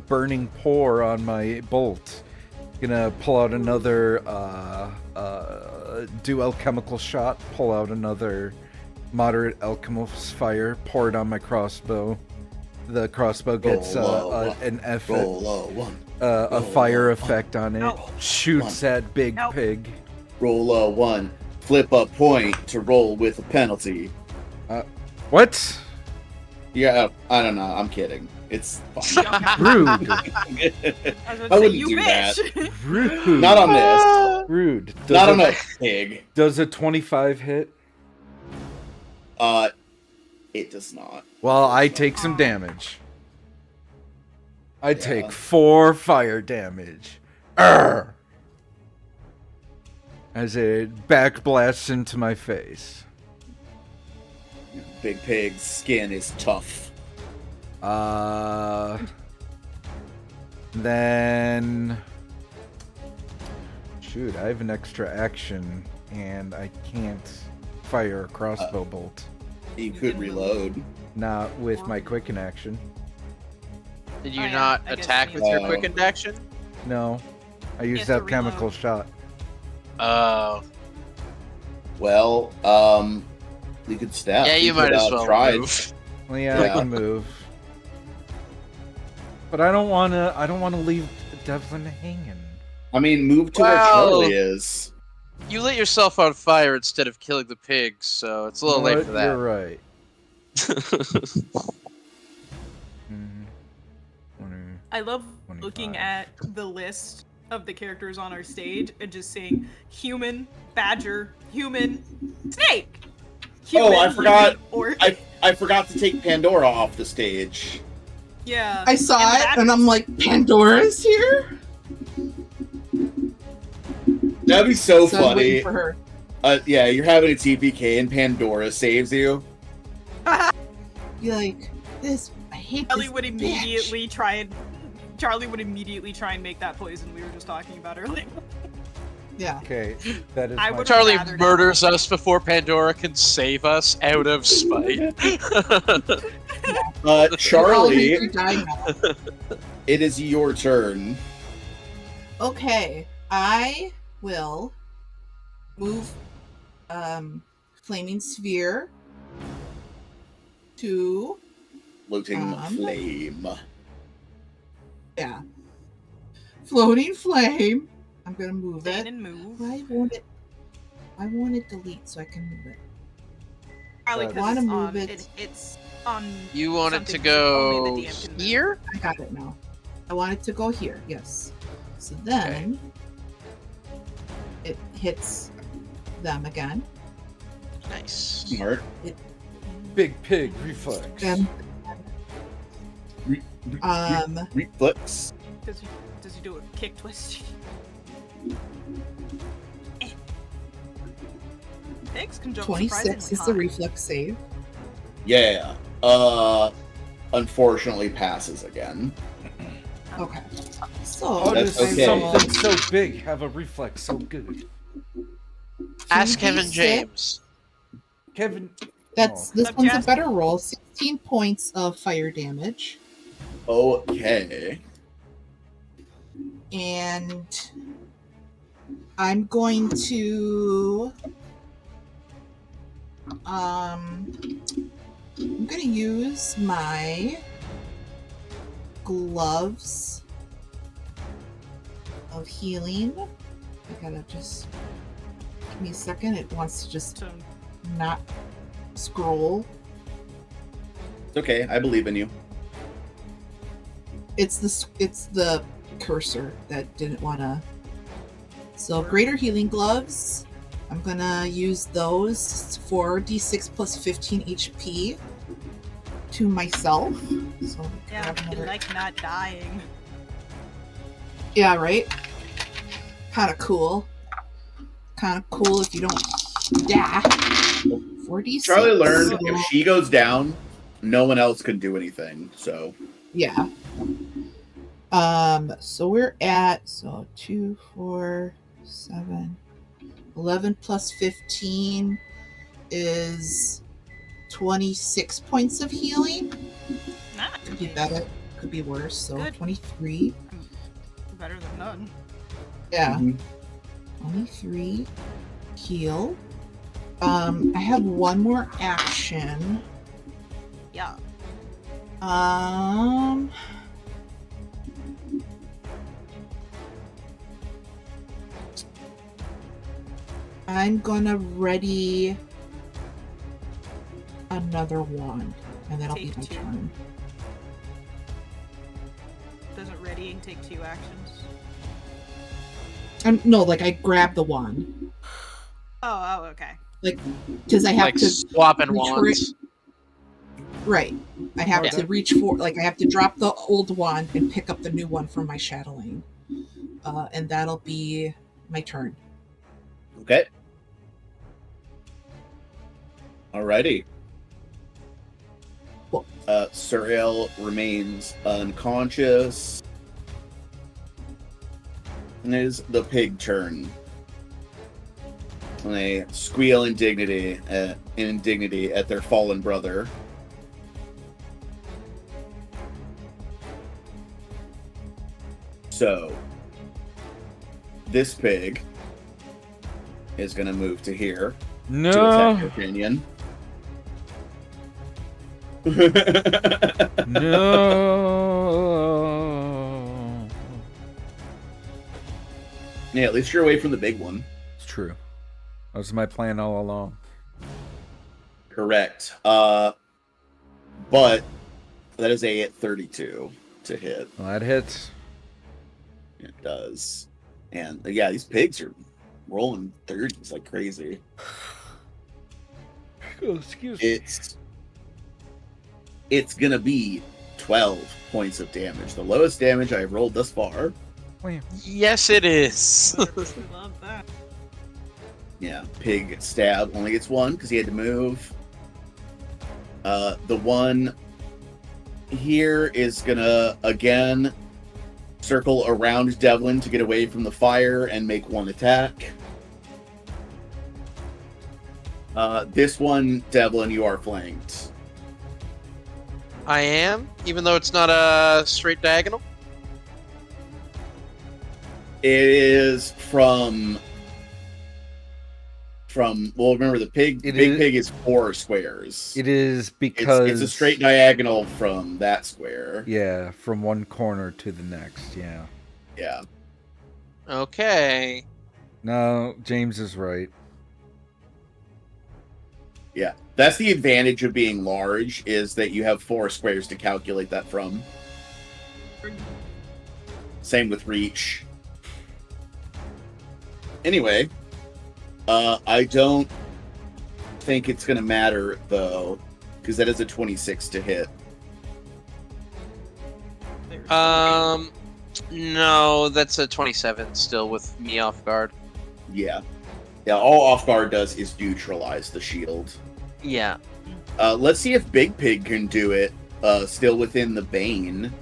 burning pour on my bolt. Gonna pull out another do alchemical shot. Pull out another moderate alchemist fire. Pour it on my crossbow. The crossbow gets Roll low, an effect. Roll low one. A Roll fire low, effect on it. No. Shoots at Big No. Pig. Roll low one. Flip a point to roll with a penalty. What? Yeah, I don't know. I'm kidding. It's fine. Rude. I was about I to say, wouldn't you do that. bitch. Rude. Not on this. Rude. Not on a pig. Does a 25 hit? It does not. Well, I take some damage. I Yeah. take 4 fire damage. Arr! As it back blasts into my face. Big Pig's skin is tough. Then... Shoot, I have an extra action, and I can't fire a crossbow bolt. You could reload. Not with my quicken action. Did you Oh, yeah, not I guess attack you with your need- quickened action? No. I used have to that chemical reload. shot. Oh. Well, you could stab. Yeah, you could, might as well try. move. Well, yeah, I Yeah. can move. But I don't wanna leave Devlin hanging. I mean, move to where Well- Charlie is. You lit yourself on fire instead of killing the pigs, so it's a little late for that. You're right. Mhm. 20. I love 25. looking at the list of the characters on our stage and just seeing human, badger, human, snake. Human, I forgot. Or I forgot to take Pandora off the stage. yeah. I saw and it badgers. and I'm like, Pandora's here? That'd be so So I'm funny. waiting for her. Yeah, you're having a TPK and Pandora saves you. Be like, I hate Charlie this would bitch. immediately try and make that poison we were just talking about earlier. Yeah. Okay, that is I my would- Charlie rather not. murders us before Pandora can save us out of spite. All Charlie, you die now. it is your turn. Okay, I will move Flaming Sphere to Floating flame. yeah. Floating Flame. I'm gonna move Stand it. and move. I want it delete so I can move it. Probably I because wanna it's move on. it. It's on. You want it to something that only go the DM can move. here? I got it now. I want it to go here, yes. So then it hits them again. Nice. Smart. Big Pig reflex. And Re- Reflex. Does he do a kick twist? Pigs can jump 26 surprisingly is the high. reflex save. Yeah. Unfortunately passes again. Okay. So How That's does okay. something so big have a reflex so good? Ask Kevin 2d6. James. Kevin. This Of one's a Jasper. better roll. 16 points of fire damage. Okay. And I'm going to I'm gonna use my gloves of healing. I gotta just give me a second. It wants to just So not scroll. It's okay. I believe in you. It's the cursor that didn't want to. So greater healing gloves. I'm gonna use those for d6 plus 15 HP to myself. So Yeah, grab I another- like not dying. Yeah, right. Kind of cool. Kind of cool if you don't die. 4d6. Charlie learned So- if she goes down, no one else can do anything. So Yeah. So we're at 2, 4, 7, 11 plus 15 is 26 points of healing. Could be Nice. better, could be worse. So Good. 23. Better than none. Yeah. Mhm. 23 heal. I have one more action. Yeah. I'm gonna ready another one, and that'll be Take my 2. turn. Doesn't readying take 2 actions? No, like I grab the one, Oh, okay. because I have Like to swapping reach for wands. right. I have Oh, to that- reach for, like, I have to drop the old one and pick up the new one from my shadowing, and that'll be my turn. Okay. Alrighty. Cool. Suriel remains unconscious. And it is the pig turn. And they squeal indignity at their fallen brother. So, this pig is going to move to here to attack your No, opinion. no. Yeah, at least you're away from the big one. It's true. That was my plan all along. Correct. But that is a 32 to hit. Well, that hits. It does. And yeah, these pigs are rolling 30s like crazy. Oh, excuse me. It's gonna be 12 points of damage. The lowest damage I've rolled thus far. Wham. Yes, it is. Love that. Yeah, pig stab only gets 1 because he had to move. The one here is gonna again circle around Devlin to get away from the fire and make 1 attack. This one, Devlin, you are flanked. I am, even though it's not a straight diagonal. It is from well, remember the pig. It Big is- pig is 4 squares. It is because It's a straight diagonal from that square. Yeah, from one corner to the next. Yeah. Yeah. Okay. No, James is right. Yeah. That's the advantage of being large, is that you have 4 squares to calculate that from. Same with reach. Anyway, I don't think it's going to matter, though, because that is a 26 to hit. No, that's a 27 still with me off guard. Yeah. Yeah, all off guard does is neutralize the shield. Yeah. Let's see if Big Pig can do it, still within the Bane.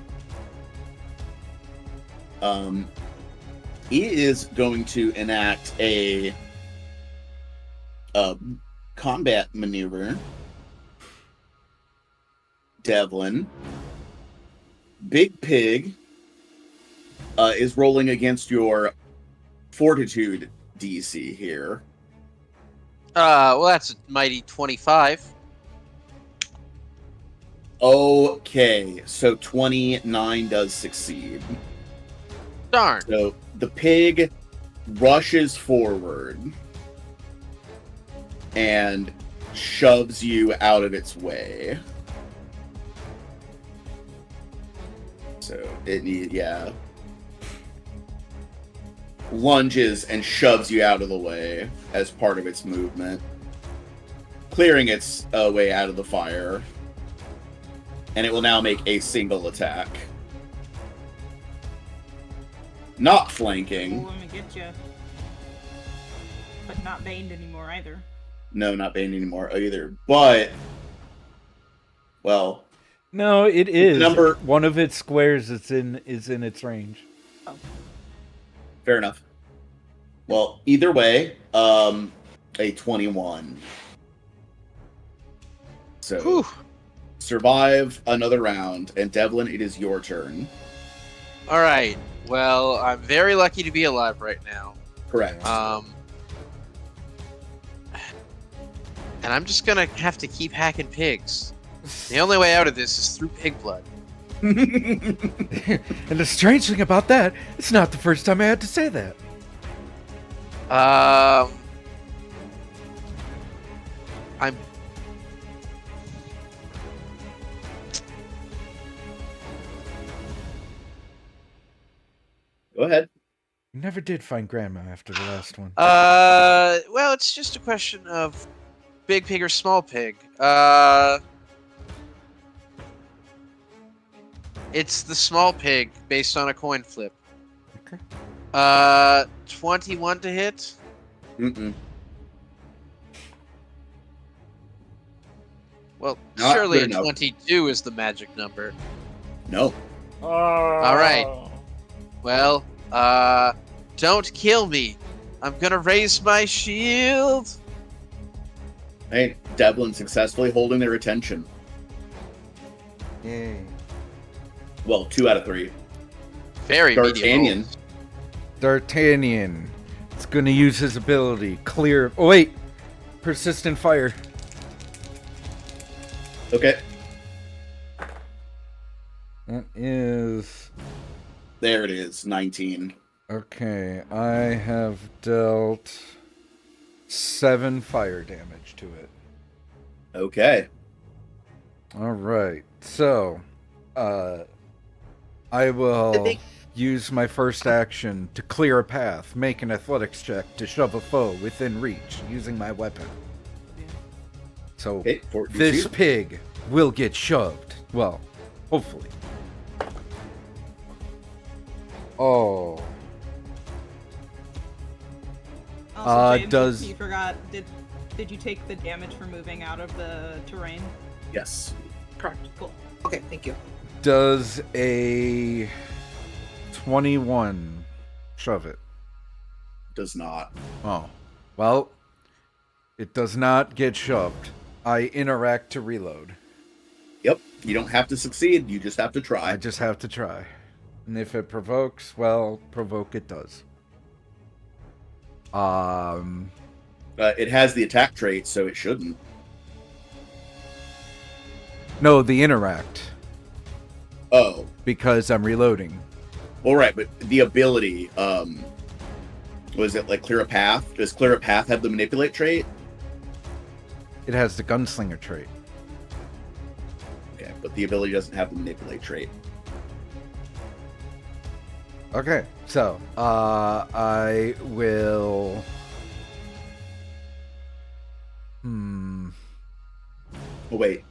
He is going to enact a combat maneuver. Devlin. Big Pig is rolling against your Fortitude DC here. Well, that's a mighty 25. Okay, so 29 does succeed. Darn. So the pig rushes forward and shoves you out of its way. So it lunges and shoves you out of the way as part of its movement, clearing its way out of the fire. And it will now make a single attack. Not flanking. Oh, I'm gonna get you. But not baned anymore either. No, not banned anymore either. But, well, No, it is. Number- One of its squares is in its range. fair enough. Well, either way, a 21. So, Whew. survive another round, and Devlin, it is your turn. All right. Well, I'm very lucky to be alive right now. Correct. And I'm just gonna have to keep hacking pigs. The only way out of this is through pig blood. And the strange thing about that, it's not the first time I had to say that. I'm. Go ahead. You never did find Grandma after the last one. Well, it's just a question of big pig or small pig. It's the small pig based on a coin flip. Okay. 21 to hit. Mm-mm. Well, Not surely a good enough. 22 is the magic number. No. All right. Well, don't kill me. I'm gonna raise my shield. Hey, Devlin successfully holding their attention. Yay. Well, 2 out of 3. Very D'Artagnan. medium. D'Artagnan. It's gonna use his ability. Clear. Oh, wait. Persistent fire. Okay. That is. There it is. 19. Okay. I have dealt 7 fire damage to it. Okay. Alright. So, I will use my first action to clear a path, make an athletics check to shove a foe within reach using my weapon. So, Okay. this pig will get shoved. Well, hopefully. Oh. Also, James, does- you forgot, did you take the damage for moving out of the terrain? Yes. Correct. Cool. Okay, thank you. Does a 21 shove it? Does not. Oh. Well, it does not get shoved. I interact to reload. Yep. You don't have to succeed. You just have to I try. just have to try. And if it provokes, well, provoke it does. It has the attack trait, so it shouldn't. No, the interact. Oh. Because I'm reloading. All right, but the ability, was it like clear a path? Does clear a path have the manipulate trait? It has the gunslinger trait. Okay, but the ability doesn't have the manipulate trait. Okay, so, I will... Oh, wait.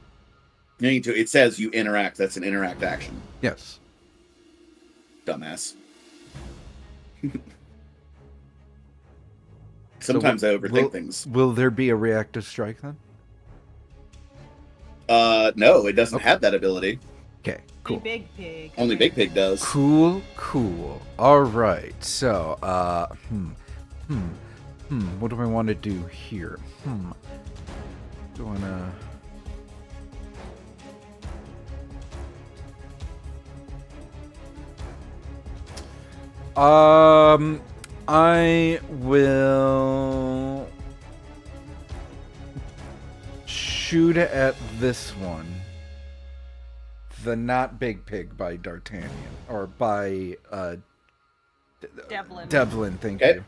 You need to. It says you interact. That's an interact action. Yes. Dumbass. Sometimes I overthink things. Will there be a reactive strike then? No, it doesn't Okay. have that ability. Okay, Hey, cool. Big Pig. Only Big Pig does. Cool. All right. So, what do I want to do here? Do I want to... I will shoot at this one. The Not Big Pig by D'Artagnan. Or by, Devlin. Devlin, thank Okay. you.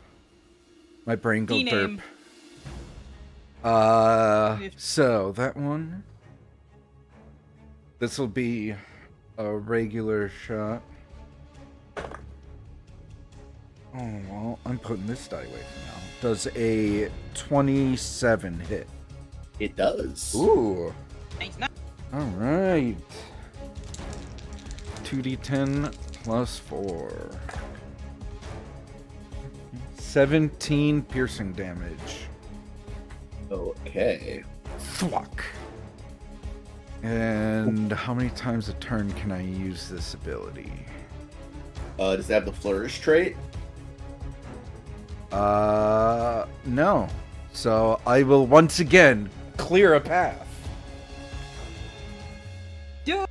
My brain go derp. D-name. So that one. This will be a regular shot. Oh, well, I'm putting this die away for now. Does a 27 hit? It does. Ooh. Nice, nice. All right. 2d10 plus 4. 17 piercing damage. Okay. Thwack. And how many times a turn can I use this ability? Does it have the flourish trait? No. So I will once again clear a path. Do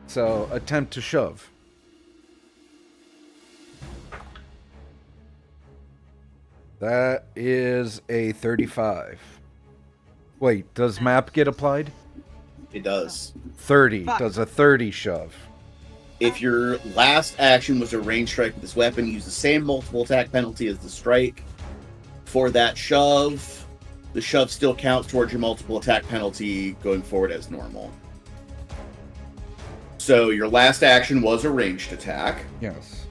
So attempt to shove. That is a 35. Wait, does map get applied? It does. 30. Fuck. Does a 30 shove? If your last action was a range strike with this weapon, use the same multiple attack penalty as the strike. For that shove, the shove still counts towards your multiple attack penalty going forward as normal. So your last action was a ranged attack. Yes.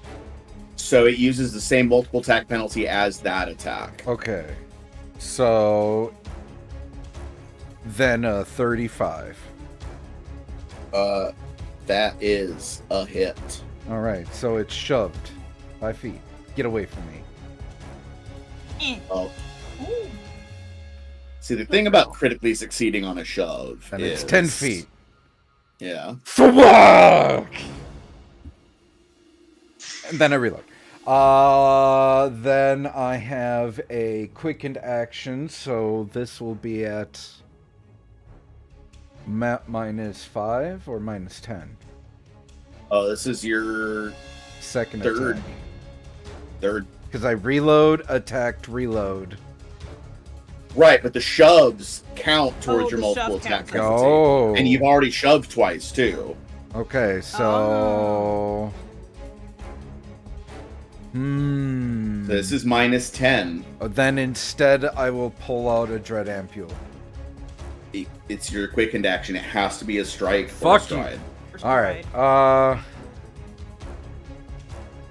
So it uses the same multiple attack penalty as that attack. Okay. So then a 35. That is a hit. All right, so it's shoved 5 feet. Get away from me. Oh. See, the thing about critically succeeding on a shove And is... it's 10 feet. Yeah. Fuck! And then I reload. Then I have a quickened action, so this will be at map -5 or -10. Oh, this is your Second Third. attack. third. Because I reload, attacked, reload. Right, but the shoves count towards Oh, your the multiple shove attack counts. penalty. Oh. And you've already shoved twice, too. Okay, so... Oh. Hmm. So this is -10. Then instead, I will pull out a Dread Ampule. It's your quickened action. It has to be a strike or a Fuck you. stride. All right.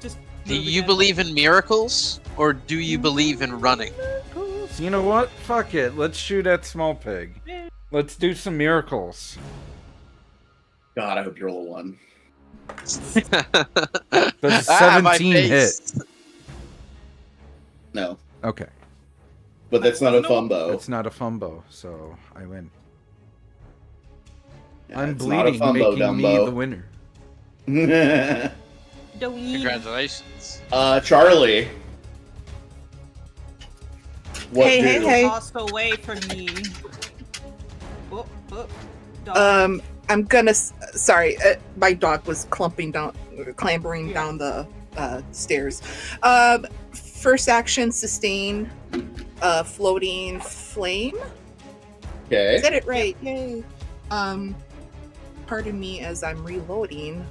Just Do move you again. believe in miracles, or do you believe in running? You know what? Fuck it. Let's shoot at Small Pig. Let's do some miracles. God, I hope you roll a 1. Does Ah, my 17 face. No. Okay. But that's not a No. fumbo. It's not a fumbo, so I win. Yeah, I'm it's not a bleeding, fumbo, making me Dumbo. the winner. Don't need- Congratulations. Charlie. What Hey, do? hey, hey. Tossed away from me. Oh, oh, dog. I'm gonna. Sorry, my dog was clambering down the stairs. First action, sustain, floating flame. Okay. Said it right. Yay. Pardon me as I'm reloading,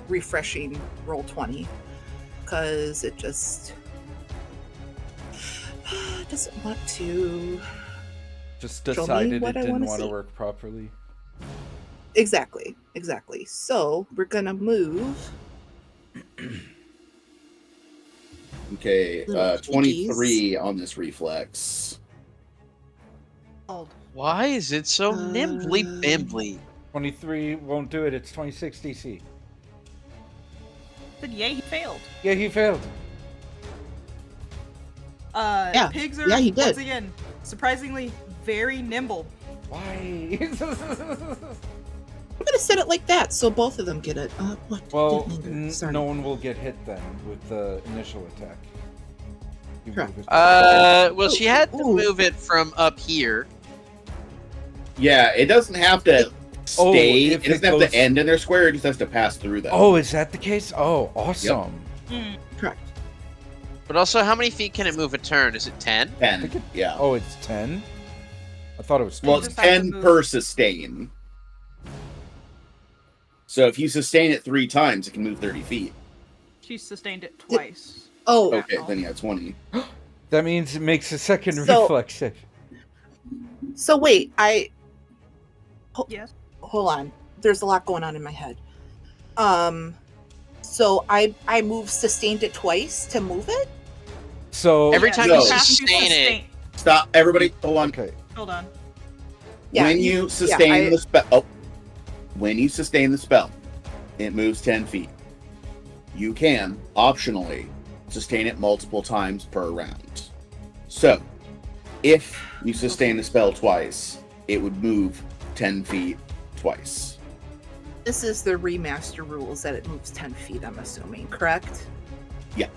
refreshing roll 20, because it just doesn't want to. Just Show me decided it what I didn't wanna want to see. work properly. Exactly. So we're gonna move. Okay. Little 23 on this reflex. Oh, Why is it so nimbly bimbly? 23 won't do it. It's 26 DC. said yay, he failed. Yeah, he failed. Yeah. Pigs are, Yeah, he did. once again, surprisingly very nimble. Why? I'm gonna set it like that so both of them get it. What? Well, didn't mean to- sorry. no one will get hit then with the initial attack. You Correct. move it. Well, she had to Ooh. move it from up here. Yeah, it doesn't have to stay. if It doesn't it have goes- to end in their square. It just has to pass through them. Oh, is that the case? Oh, awesome. Correct. But also, how many feet can it move a turn? Is it 10? 10. Yeah. Oh, it's 10? I thought it was 20. Well, it's just have to 10 move. per sustain. So if you sustain it 3 times, it can move 30 feet. She sustained it twice. Oh, Okay, then yeah, 20. That means it makes a second So- reflex save. So wait, Yes. hold on. There's a lot going on in my head. So I moved sustained it twice to move it? So Every Yeah, time no. you have to sustain it, Stop, everybody. Hold on. okay. Hold on. Yeah, When you sustain I- the spell, when you sustain the spell, it moves 10 feet. You can optionally sustain it multiple times per round. So, if you sustain the spell twice, it would move 10 feet twice. This is the remaster rules that it moves 10 feet, I'm assuming, correct? Yeah.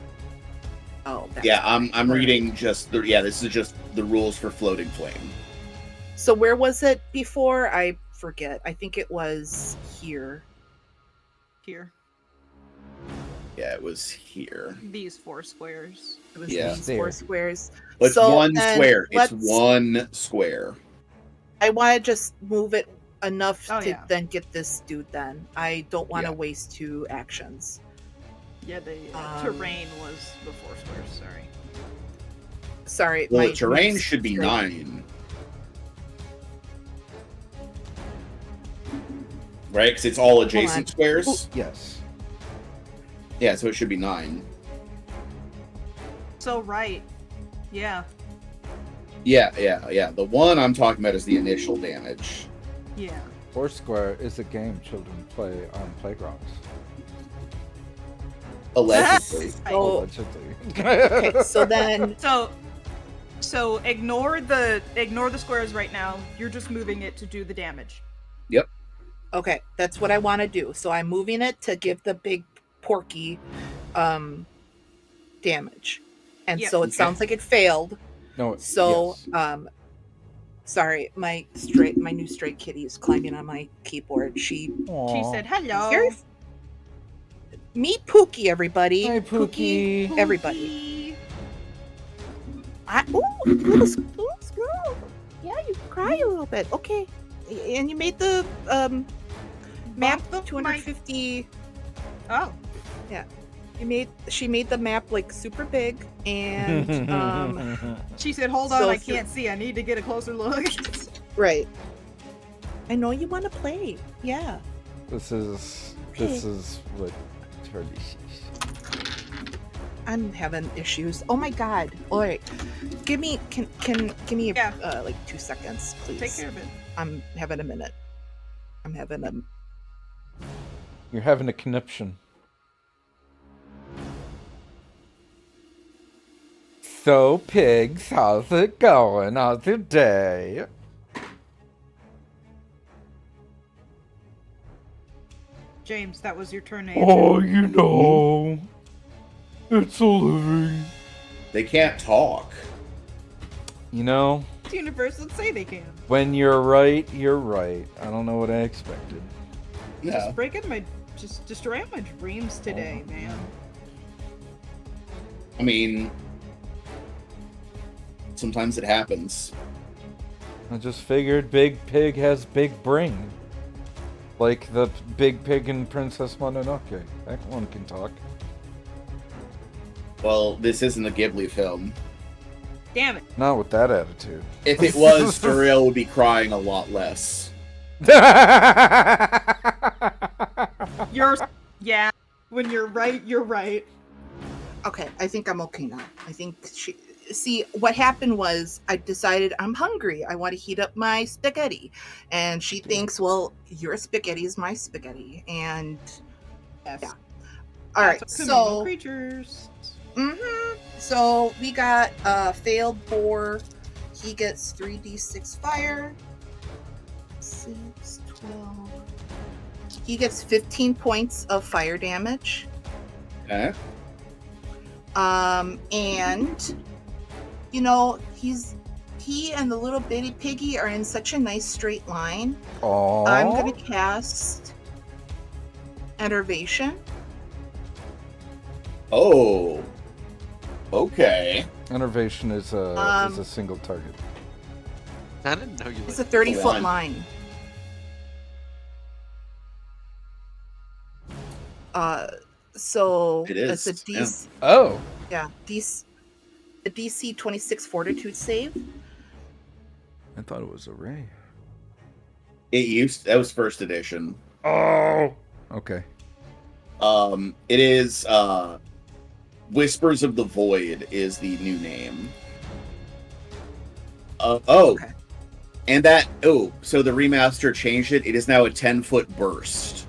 Oh, that's Yeah, I'm All right. reading just the this is just the rules for Floating Flame. So where was it before? I forget. I think it was here. Here. Yeah, it was here. These 4 squares. It was Yeah. these There. 4 squares. It's So one then square. It's let's- one square. I want to just move it enough Oh, to yeah. then get this dude then. I don't want to Yeah. waste 2 actions. Yeah, the terrain was the 4 squares, sorry. Sorry, Well, my the terrain new should be straight- 9. Right? Because it's all adjacent squares. Yes. Yeah, so it should be 9. So, right. Yeah. Yeah. The one I'm talking about is the initial damage. Yeah. Foursquare is a game children play on playgrounds. Allegedly. Oh. Allegedly. Okay, so then So ignore the squares right now. You're just moving it to do the damage. okay, that's what I want to do. So I'm moving it to give the big porky damage. And Yep. so it Okay. sounds like it failed. No. So yes. sorry, my new stray kitty is climbing on my keyboard. She She Aw. said, "Hello." very meet Pookie, everybody. Hi, Pookie. Everybody. Little squirrel. Yeah, you cry a little bit. Okay. And you made the map Bump the 250. Oh. She made the map like super big, and She said, "Hold on, So I if you- can't see. I need to get a closer look." right. I know you want to play. Yeah. This is what Charlie sees. I'm having issues. Oh my god. All right. Give me Yeah. like 2 seconds, please. Take care of it. I'm having a minute. I'm having a You're having a conniption. So, pigs, how's it going? How's your day? Oh, James, that was your turn to answer. Oh, you know, it's a living. They can't talk. You know, Universe, let's say they can. when you're right, you're right. I don't know what I expected. Yeah. Just destroying my dreams today, man. I mean, sometimes it happens. I just figured Big Pig has big brain. Like the big pig in Princess Mononoke. That one can talk. Well, this isn't a Ghibli film. Damn it. Not with that attitude. If it was, Suriel would be crying a lot less. Yeah. When you're right, you're right. Okay, I think I'm okay now. I think see, what happened was I decided I'm hungry. I want to heat up my spaghetti. And she thinks, well, your spaghetti is my spaghetti. And Yes. yeah. All right, That's what communal so creatures. so we got failed Boar. He gets 3d6 fire. 6, 12. He gets 15 points of fire damage. Okay. And you know, he and the little bitty piggy are in such a nice straight line. Aww. I'm gonna cast Enervation. Oh. Okay. Enervation is a single target. I didn't know you It's would. a 30-foot Go on. line. So It is, it's a DC, Oh. a DC 26 Fortitude save. I thought it was a ray. That was first edition. Oh. Okay. It is Whispers of the Void is the new name. Okay. And so the remaster changed it. It is now a 10-foot burst.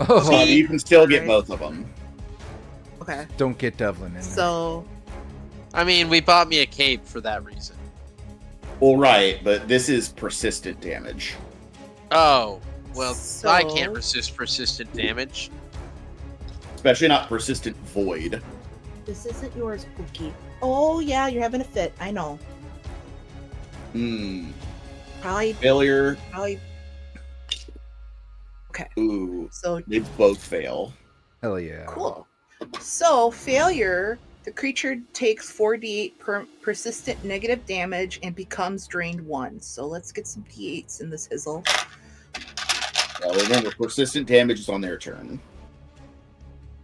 Oh. So you can still get Alright. both of them. Okay. Don't get Devlin in there. So I mean, we bought me a cape for that reason. Well, right, but this is persistent damage. Oh, well, I So- can't resist persistent damage. Especially not persistent void. this isn't yours, Pookie. Oh yeah, you're having a fit. I know. Probably. Failure. Okay. Ooh, So they both fail. Hell yeah. cool. So failure. The creature takes 4d8 persistent negative damage and becomes drained 1. So let's get some d8s in this hizzle. Remember, persistent damage is on their turn.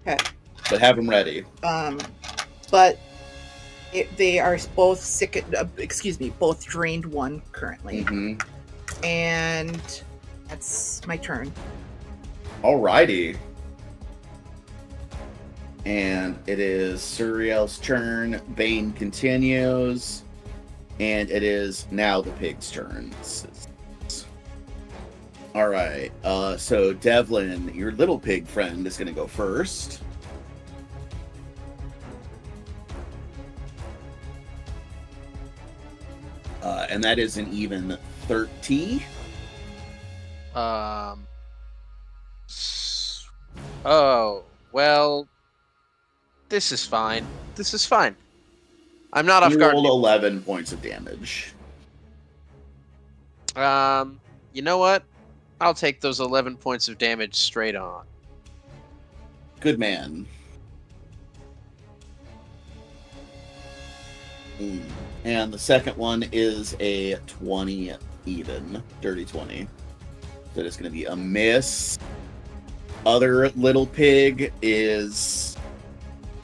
Okay. But have them ready. But they are both both drained 1 currently. Mm-hmm. And that's my turn. Alrighty. And it is Suriel's turn. Bane continues. And it is now the pig's turn. Alright. So Devlin, your little pig friend, is going to go first. And that is an even 30. Oh, well, this is fine. This is fine. I'm not off You guard. rolled 11 points of damage. You know what? I'll take those 11 points of damage straight on. Good man. And the second one is a 20 even. Dirty 20. So it's going to be a miss. Other little pig is...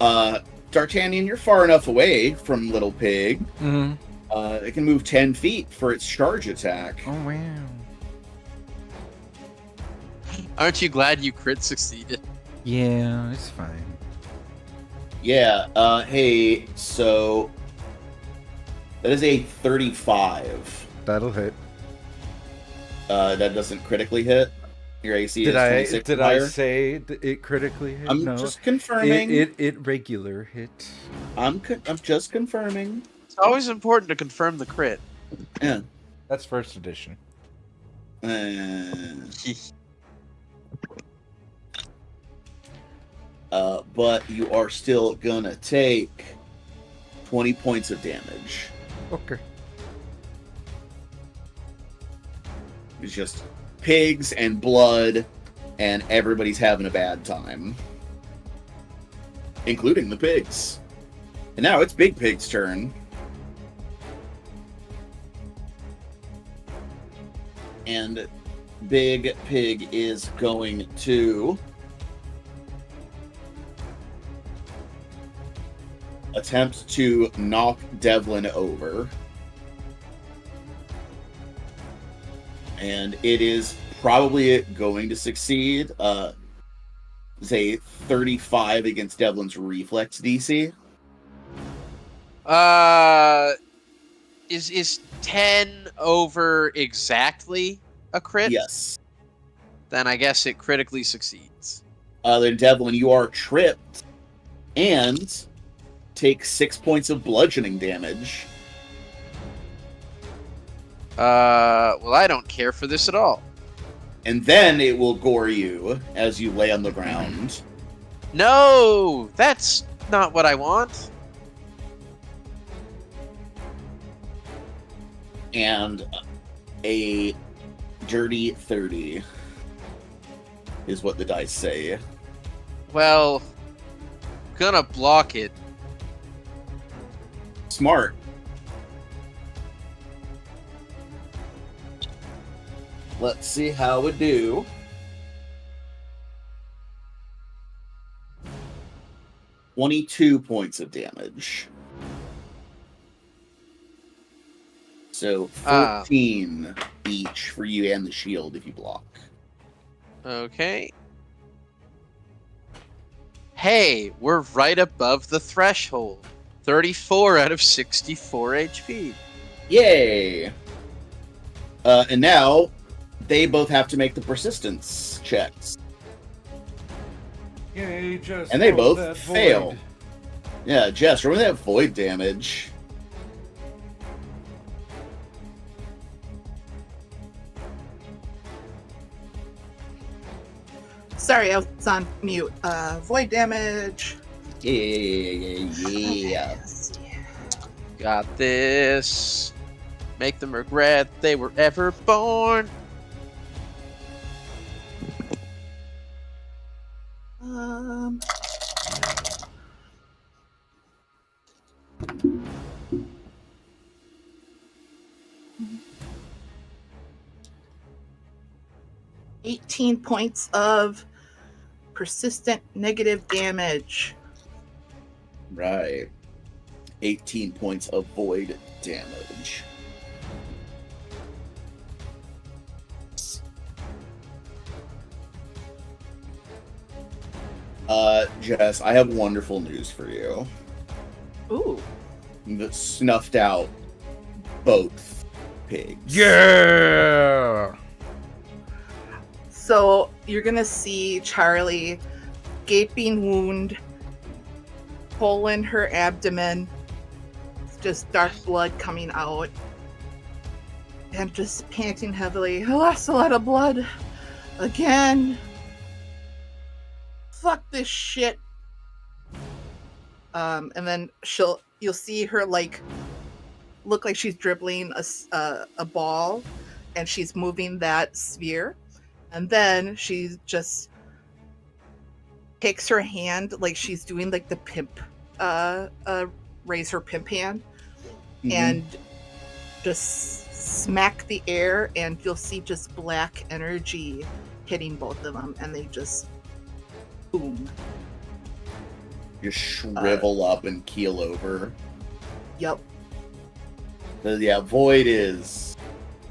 D'Artagnan, you're far enough away from little pig. Mm-hmm. It can move 10 feet for its charge attack. Oh, wow. Aren't you glad you crit succeeded? Yeah, it's fine. Yeah, hey, so... That is a 35. That'll hit. That doesn't critically hit. Your AC Did is 26 I higher. say it critically hit? I'm No. just confirming. It regular hit. I'm just confirming. It's always important to confirm the crit. Yeah. That's first edition. But you are still gonna take 20 points of damage. Okay. It's just pigs and blood, and everybody's having a bad time. Including the pigs. And now it's Big Pig's turn. And Big Pig is going to attempt to knock Devlin over. And it is probably going to succeed. Say 35 against Devlin's reflex DC. Is 10 over exactly a crit? Yes. Then I guess it critically succeeds. Then Devlin, you are tripped and take 6 points of bludgeoning damage. Well, I don't care for this at all. And then it will gore you as you lay on the ground. No, that's not what I want. And a dirty 30 is what the dice say. Well, gonna block it. Smart. Let's see how it do. ...22 points of damage. So Ah. 14 each for you and the shield if you block. Okay. Hey, we're right above the threshold. 34 out of 64 HP. Yay! And now they both have to make the persistence checks. Yay, just And they roll both that fail. void. Yeah, Jess, remember that void damage? Sorry, I was on mute. Void damage. Yeah. Yes, yeah. Got this. Make them regret they were ever born. Um, $18 points of persistent negative damage. Right. 18 points of void damage. Jess, I have wonderful news for you. Ooh. That snuffed out both pigs. Yeah. So you're gonna see Charlie, gaping wound, hole in her abdomen, just dark blood coming out, and just panting heavily. I lost a lot of blood again. Fuck this shit. And then you'll see her like look like she's dribbling a ball, and she's moving that sphere, and then she just takes her hand like she's doing like the pimp raise her pimp hand, Mhm. and just smack the air, and you'll see just black energy hitting both of them, and they just boom. Just shrivel up and keel over. Yep. Yeah, void is,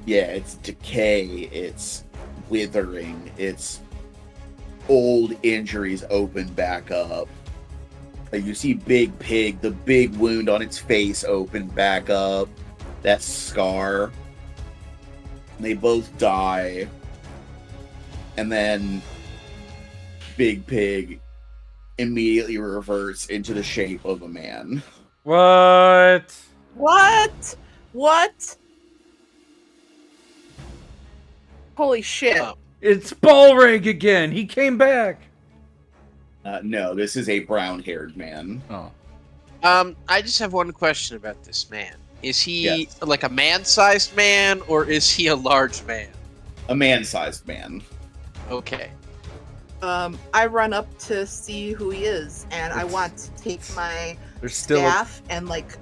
it's decay, it's withering, it's old injuries open back up. Like you see Big Pig, the big wound on its face open back up, that scar. They both die. And then Big Pig immediately reverts into the shape of a man. What? What? Holy shit. Oh. It's Balrog again. He came back. No, this is a brown-haired man. Oh. I just have one question about this man. Is he Yes. like a man-sized man, or is he a large man? A man-sized man. Okay. I run up to see who he is, and I want to take my There's still a, staff and like.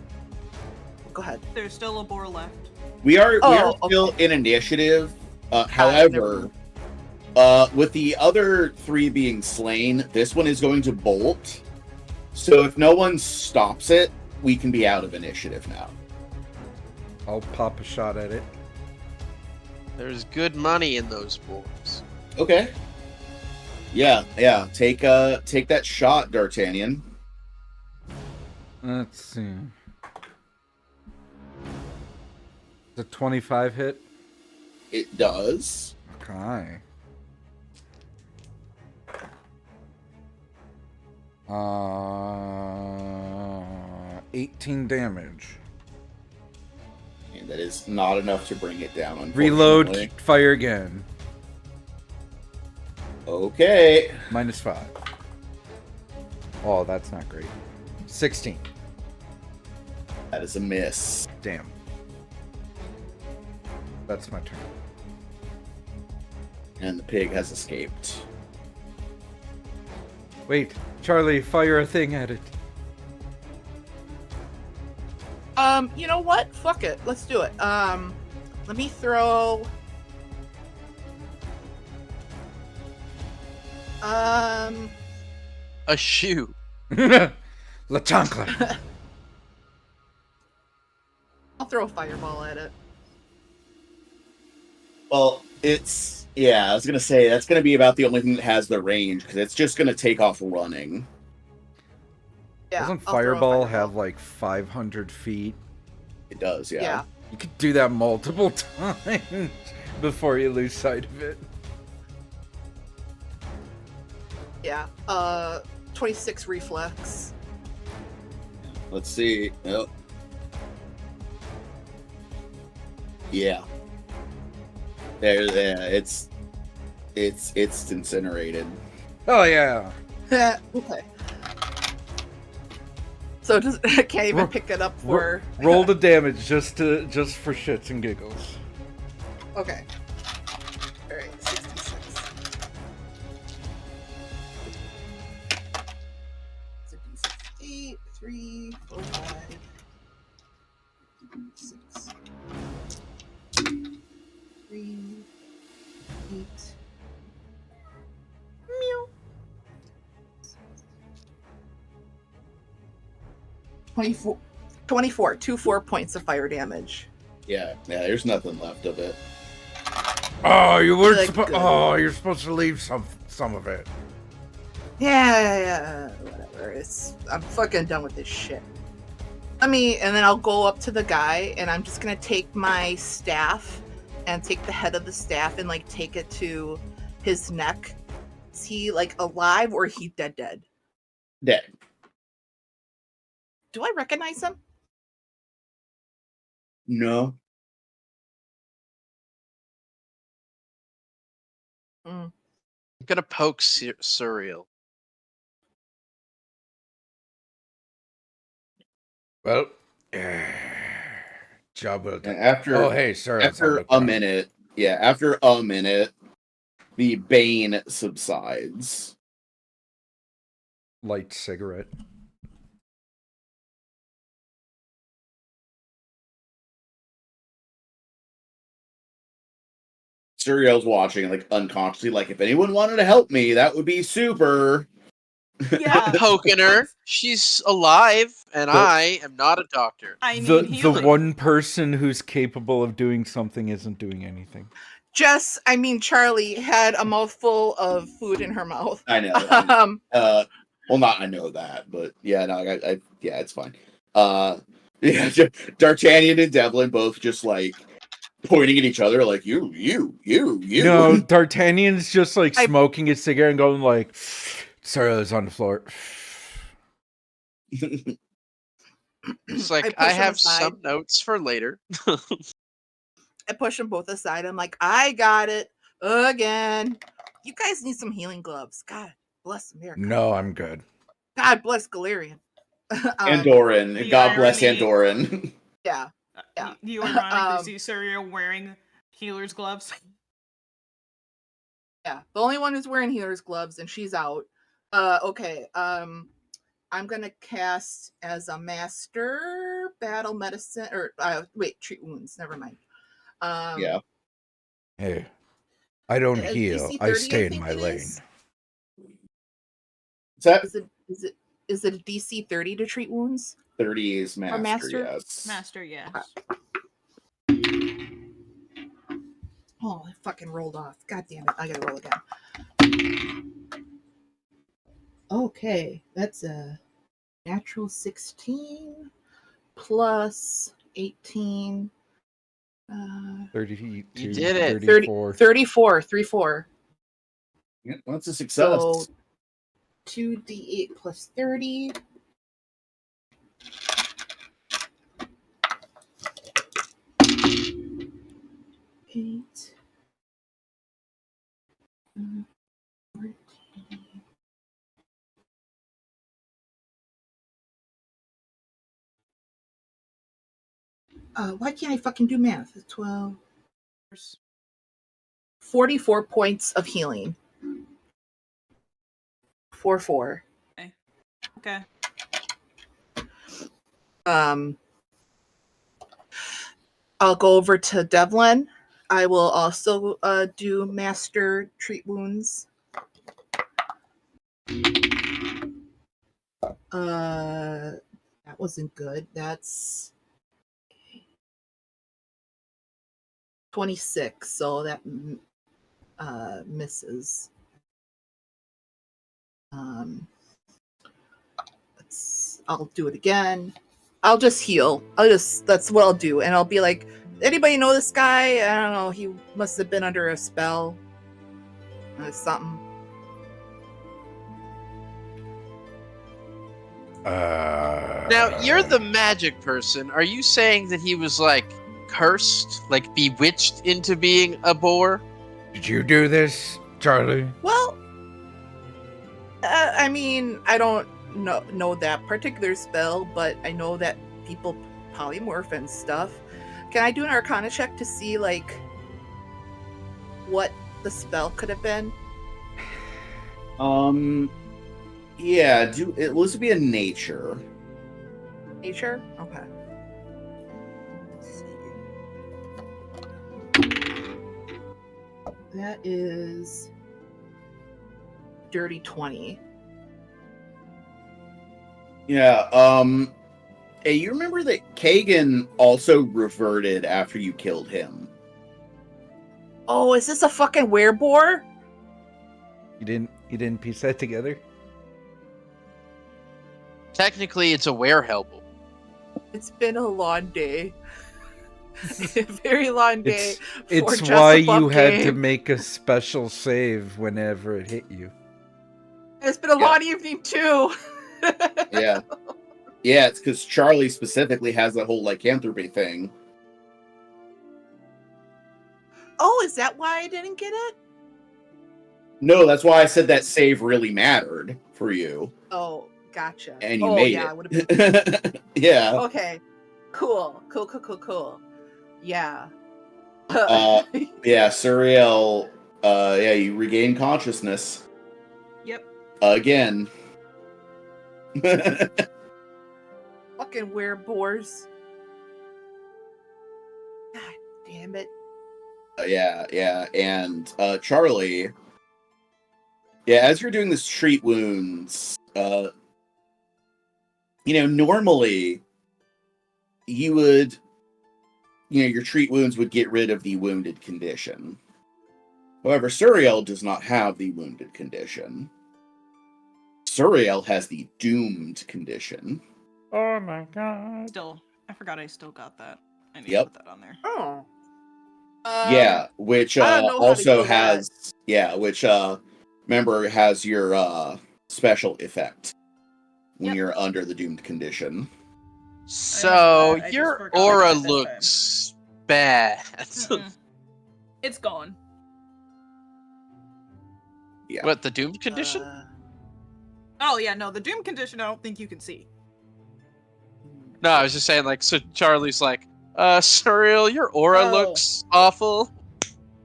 Go ahead. There's still a boar left. We are Oh, still in initiative. However, with the other three being slain, this one is going to bolt. So if no one stops it, we can be out of initiative now. I'll pop a shot at it. There's good money in those boars. Okay. Yeah. Take that shot, D'Artagnan. Let's see. The 25 hit. It does. Okay. 18 damage. And that is not enough to bring it down, unfortunately. Reload, fire again. Okay. -5. Oh, that's not great. 16. That is a miss. Damn. That's my turn. And the pig has escaped. Wait, Charlie, fire a thing at it. You know what? Fuck it. Let's do it. Let me throw. A shoe. La chancla. I'll throw a fireball at it. Well, I was gonna say that's gonna be about the only thing that has the range because it's just gonna take off running. Yeah, Doesn't I'll throw a Fireball have like 500 feet? It does, yeah. Yeah. You could do that multiple times before you lose sight of it. Yeah. 26 reflex. Let's see. Oh. Yeah. It's incinerated. Oh yeah. Okay. So just I can't even Ro- pick it up for. Roll the damage just for shits and giggles. Okay. All right. 66. It's a D6 8, 3, 4, 5, 6, 3, 8. Meow. 24, 4 points of fire damage. Yeah, there's nothing left of it. Oh, you weren't Like, supposed. good. Oh, you're supposed to leave some of it. Yeah, whatever. I'm fucking done with this shit. And then I'll go up to the guy and I'm just gonna take my staff and take the head of the staff and like take it to his neck. Is he like alive or he dead? Dead. Do I recognize him? No. Mm. I'm gonna poke Surreal. Well, job well done. After Oh, hey, sorry. after a minute, the bane subsides. Light cigarette. Suriel's watching, like unconsciously, like if anyone wanted to help me, that would be super. Yeah. Poking her. She's alive, and I am not a doctor. I The need healing. one person who's capable of doing something isn't doing anything. Charlie had a mouthful of food in her mouth. I know. Well, not I know that, but yeah, no, yeah, it's fine. Yeah, D'Artagnan and Devlin both just like pointing at each other, like you. No, D'Artagnan's just like smoking his cigarette and going like, "Sarah's on the floor." It's like I I push him have aside. some notes for later. I push them both aside. I'm like, I got it again. You guys need some healing gloves. God bless America. No, I'm good. God bless Galarian. Andoran. the God bless irony- Andoran. Yeah. Yeah. You ironically see Surya wearing healer's gloves. Yeah. The only one who's wearing healer's gloves and she's out. Okay. I'm gonna cast as a master battle medicine or treat wounds. Never mind. Yeah. Hey, I don't Is heal. DC I 30, stay in think my it lane. is? Is that Is it a DC 30 to treat wounds? 30 is master, master? yes. Master, yes. Oh, I fucking rolled off. God damn it. I gotta roll again. Okay, that's a natural 16 plus 18. 32, You did it. 34. 34. Yeah, well, that's a success. So 2d8 plus 30. Eight. 14. Why can't I fucking do math? 12. 44 points of healing. 4. Okay. I'll go over to Devlin. I will also do master treat wounds. That wasn't good. That's 26, so that misses. I'll do it again. I'll just heal. That's what I'll do, and I'll be like, anybody know this guy? I don't know. He must have been under a spell or something. Now, you're the magic person. Are you saying that he was, like, cursed? Like, bewitched into being a boar? Did you do this, Charlie? Well, I mean, I don't know that particular spell, but I know that people polymorph and stuff. Can I do an Arcana check to see, like, what the spell could have been? Yeah, it was to be a nature. Nature? Okay. Let's see. That is dirty 20. Yeah, hey, you remember that Kagan also reverted after you killed him? Oh, is this a fucking wereboar? You didn't piece that together? Technically, it's a werehelp. It's been a long day. A very long day. It's just why a you buff had to game. make a special save whenever it hit you. It's been a long evening too. Yeah. Yeah, it's because Charlie specifically has that whole lycanthropy thing. Oh, is that why I didn't get it? No, that's why I said that save really mattered for you. Oh, gotcha. And you made yeah, it. would have been. Yeah. Okay. Cool. Yeah. Yeah, Suriel, yeah, you regain consciousness. Yep. Again. Fucking wereboars. God damn it. Yeah, and Charlie, yeah, as you're doing this treat wounds, normally you would, your treat wounds would get rid of the wounded condition. However, Suriel does not have the wounded condition. Suriel has the doomed condition. Oh my god. I forgot I still got that. I need Yep. to put that on there. Oh. Yeah, which I don't know how to also do that. has remember has your special effect when Yep. you're under the doomed condition. So, I just your forgot aura about that looks bad. Mm-mm. It's gone. Yeah. What, the doomed condition? Oh yeah, no, the doom condition I don't think you can see. No, I was just saying, like, so Charlie's like, Surreal, your aura Oh. looks awful.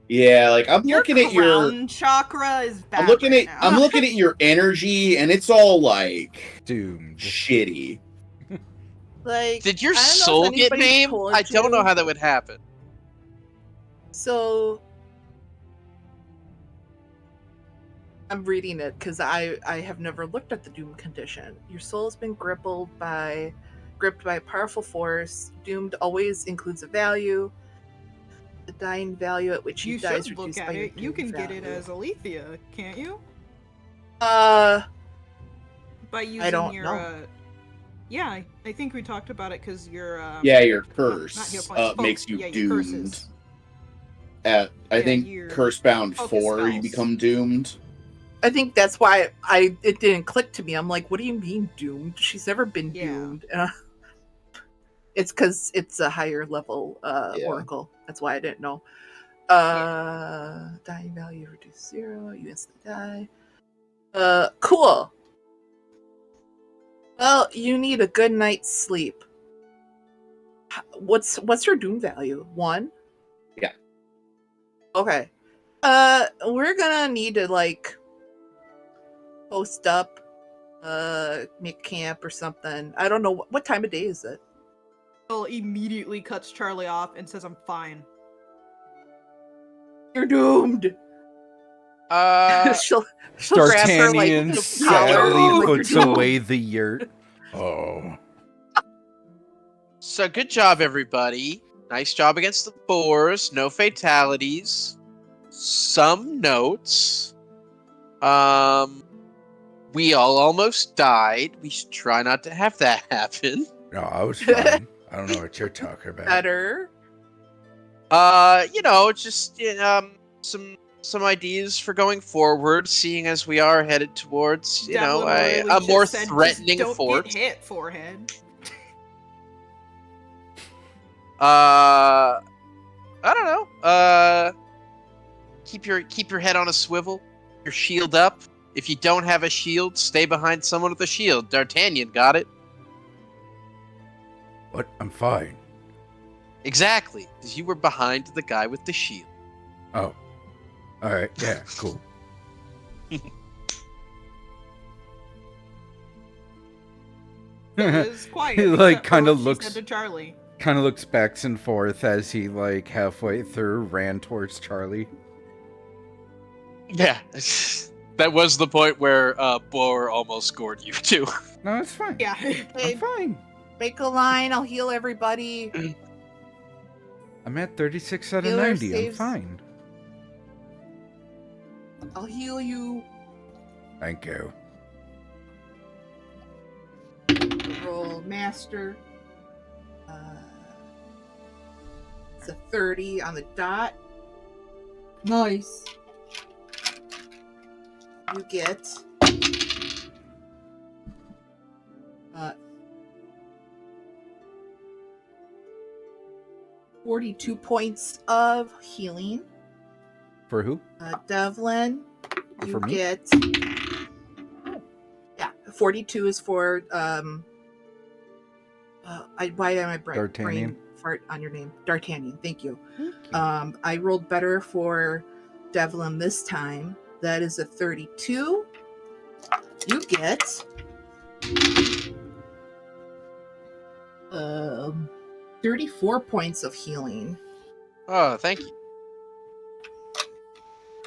Yeah, like I'm Your looking at your crown chakra is bad. I'm looking right at now. I'm looking at your energy and it's all like Doomed. shitty. Like, Did your I don't know if soul get anybody's named? told I don't know you. how that would happen. So I'm reading it because I have never looked at the doom condition. Your soul has been gripped by a powerful force. Doomed always includes a value. The dying value at which You you die is should look reduced at by your it. You doomed can get it value. as Alethea, can't you? Uh, By using don't your know. yeah, I think we talked about it because your Yeah, your not curse hit points, makes you your doomed. curses. At I Yeah, think your curse bound focus 4 you spells. become doomed. I think that's why it didn't click to me. I'm like, what do you mean doomed? She's never been Yeah. doomed. It's because it's a higher level Yeah. oracle. That's why I didn't know. Dying value reduced 0. You instantly die. Cool. Well, you need a good night's sleep. What's your doom value? 1? Yeah. Okay. We're gonna need to like post up, make camp or something. I don't know what time of day is it. Bill immediately cuts Charlie off and says, "I'm fine." You're doomed. she'll grab her like D'Artagnan the sadly collar. Like, puts "You're doomed." away the yurt. Oh. So good job, everybody. Nice job against the Boars. No fatalities. Some notes. We all almost died. We should try not to have that happen. No, I was fine. I don't know what you're talking about. Better. Just some ideas for going forward, seeing as we are headed towards, Devlin literally a just more said, threatening "Just don't fort. get hit, forehead." I don't know. Keep your head on a swivel. Your shield up. If you don't have a shield, stay behind someone with a shield. D'Artagnan got it. What? I'm fine. Exactly, because you were behind the guy with the shield. Oh. Alright, yeah, cool. It was quiet. He, except for kinda what she looks... said to Charlie. Kind of looks back and forth as he, halfway through ran towards Charlie. Yeah, that was the point where Boar almost scored you too. No, it's fine. Yeah. I'm fine. Make a line. I'll heal everybody. I'm at 36 out of Healer 90. I'm saves- fine. I'll heal you. Thank you. Roll master. It's a 30 on the dot. Nice. You get 42 points of healing. For who? Devlin, you For me? get 42 is for why am I brain D'Artagnan. fart on your name? D'Artagnan, thank you. I rolled better for Devlin this time. That is a 32. You get 34 points of healing. Oh, thank you.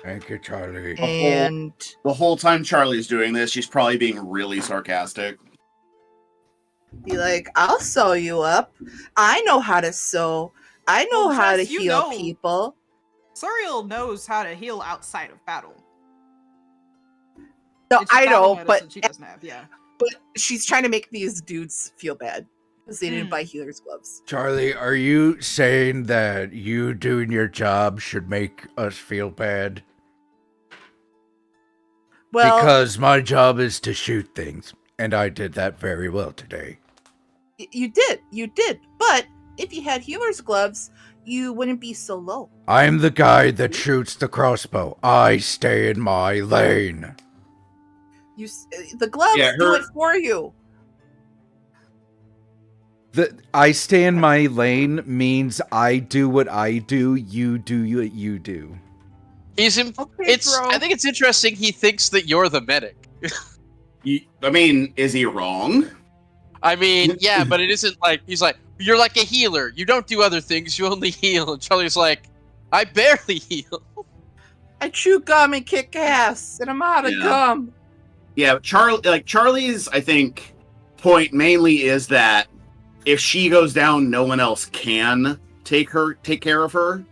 Thank you, Charlie. And The whole time Charlie's doing this, she's probably being really sarcastic. be like, I'll sew you up. I know how to sew. I know Well, how to Jess, you heal know. people. Suriel knows how to heal outside of battle. No, It's I battle know, but medicine she doesn't have. Yeah. she's trying to make these dudes feel bad because they didn't Hmm. buy healer's gloves. Charlie, are you saying that you doing your job should make us feel bad? Well, Because my job is to shoot things, and I did that very well today. you did. But if you had healer's gloves, you wouldn't be so low. I'm the guy that shoots the crossbow. I stay in my lane. The gloves Yeah, do it for you. I stay in my lane means I do what I do, you do what you do. Okay, bro. I think it's interesting he thinks that you're the medic. I mean, is he wrong? I mean, yeah, but it isn't like he's like, you're like a healer. You don't do other things, you only heal. And Charlie's like, I barely heal. I chew gum and kick ass, and I'm out of Yeah. gum. Yeah, Charlie's, I think, point mainly is that if she goes down, no one else can take care of her.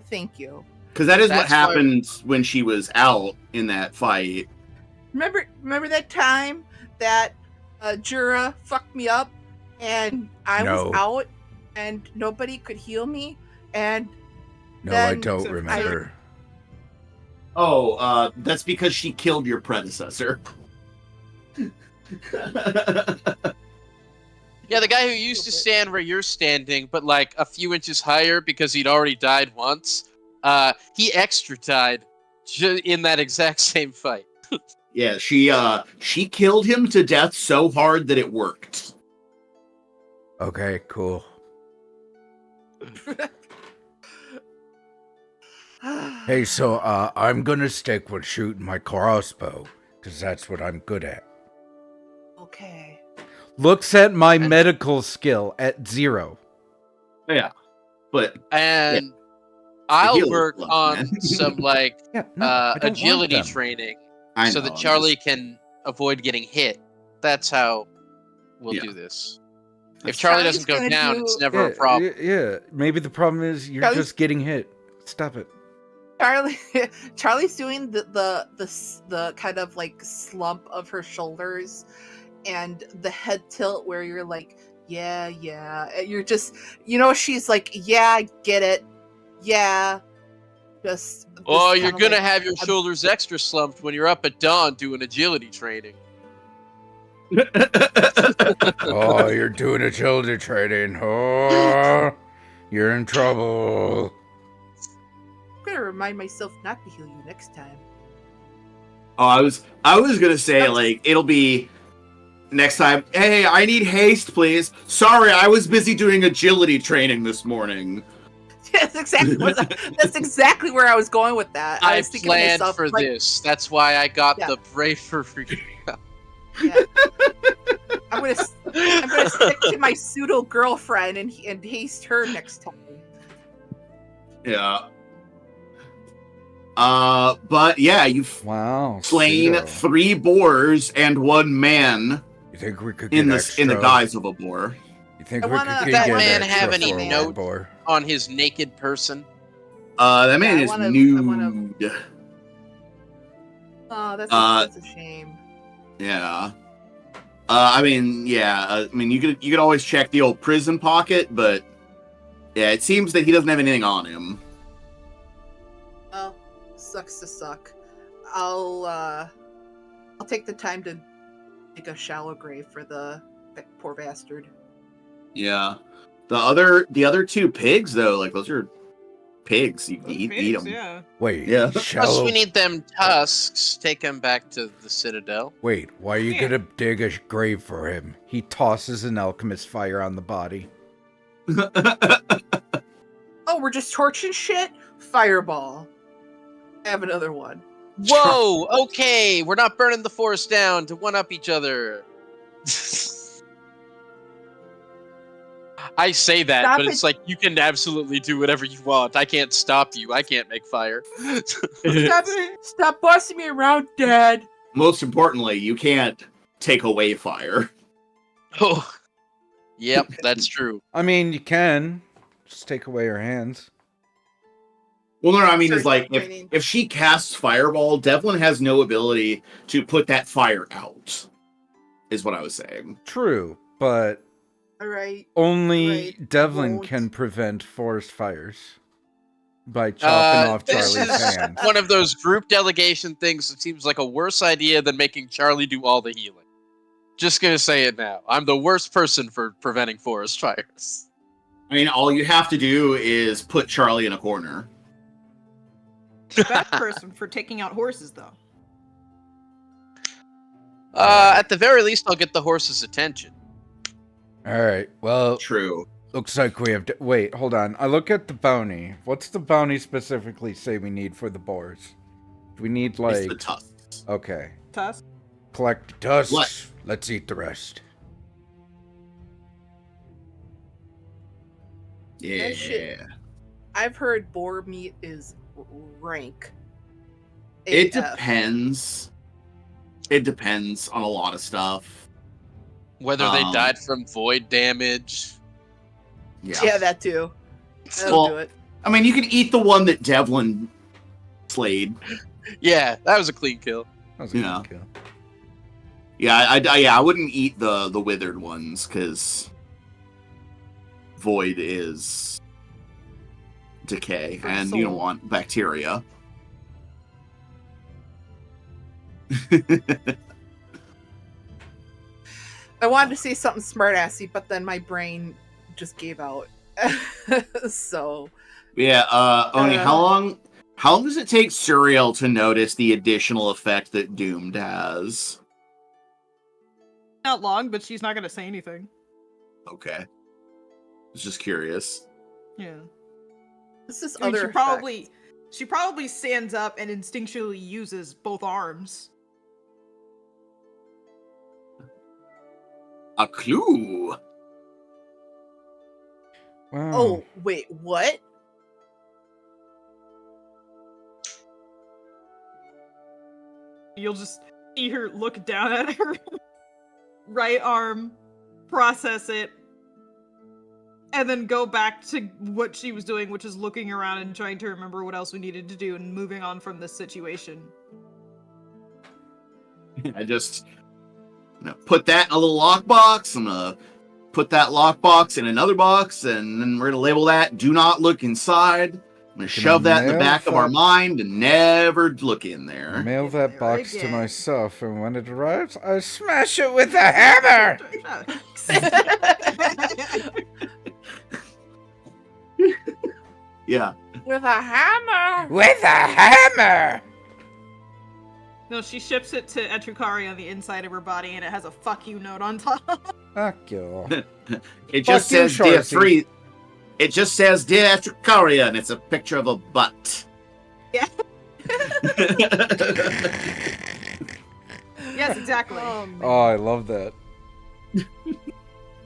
Thank you. Because that is what That's why- happened when she was out in that fight. Remember that time that Jura fucked me up and I No. was out and nobody could heal me, and No, I Then- don't So- remember. Oh, that's because she killed your predecessor. Yeah, the guy who used to stand where you're standing, but like a few inches higher because he'd already died once, he extra died in that exact same fight. Yeah, she killed him to death so hard that it worked. Okay, cool. Hey, so I'm gonna stick with shooting my crossbow, because that's what I'm good at. Okay. Looks at my medical skill at 0. Yeah, but And I'll healer's work glove, on man. some like Yeah, no, I don't want agility them. training I so know, that I'm Charlie just- can avoid getting hit. That's how we'll Yeah. do this. If Charlie Charlie's doesn't go gonna down, do- it's never a problem. Yeah. Maybe the problem is you're Charlie's- just getting hit. Stop it. Charlie's doing the kind of like slump of her shoulders and the head tilt where you're like, yeah. And you're just, she's like, yeah, I get it. Yeah. Just. Oh, this you're kinda gonna like- have your shoulders extra slumped when you're up at dawn doing agility training. Oh, you're doing a shoulder training. Oh, you're in trouble. I'm gonna remind myself not to heal you next time. Oh, I was gonna say like it'll be next time. Hey, I need haste, please. Sorry, I was busy doing agility training this morning. That's exactly where I was going with that. I was thinking to planned myself, for like, this. That's why I got Yeah. the bravery. yeah. I'm gonna stick to my pseudo girlfriend and haste her next time. Yeah. But yeah, you've Wow. slain pseudo. 3 boars and 1 man You think we could get in the extra? guise of a boar. You think I we wanna- could Did get that man extra have any for one notes? boar? On his naked person. That man Yeah, I is wanna- nude. Oh, that's a shame. Yeah. I mean, you could always check the old prison pocket, but yeah, it seems that he doesn't have anything on him. Well, sucks to suck. I'll take the time to dig a shallow grave for the poor bastard. Yeah. The other 2 pigs though, like those are pigs. You can Those eat pigs, them. yeah. Wait. Yeah. Plus, Shallow. we need them tusks. Take him back to the Citadel. Wait. Why are you Yeah. gonna dig a grave for him? He tosses an alchemist fire on the body. Oh, we're just torching shit? Fireball. I have another one. Whoa! Okay, we're not burning the forest down to one-up each other. I say that, Stop but it. it's like you can absolutely do whatever you want. I can't stop you. I can't make fire. Stop bossing me around, Dad. Most importantly, you can't take away fire. Oh, yep, that's true. I mean, you can just take away her hands. Well, no, I mean, it's Sure, like training. if she casts fireball, Devlin has no ability to put that fire out. Is what I was saying. True, but All right. only Right, Devlin won't. can prevent forest fires by chopping off This Charlie's is hands. one of those group delegation things that seems like a worse idea than making Charlie do all the healing. Just gonna say it now. I'm the worst person for preventing forest fires. I mean, all you have to do is put Charlie in a corner. The best person for taking out horses, though. At the very least, I'll get the horse's attention. All right. Well, True. looks like we have to wait. Hold on. I look at the bounty. What's the bounty specifically say we need for the boars? Do we need It's like? the tusks. Okay. Tusk. Collect tusks. What? Let's eat the rest. Yeah. That shit. I've heard boar meat is rank. It AF. depends. It depends on a lot of stuff. Whether they Um, died from void damage. Yeah, that too. That'll Well, do it. I mean, you can eat the one that Devlin slayed. Yeah, that was a clean kill. That was a Yeah. good kill. Yeah, I wouldn't eat the withered ones because void is decay, For and you don't soul. want bacteria. I wanted to say something smartassy, but then my brain just gave out. So Yeah, Oni, how long does it take Suriel to notice the additional effect that Doomed has? Not long, but she's not gonna say anything. Okay. I was just curious. Yeah. this is I mean, other she probably stands up and instinctually uses both arms. A clue. Wow. Oh wait, what? You'll just see her look down at her right arm, process it, and then go back to what she was doing, which is looking around and trying to remember what else we needed to do and moving on from this situation. I just put that in a little lockbox. I'm gonna put that lockbox in another box, and then we're gonna label that "Do not look inside." I'm gonna shove that in the mail back of our that- mind and never look in there. Mail If that there box to again. myself, and when it arrives, I smash it with a hammer. Yeah. With a hammer. With a hammer. No, she ships it to Etrukari on the inside of her body, and it has a "fuck you" note on top. Fuck you. It just Fuck you, says Dear Sharsy. 3. It just says Dear Etrukari, and it's a picture of a butt. Yeah. Yes, exactly. Oh, I love that.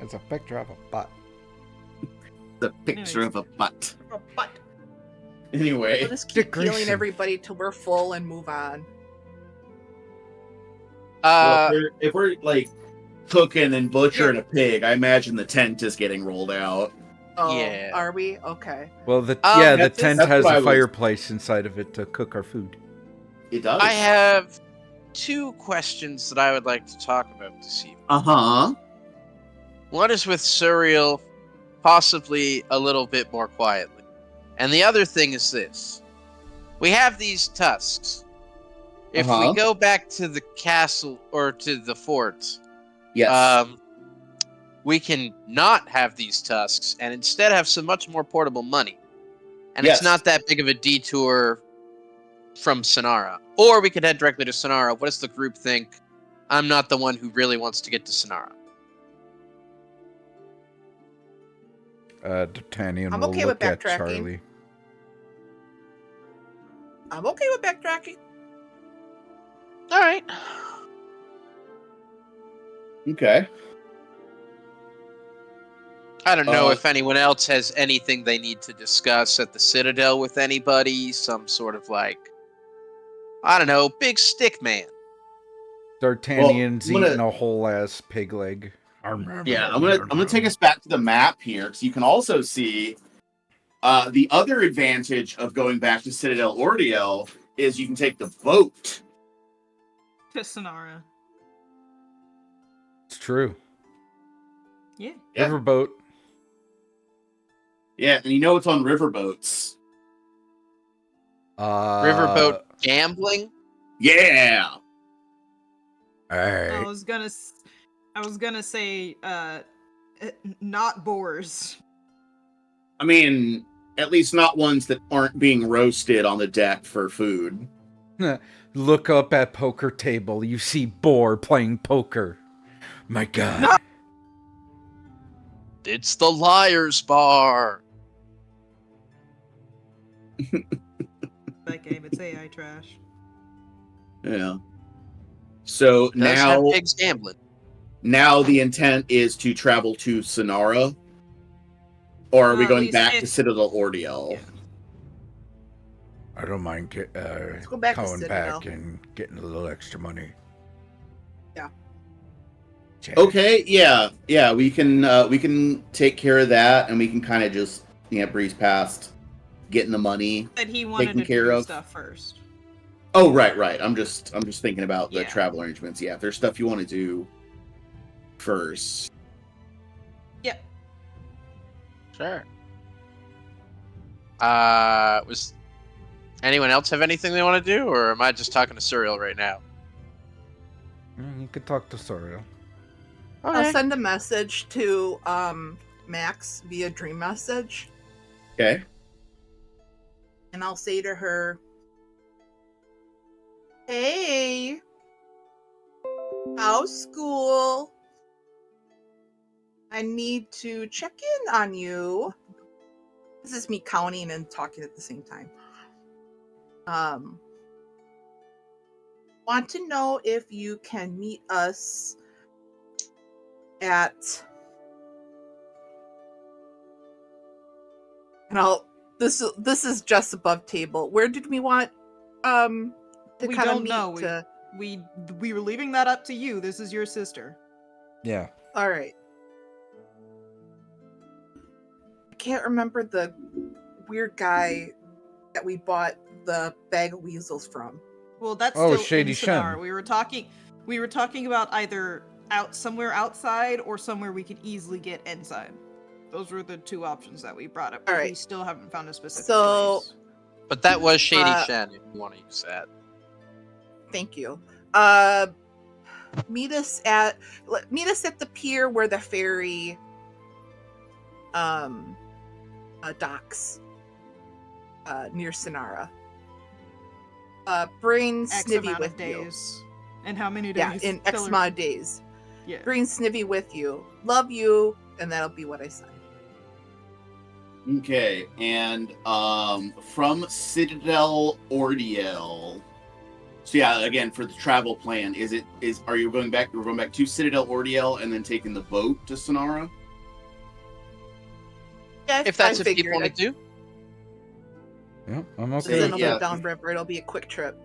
It's a picture of a butt. The picture of a butt. A butt. Anyway. We'll just keep Dick healing Grayson. everybody till we're full and move on. Well, if we're like cooking and butchering a pig, I imagine the tent is getting rolled out. Oh, Yeah. are we? Okay. Well, the that's- tent that's has what I a was- fireplace inside of it to cook our food. It does. I have 2 questions that I would like to talk about this evening. Uh-huh. One is with Suriel, possibly a little bit more quietly. And the other thing is this. We have these tusks. If Uh-huh. we go back to the castle or to the fort, Yes. we can not have these tusks and instead have some much more portable money. And Yes. it's not that big of a detour from Sonara. Or we could head directly to Sonara. What does the group think? I'm not the one who really wants to get to Sonara. D'Artagnan I'm will okay with look at backtracking. Charlie. I'm okay with backtracking. All right. Okay. I don't know Uh, if anyone else has anything they need to discuss at the Citadel with anybody. Some sort of I don't know, big stick man. D'Artagnan's I'm gonna- eating a whole ass pig leg. Yeah, I'm gonna take us back to the map here, because you can also see the other advantage of going back to Citadel Ordeal is you can take the boat. To Sonara. It's true. Yeah. Yeah. Riverboat. Yeah, and you know it's on riverboats. Riverboat gambling? Yeah. All I right. was gonna say, not boars. I mean, at least not ones that aren't being roasted on the deck for food. Look up at poker table. You see Boar playing poker. My God. No. It's the Liar's Bar. That game, it's AI trash. Yeah. So Does have now, pigs gambling. now the intent is to travel to Sonara, or are we At going least back to if- Citadel Ordeal? Yeah. I don't mind go back to going Citadel. back and getting a little extra money. Yeah. Check. Okay, yeah, we can take care of that, and we can kind of just breeze past getting the money. That he wanted Taken to care do of. stuff first. Oh, right. I'm just thinking about the Yeah. travel arrangements. Yeah, if there's stuff you want to do first. Yep. Sure. Was anyone else have anything they want to do, or am I just talking to Suriel right now? You could talk to Soriel. I'll send a message to Max via dream message, Okay. and I'll say to her, "Hey, how's school? I need to check in on you." This is me counting and talking at the same time. Want to know if you can meet us at, and this is just above table. Where did we want to We kind of don't meet? know. We were leaving that up to you. This is your sister. Yeah. All right. can't remember the weird guy that we bought the bag of weasels from. Well, that's Oh, still Shady in Sonara. Shen. We were talking about either somewhere outside or somewhere we could easily get inside. Those were the two options that we brought up. But Alright. we still haven't found a specific So- place. But that was Shady Uh, Shen, if you want to use that. Thank you. Meet us at the pier where the ferry docks near Sonara. Bring X Snivy amount with of you. days. And how many days? Yeah, in X Tell her- amount of days. Yeah. Bring Snivy with you. Love you, and that'll be what I said. Okay, and from Citadel Ordiel. So yeah, again for the travel plan, are you going back? We're going back to Citadel Ordiel and then taking the boat to Sonara. Yeah, If that's I what people figured. want to do. Yeah, I'm So okay then with I'll yeah. go downriver. It'll be a quick trip.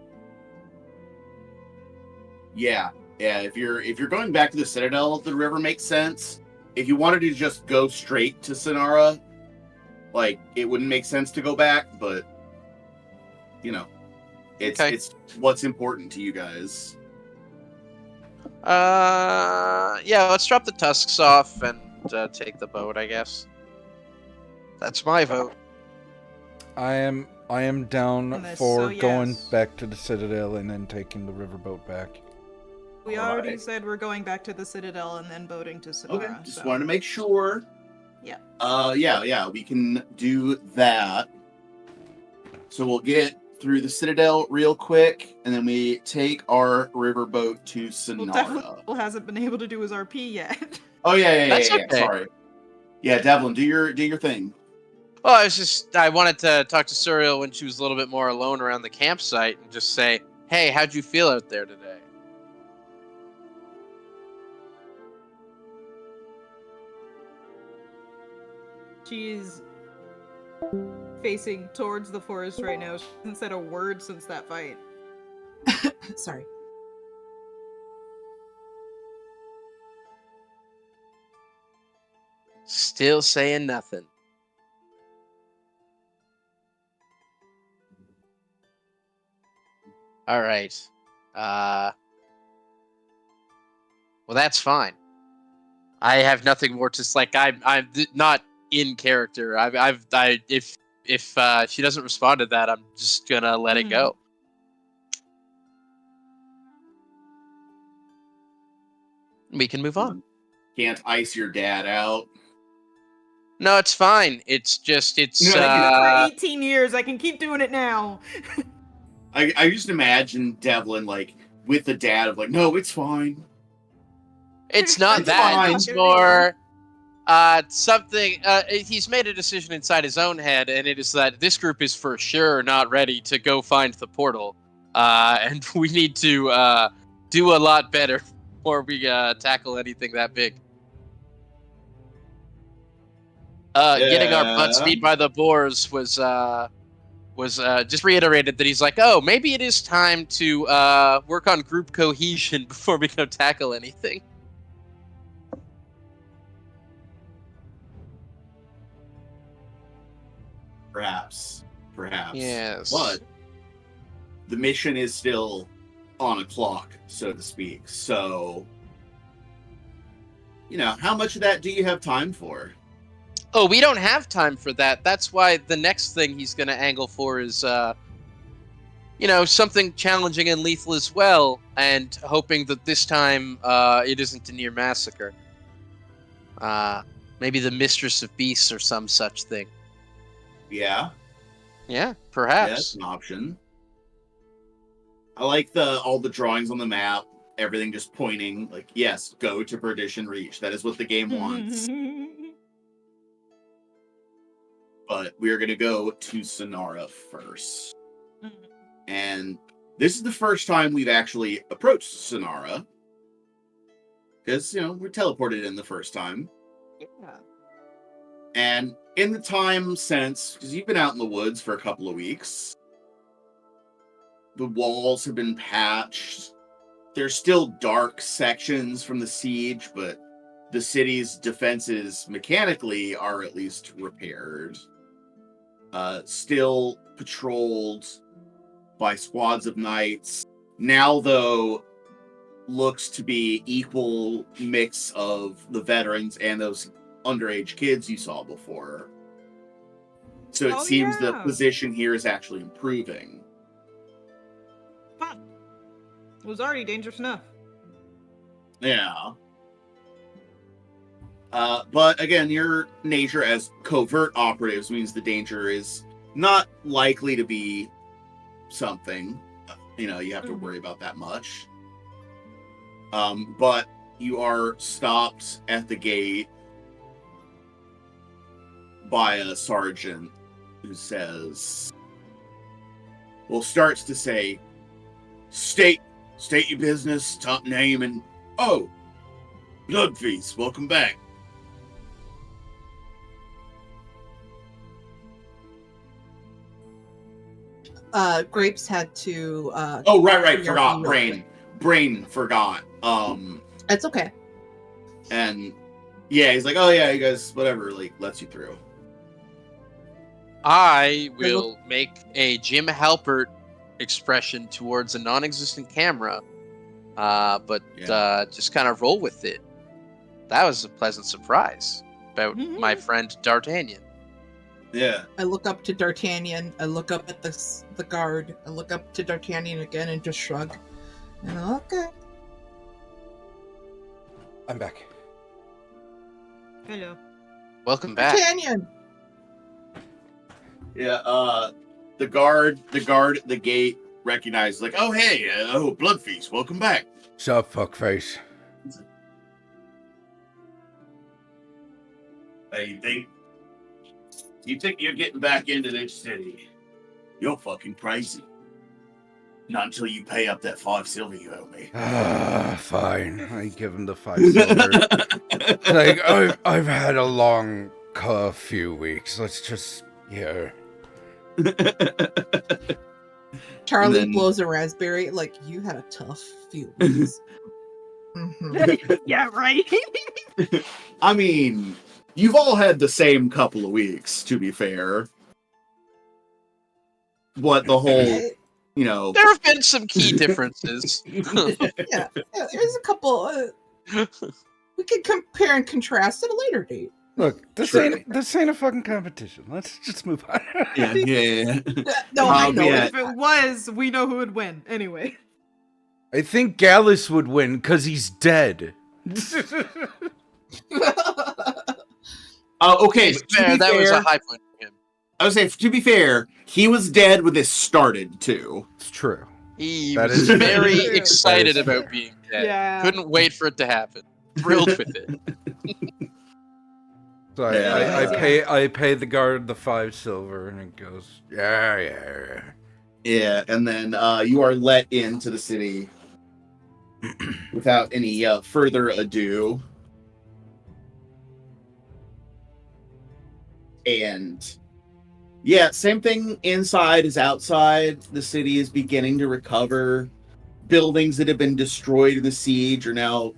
Yeah. If you're going back to the Citadel, the river makes sense. If you wanted to just go straight to Sonara, like it wouldn't make sense to go back, but you know, it's what's important to you guys. Yeah, let's drop the tusks off and take the boat, I guess. That's my vote. I am down On this, for so going yes. back to the Citadel and then taking the riverboat back. We Alright. already said we're going back to the Citadel and then boating to Sonara. Okay, just so. wanted to make sure. Yeah. Yeah, we can do that. So we'll get through the Citadel real quick, and then we take our riverboat to Well, Sonara. Devlin hasn't been able to do his RP yet. Oh yeah. That's okay. Sorry. Yeah, Devlin, do your thing. Well, I wanted to talk to Suriel when she was a little bit more alone around the campsite and just say, hey, how'd you feel out there today? She's facing towards the forest right now. She hasn't said a word since that fight. Sorry. Still saying nothing. All right. Well, that's fine. I have nothing more to like. I'm not in character. If she doesn't respond to that, I'm just gonna let it go. We can move on. Can't ice your dad out. No, it's fine. It's just No, For 18 years, I can keep doing it now. I just imagine Devlin like with the dad of like, no, it's fine. It's not It's that. fine. It's more something. He's made a decision inside his own head, and it is that this group is for sure not ready to go find the portal, and we need to do a lot better before we tackle anything that big. Getting our butts beat by the boars was just reiterated that he's like, oh, maybe it is time to work on group cohesion before we go tackle anything. Perhaps. Yes. But the mission is still on a clock, so to speak. So, how much of that do you have time for? Oh, we don't have time for that. That's why the next thing he's going to angle for is, something challenging and lethal as well, and hoping that this time it isn't a near massacre. Maybe the Mistress of Beasts or some such thing. Yeah, Yeah, that's perhaps. an option. I like all the drawings on the map, everything just pointing, like, yes, go to Perdition Reach. That is what the game wants. But we are going to go to Sonara first. And this is the first time we've actually approached Sonara. Because, we're teleported in the first time. Yeah. And in the time since, because you've been out in the woods for a couple of weeks, the walls have been patched. There's still dark sections from the siege, but the city's defenses mechanically are at least repaired. Still patrolled by squads of knights. Now, though, looks to be equal mix of the veterans and those underage kids you saw before. So it seems the position here is actually improving. Fun. It was already dangerous enough. Yeah. But again, your nature as covert operatives means the danger is not likely to be something, you have to worry about that much. But you are stopped at the gate by a sergeant who says, starts to say, state your business, top name, and Blood Feast, welcome back. Grapes had to Right, forgot. Brain forgot. It's okay. And yeah, he's like, oh yeah, you guys, whatever, lets you through. I will make a Jim Halpert expression towards a non-existent camera, but just kind of roll with it. That was a pleasant surprise about my friend D'Artagnan. Yeah. I look up to D'Artagnan. I look up at the guard. I look up to D'Artagnan again and just shrug. And okay. I'm back. Hello. Welcome back. D'Artagnan! Yeah, the guard at the gate recognized, oh hey, Blood Feast, welcome back. Sup, fuckface? Hey, you think you're getting back into this city? You're fucking crazy. Not until you pay up that 5 silver you owe me. Fine. I give him the 5 silver. I've had a long few weeks. Let's just, Charlie then- blows a raspberry. You had a tough few weeks. Yeah, right. I mean, you've all had the same couple of weeks, to be fair. What the whole, There have been some key differences. yeah, there's a couple. We can compare and contrast at a later date. Look, this ain't a fucking competition. Let's just move on. Yeah. No, I know. yeah. If it was, we know who would win. Anyway. I think Gallus would win because he's dead. Okay, To but be fair, that was a high point for him. I would say, to be fair, he was dead when this started, too. It's true. He That was is very true. excited That is about fair. being dead. Yeah. Couldn't wait for it to happen. Thrilled with it. So I pay the guard the 5 silver, and it goes, yeah. Yeah, and then you are let into the city without any further ado. And yeah, same thing inside as outside. The city is beginning to recover. Buildings that have been destroyed in the siege are now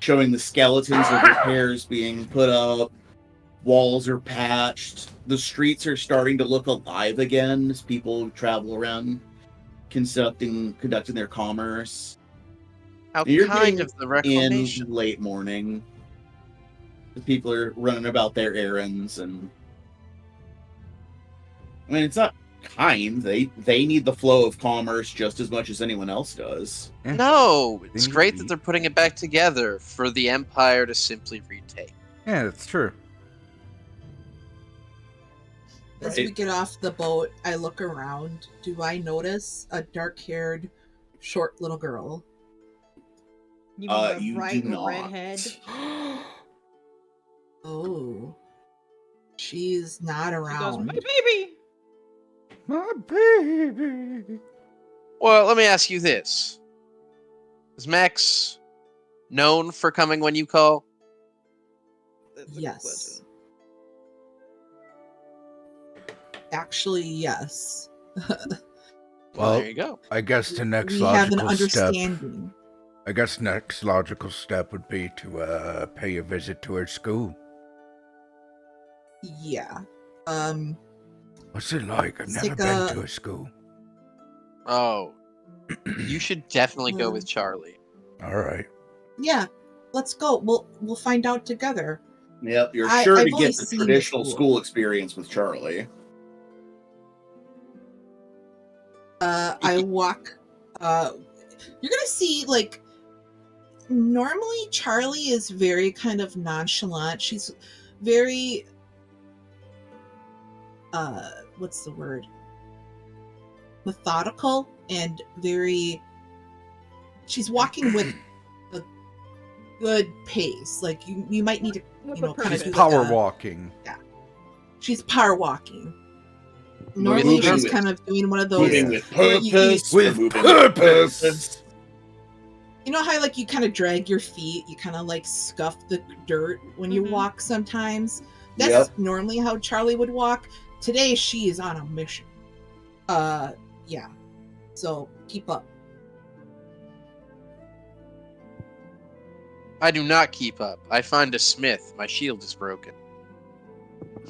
showing the skeletons of repairs being put up. Walls are patched. The streets are starting to look alive again as people travel around conducting their commerce. How You're kind getting of the reclamation. In late morning. The people are running about their errands, and I mean, it's not kind. They need the flow of commerce just as much as anyone else does. No, it's They great need- that they're putting it back together for the Empire to simply retake. Yeah, that's true. As we get off the boat, I look around. Do I notice a dark-haired, short little girl? You mean the You bright do not. redhead? Oh. She's not She goes, around. my baby. My baby. Well, let me ask you this. Is Max known for coming when you call? That's a good Yes. question. Actually, yes. Well, Well, there you go. I guess the next We have an logical step. understanding. I guess next logical step would be to pay a visit to her school. Yeah. What's it like? I've It's never like been a- to a school. Oh, you should definitely go with Charlie. All right. Yeah. Let's go. We'll find out together. Yep, you're I've sure to only get the seen the traditional school. school experience with Charlie. I walk. You're gonna see like normally Charlie is very kind of nonchalant. She's very what's the word? Methodical and very she's walking with a good pace. Like you might need to With kind purpose. of She's do like power a- walking. She's power walking. Moving Normally she's with- kind of doing one of Moving those with where you- purpose. With moving purpose. You know how like you kind of drag your feet, you kind of like scuff the dirt when you Mhm. walk sometimes. That's Yep. normally how Charlie would walk. Today she is on a mission. Yeah. So keep up. I do not keep up. I find a smith. My shield is broken.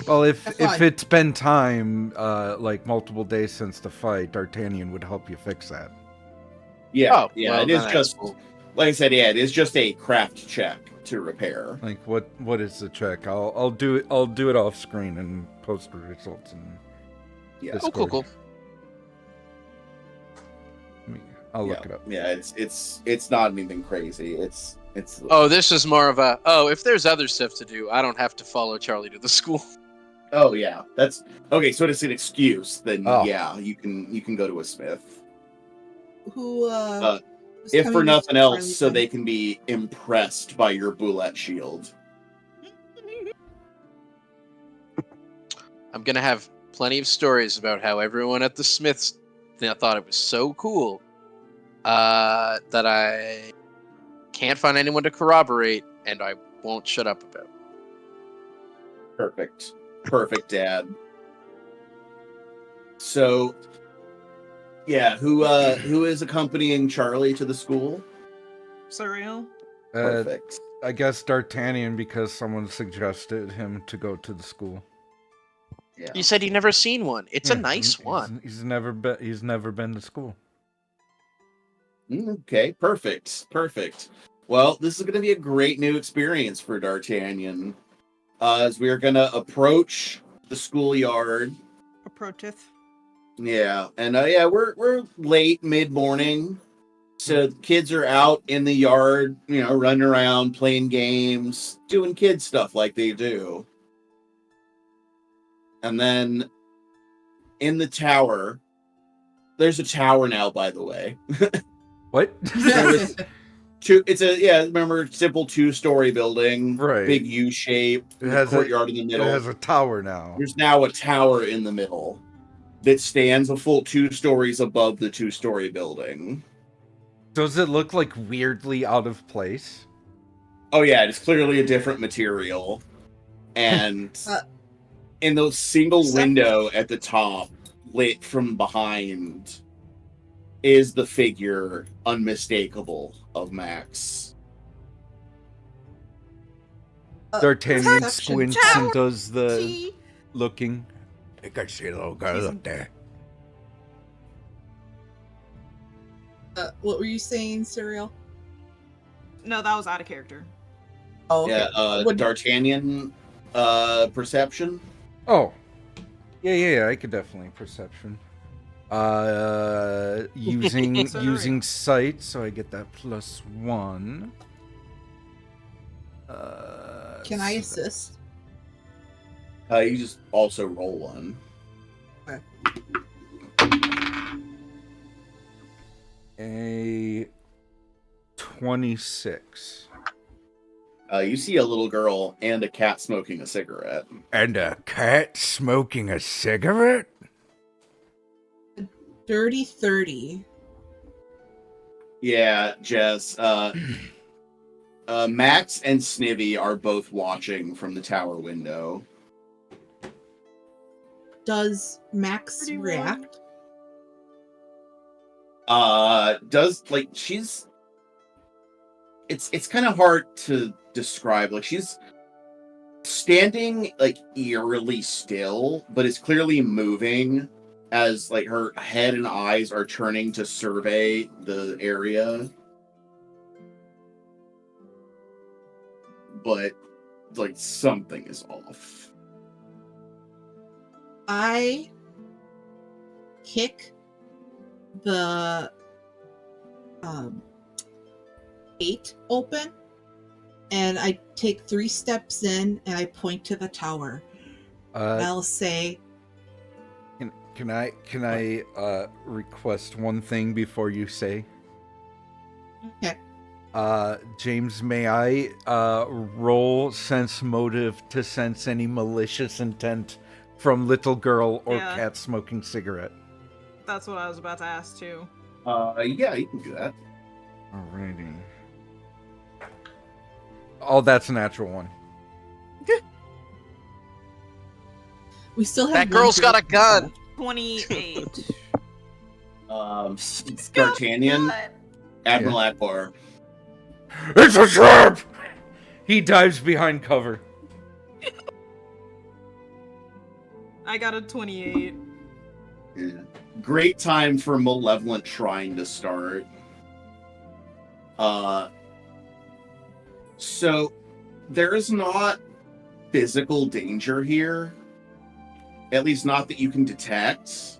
Well, if That's fine. it's been time, like multiple days since the fight, D'Artagnan would help you fix that. Yeah, Oh, yeah. well, It is then that's just cool. like I said. Yeah, it is just a craft check to repair. Like what is the check? I'll do it. I'll do it off screen and post the results in Yeah. Oh, cool, cool. I'll yeah. look it up. Yeah, it's not anything crazy. It's Oh, this is more of a, if there's other stuff to do, I don't have to follow Charlie to the school. oh yeah. That's okay. So it's an excuse. Then Oh. yeah, you can go to a smith. Who who's If coming for with nothing Charlie else, so then? they can be impressed by your bullet shield. I'm gonna have plenty of stories about how everyone at the Smiths thought it was so cool that I can't find anyone to corroborate, and I won't shut up about. Perfect, Dad. So, yeah, who is accompanying Charlie to the school? Surreal. Perfect. I guess D'Artagnan, because someone suggested him to go to the school. Yeah. You said you've never seen one. It's a Yeah, nice one. He's never been. He's never been to school. Okay, perfect. Well, this is going to be a great new experience for D'Artagnan, as we are going to approach the schoolyard. Approacheth. Yeah, and yeah, we're late mid morning, so the kids are out in the yard, running around, playing games, doing kid stuff like they do. And then in the tower, there's a tower now, by the way. What? Remember, simple 2-story building, Right. big U shape, It has a courtyard in the It middle. has a tower now. There's now a tower in the middle that stands a full 2 stories above the 2-story building. Does it look like weirdly out of place? Oh yeah, it's clearly a different material, and in the single window at the top, lit from behind, is the figure unmistakable of Max. D'Artagnan Perception. squints and does the T. looking. I think I see a little girl She's- up there. What were you saying, Serial? No, that was out of character. Oh, okay. Yeah, What- D'Artagnan perception. Oh, yeah. I could definitely perception. Using Sorry. using sight, so I get that +1. Can I assist? You just also roll one. A 26. You see a little girl and a cat smoking a cigarette. And a cat smoking a cigarette? Dirty 30. Yeah, Jess. Max and Snivy are both watching from the tower window. Does Max Pretty well. She's it's kind of hard to describe. Like she's standing like eerily still, but is clearly moving as like her head and eyes are turning to survey the area. But like something is off. I kick the gate open, and I take 3 steps in, and I point to the tower. I'll say, Can I request one thing before you say? okay. James, may I roll sense motive to sense any malicious intent from little girl or Yeah. cat smoking cigarette? That's what I was about to ask too. Yeah, you can do that. Alrighty. Oh, that's a natural one. We still have That one girl's got a gun. 28. D'Artagnan, Admiral Akbar. It's a trap! He dives behind cover. I got a 28. Yeah. Great time for Malevolent Shrine to start. So there is not physical danger here. At least not that you can detect.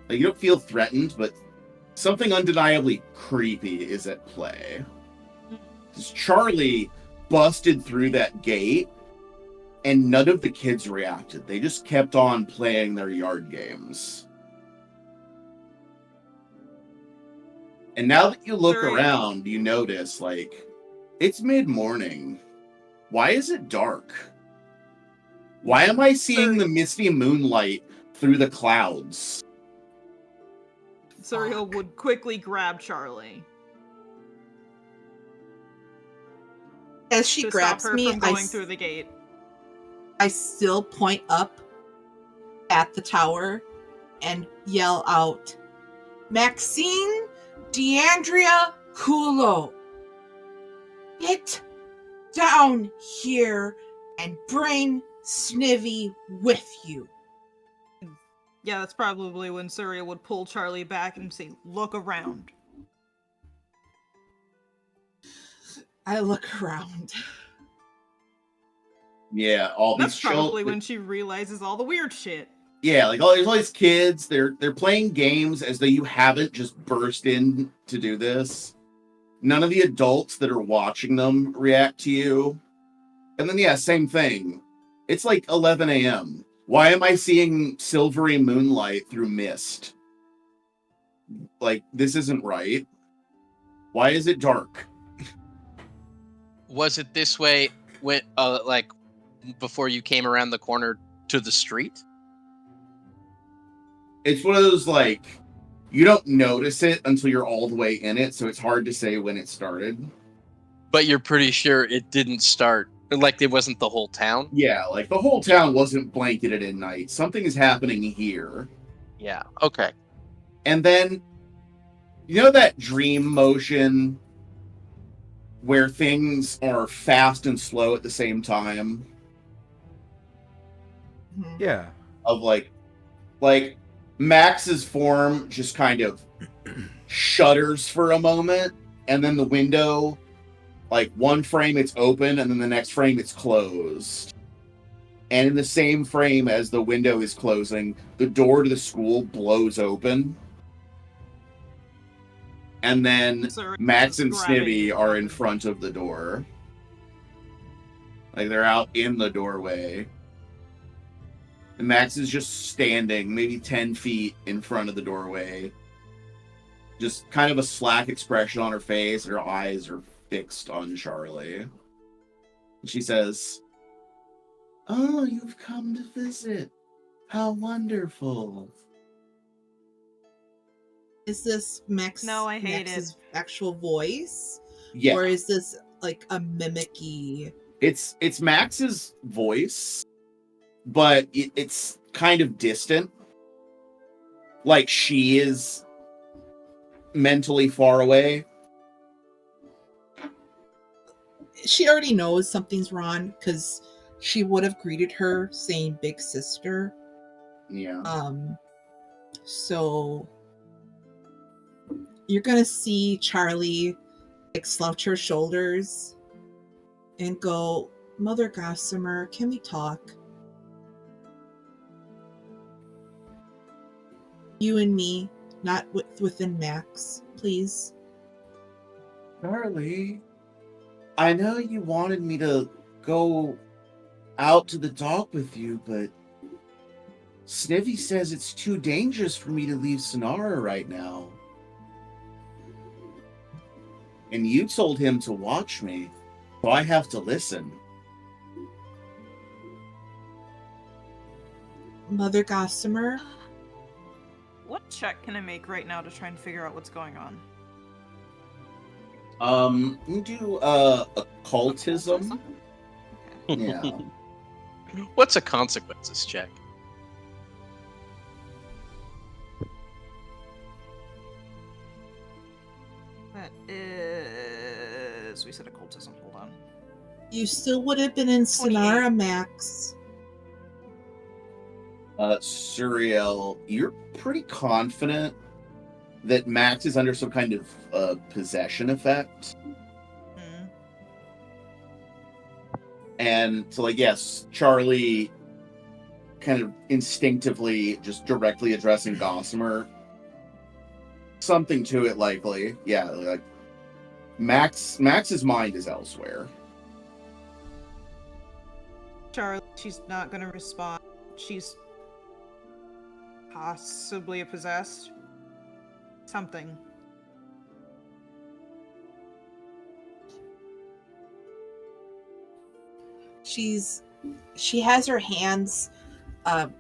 Like, you don't feel threatened, but something undeniably creepy is at play. 'Cause Charlie busted through that gate, and none of the kids reacted. They just kept on playing their yard games. And now that you look Sure. around, you notice, like, it's mid-morning. Why is it dark? Why am I seeing the misty moonlight through the clouds? Suriel would quickly grab Charlie As she to grabs stop her me, from going through the gate. I still point up at the tower and yell out, Maxine DeAndrea Kulo, get down here and bring Snivy with you. Yeah, that's probably when Suriel would pull Charlie back and say, "Look around." I look around. Yeah, all That's these probably children. when she realizes all the weird shit. Yeah, like all these kids, they're playing games as though you haven't just burst in to do this. None of the adults that are watching them react to you. And then yeah, same thing. It's like 11 a.m. Why am I seeing silvery moonlight through mist? Like, this isn't right. Why is it dark? Was it this way when, like, before you came around the corner to the street? It's one of those, like, you don't notice it until you're all the way in it, so it's hard to say when it started. But you're pretty sure it didn't start, like it wasn't the whole town? Yeah, like, the whole town wasn't blanketed in night. Something is happening here. Yeah, okay. And then, you know that dream motion where things are fast and slow at the same time? Yeah. Of like Max's form just kind of shudders for a moment, and then the window, like one frame it's open, and then the next frame it's closed. And in the same frame as the window is closing, the door to the school blows open. And then Suriel Max and is grabbing Snivy are in Charlie. front of the door. Like, they're out in the doorway. And Max is just standing, maybe 10 feet in front of the doorway. Just kind of a slack expression on her face. Her eyes are fixed on Charlie. And she says, "Oh, you've come to visit. How wonderful." Is this No, I hate Max's actual voice? Yeah, Or is this like a mimicky? it's Max's voice, but it's kind of distant. Like she is mentally far away. she already knows something's wrong because she would have greeted her saying big sister. Yeah. So you're gonna see Charlie like slouch her shoulders and go, Mother Gossamer, can we talk? You and me, not within Max, please. Charlie, I know you wanted me to go out to the dock with you, but Snivy says it's too dangerous for me to leave Sonara right now. And you told him to watch me, so I have to listen. Mother Gossamer, What check can I make right now to try and figure out what's going on? You do occultism. Yeah. What's a consequences check? That is... We said occultism. Hold on. you still would have been in 28. Sonara, Max. Suriel, you're pretty confident that Max is under some kind of possession effect. Hmm. And so, like, yes, Charlie kind of instinctively just directly addressing Gossamer. Something to it, likely. Yeah, like, Max's mind is elsewhere. Charlie, she's not gonna respond. She's possibly possessed. Something. She has her hands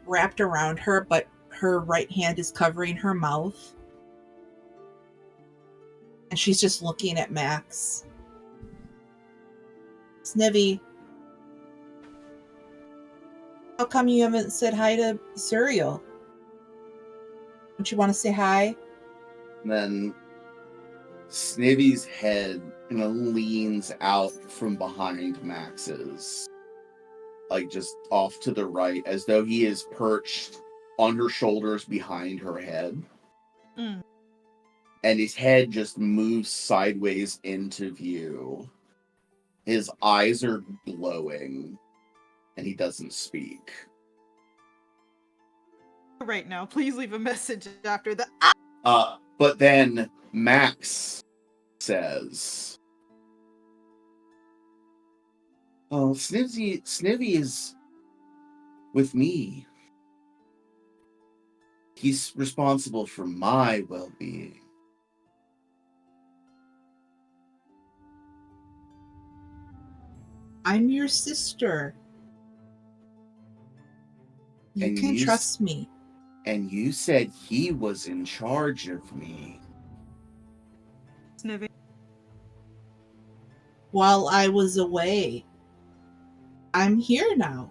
wrapped around her, but her right hand is covering her mouth. And she's just looking at Max. Snivy, how come you haven't said hi to Suriel? Don't you want to say hi? And then Snivy's head kind of leans out from behind Max's, like just off to the right, as though he is perched on her shoulders behind her head. Mm. And his head just moves sideways into view. His eyes are glowing, and he doesn't speak. Right now, please leave a message after the. But then Max says, "Oh, Snivy is with me. He's responsible for my well-being." I'm your sister. You And can you trust me. And you said he was in charge of me. Snivy. While I was away. I'm here now.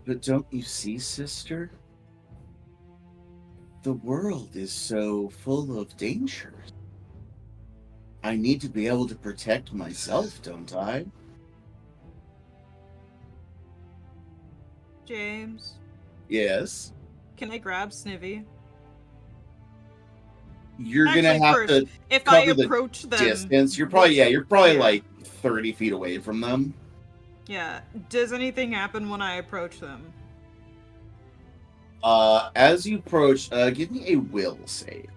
But don't you see, sister? The world is so full of dangers. I need to be able to protect myself, don't I? James, Yes. can I grab Snivy? You're Actually, gonna have first, to if I cover the approach them, distance. You're probably Yeah. like 30 feet away from them. Yeah. Does anything happen when I approach them? As you approach, give me a will save.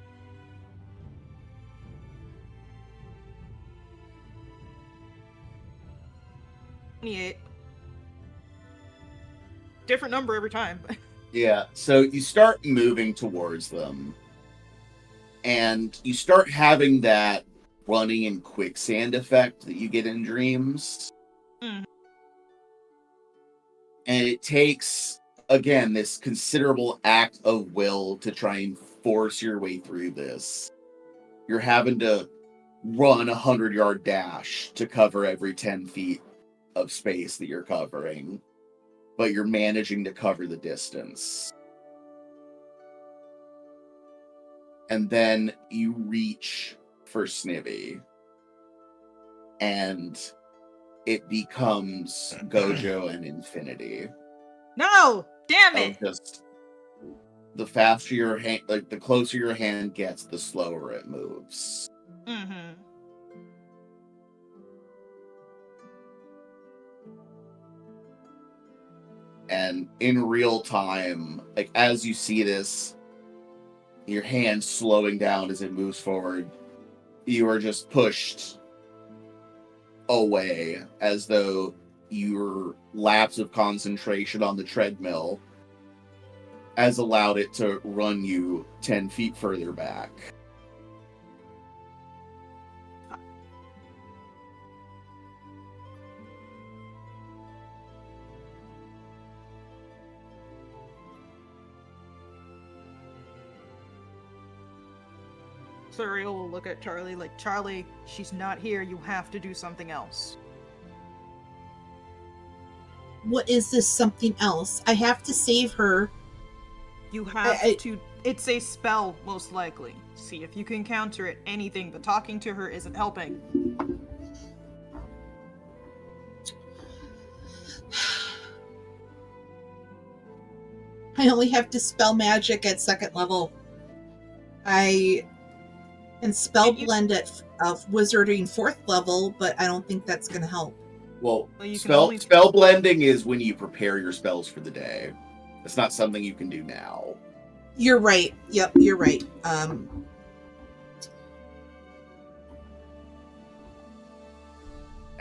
28. Different number every time. Yeah, so you start moving towards them, and you start having that running in quicksand effect that you get in dreams. Mhm. And it takes, again, this considerable act of will to try and force your way through this. You're having to run a 100-yard dash to cover every 10 feet of space that you're covering, but you're managing to cover the distance. And then you reach for Snivy. And it becomes Gojo and Infinity. No! Damn Of it! just the faster your hand, like the closer your hand gets, the slower it moves. Mm-hmm. And in real time, like as you see this, your hand slowing down as it moves forward, you are just pushed away as though your lapse of concentration on the treadmill has allowed it to run you 10 feet further back. Suriel will look at Charlie like, Charlie, she's not here. You have to do something else. What is this something else? I have to save her. You have to... It's a spell, most likely. See if you can counter it. Anything, but talking to her isn't helping. I only have Dispel Magic at 2nd level. I can Spell Blend at Wizarding 4th level, but I don't think that's going to help. Well, you can spell only... spell blending is when you prepare your spells for the day. It's not something you can do now. You're right. Yep, you're right.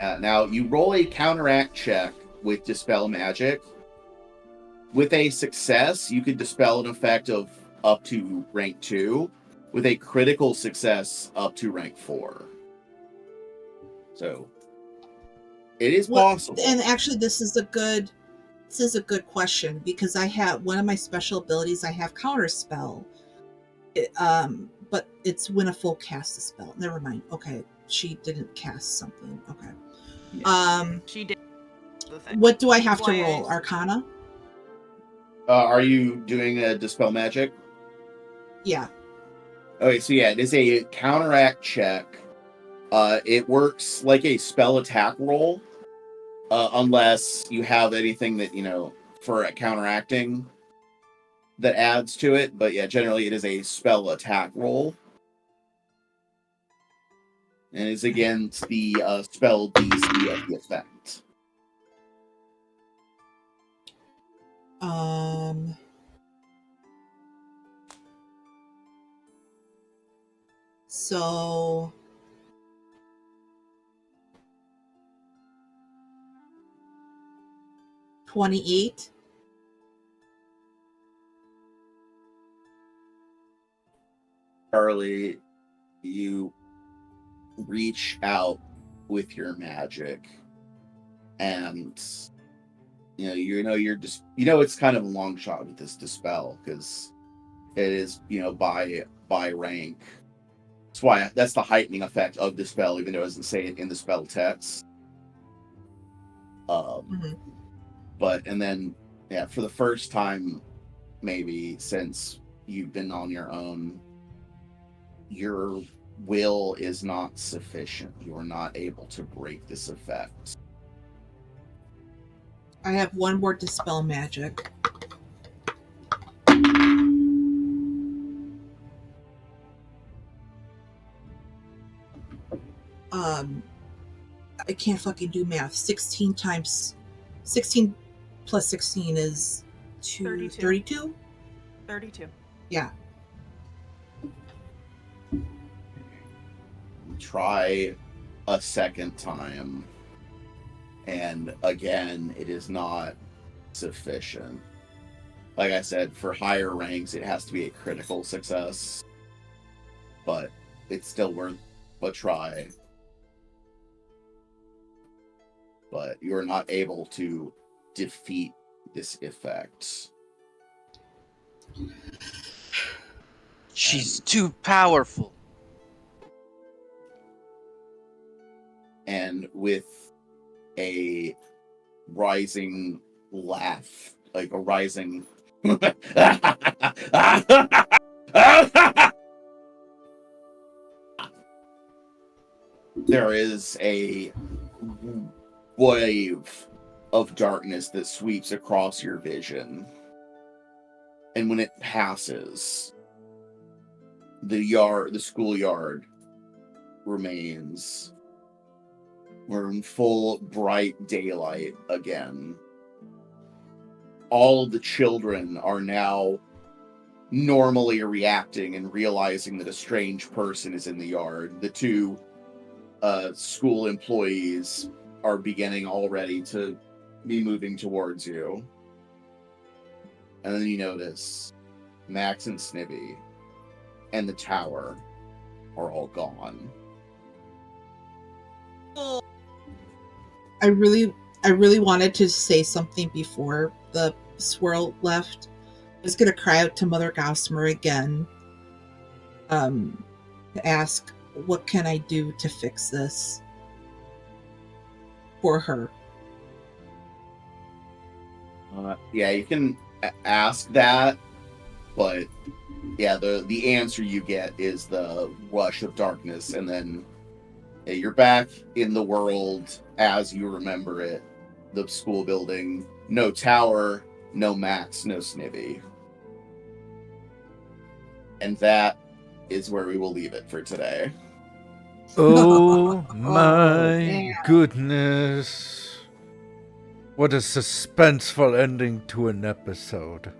Now, you roll a counteract check with Dispel Magic. With a success, you can dispel an effect of up to rank 2. With a critical success, up to rank 4. So, it is possible. And actually, this is a good question because I have one of my special abilities. I have Counterspell, but it's when a foe casts a spell. Never mind. Okay, she didn't cast something. Okay. Yeah. She did. What do I have to roll? Arcana? Are you doing a Dispel Magic? Yeah. Okay, so yeah, it is a counteract check. It works like a spell attack roll, unless you have anything that, for counteracting that adds to it. But yeah, generally it is a spell attack roll. And it's against the spell DC of the effect. So 28. Charlie, you reach out with your magic, and it's kind of a long shot with this dispel because it is by rank. That's the heightening effect of dispel, even though it doesn't say it in the spell text. But and then for the first time maybe since you've been on your own, your will is not sufficient. You are not able to break this effect. I have one more Dispel Magic. I can't fucking do math. 16 plus 16 is 32? 32. Yeah. Try a second time, and again, it is not sufficient. Like I said, for higher ranks, it has to be a critical success, but it's still worth a try. But you're not able to defeat this effect. She's too powerful. And with a rising laugh, like a rising there is a wave of darkness that sweeps across your vision. And when it passes, the schoolyard remains. We're in full bright daylight again. All of the children are now normally reacting and realizing that a strange person is in the yard. The two school employees are beginning already to be moving towards you. And then you notice Max and Snivy and the tower are all gone. I really wanted to say something before the swirl left. I was gonna cry out to Mother Gossamer again, to ask, what can I do to fix this for her? Yeah, you can ask that, but yeah, the answer you get is the rush of darkness, and then you're back in the world as you remember it. The school building, no tower, no Max, no Snivy. And that is where we will leave it for today. Oh my man. goodness. What a suspenseful ending to an episode.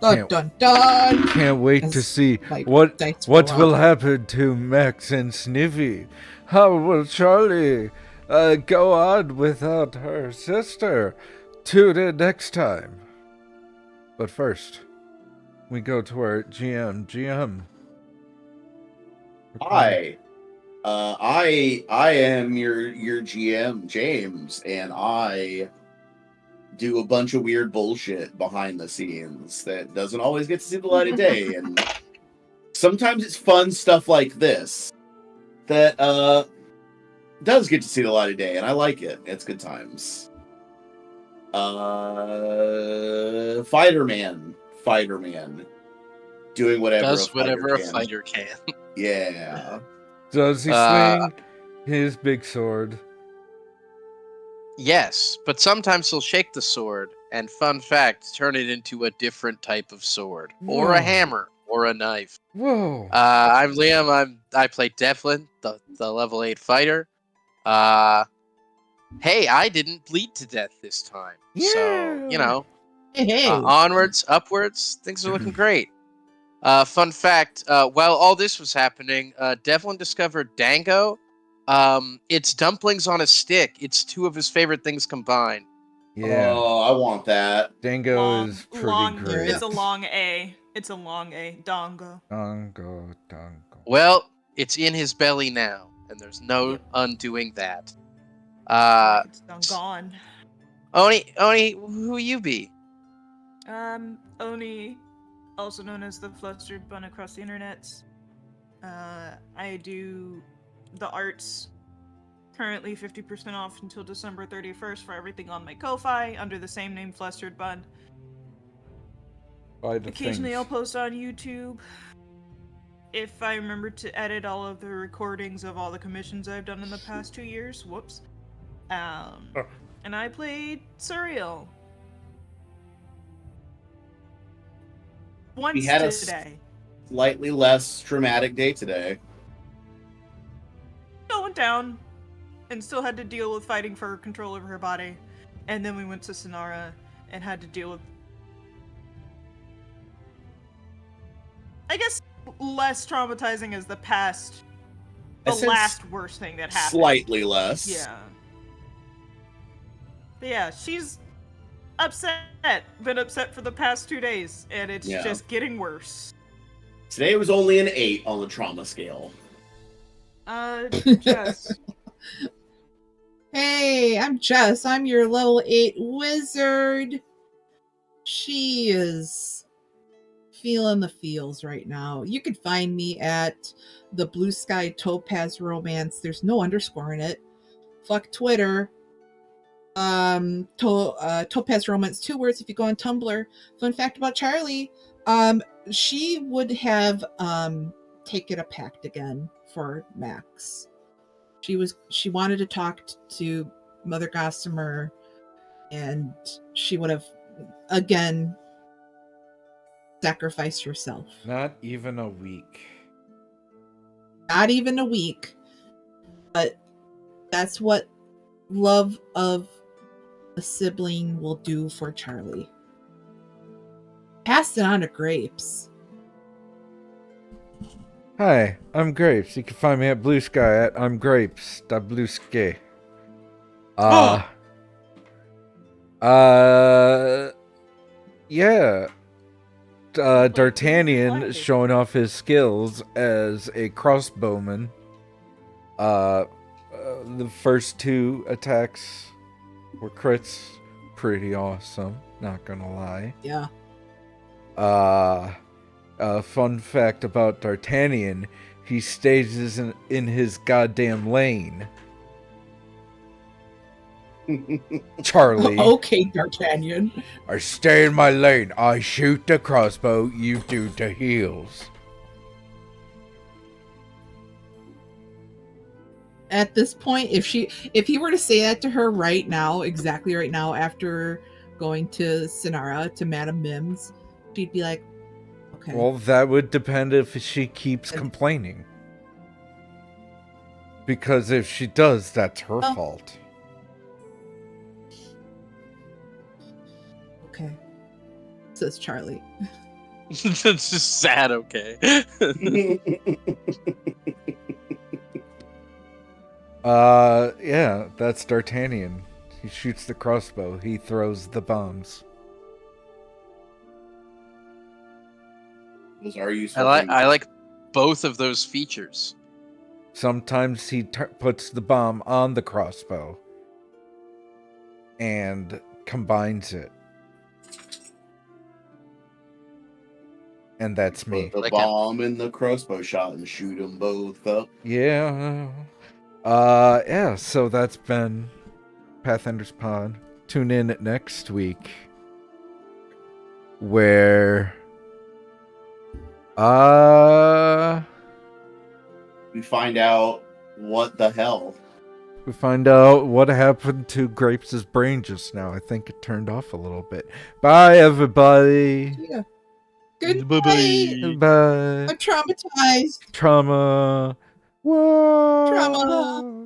Dun dun dun! Can't wait to As see my what dice what roll will out. happen to Max and Snivy. How will Charlie go on without her sister? Tune in next time. But first, we go to our GM. GM. Hi. I am your GM, James, and I do a bunch of weird bullshit behind the scenes that doesn't always get to see the light of day, and sometimes it's fun stuff like this that does get to see the light of day, and I like it. It's good times. Fighter Man, doing whatever Does whatever a can. fighter can. Yeah. Does he swing his big sword? Yes, but sometimes he'll shake the sword, and fun fact, turn it into a different type of sword, or a Whoa. hammer, or a knife. Whoa. I'm Liam. I play Devlin, the level 8 fighter. Hey, I didn't bleed to death this time, so you know, Hey. onwards, upwards, things are looking great. Fun fact: while all this was happening, Devlin discovered Dango. It's dumplings on a stick. It's two of his favorite things combined. Yeah. Oh, I want that. Dango is pretty great. It's a long A. It's a long A. Dongo. Dango. Well, it's in his belly now, and there's no Yep. undoing that. It's gone. Oni, who you be? Oni, also known as the Flustered Bun across the internet. I do the arts. Currently 50% off until December 31st for everything on my Ko-Fi under the same name, Flustered Bun. Occasionally I'll post on YouTube. If I remember to edit all of the recordings of all the commissions I've done in the past 2 years. Whoops. And I played Surreal. Once We had today. a slightly less traumatic day today. Still went down and still had to deal with fighting for control over her body. And then we went to Sonara and had to deal with, I guess, less traumatizing as the past, the Since last worst thing that happened. Slightly less. Yeah. But yeah, she's upset. Been upset for the past 2 days, and it's Yeah. just getting worse. Today was only an 8 on the trauma scale. Jess. Hey, I'm Jess. I'm your level 8 wizard. She is feeling the feels right now. You can find me at the Blue Sky Topaz Romance. There's no underscore in it. Fuck Twitter. Topaz Romance, 2 words if you go on Tumblr. Fun fact about Charlie, she would have taken a pact again for Max. She wanted to talk to Mother Gossamer, and she would have again sacrificed herself. Not even a week. Not even a week, but that's what love of a sibling will do for Charlie. Passed it on to Grapes. Hi, I'm Grapes. You can find me at Blue Sky at I'm Grapes. Blue Sky. Yeah. D'Artagnan showing off his skills as a crossbowman. The first 2 attacks were crits. Pretty awesome, not gonna lie. Yeah. Fun fact about D'Artagnan, he stays in his goddamn lane. Charlie. Okay, D'Artagnan. I stay in my lane. I shoot the crossbow, you do the heals. At this point, if he were to say that to her right now, exactly right now, after going to Sinara, to Madame Mims, she'd be like, okay. Well, that would depend if she keeps complaining. Because if she does, that's her fault. Okay. Says Charlie. It's just sad, okay. Yeah, that's D'Artagnan. He shoots the crossbow. He throws the bombs. Those are useful. I like both of those features. Sometimes he puts the bomb on the crossbow and combines it. And that's me. Put the bomb in the crossbow shot and shoot them both up. Yeah. Yeah, so that's been Pathenders Pod. Tune in next week where we find out what the hell. We find out what happened to Grapes' brain just now. I think it turned off a little bit. Bye, everybody. Yeah. Good Bye-bye. night. Bye. I'm traumatized. Trauma. Whoa. Trauma.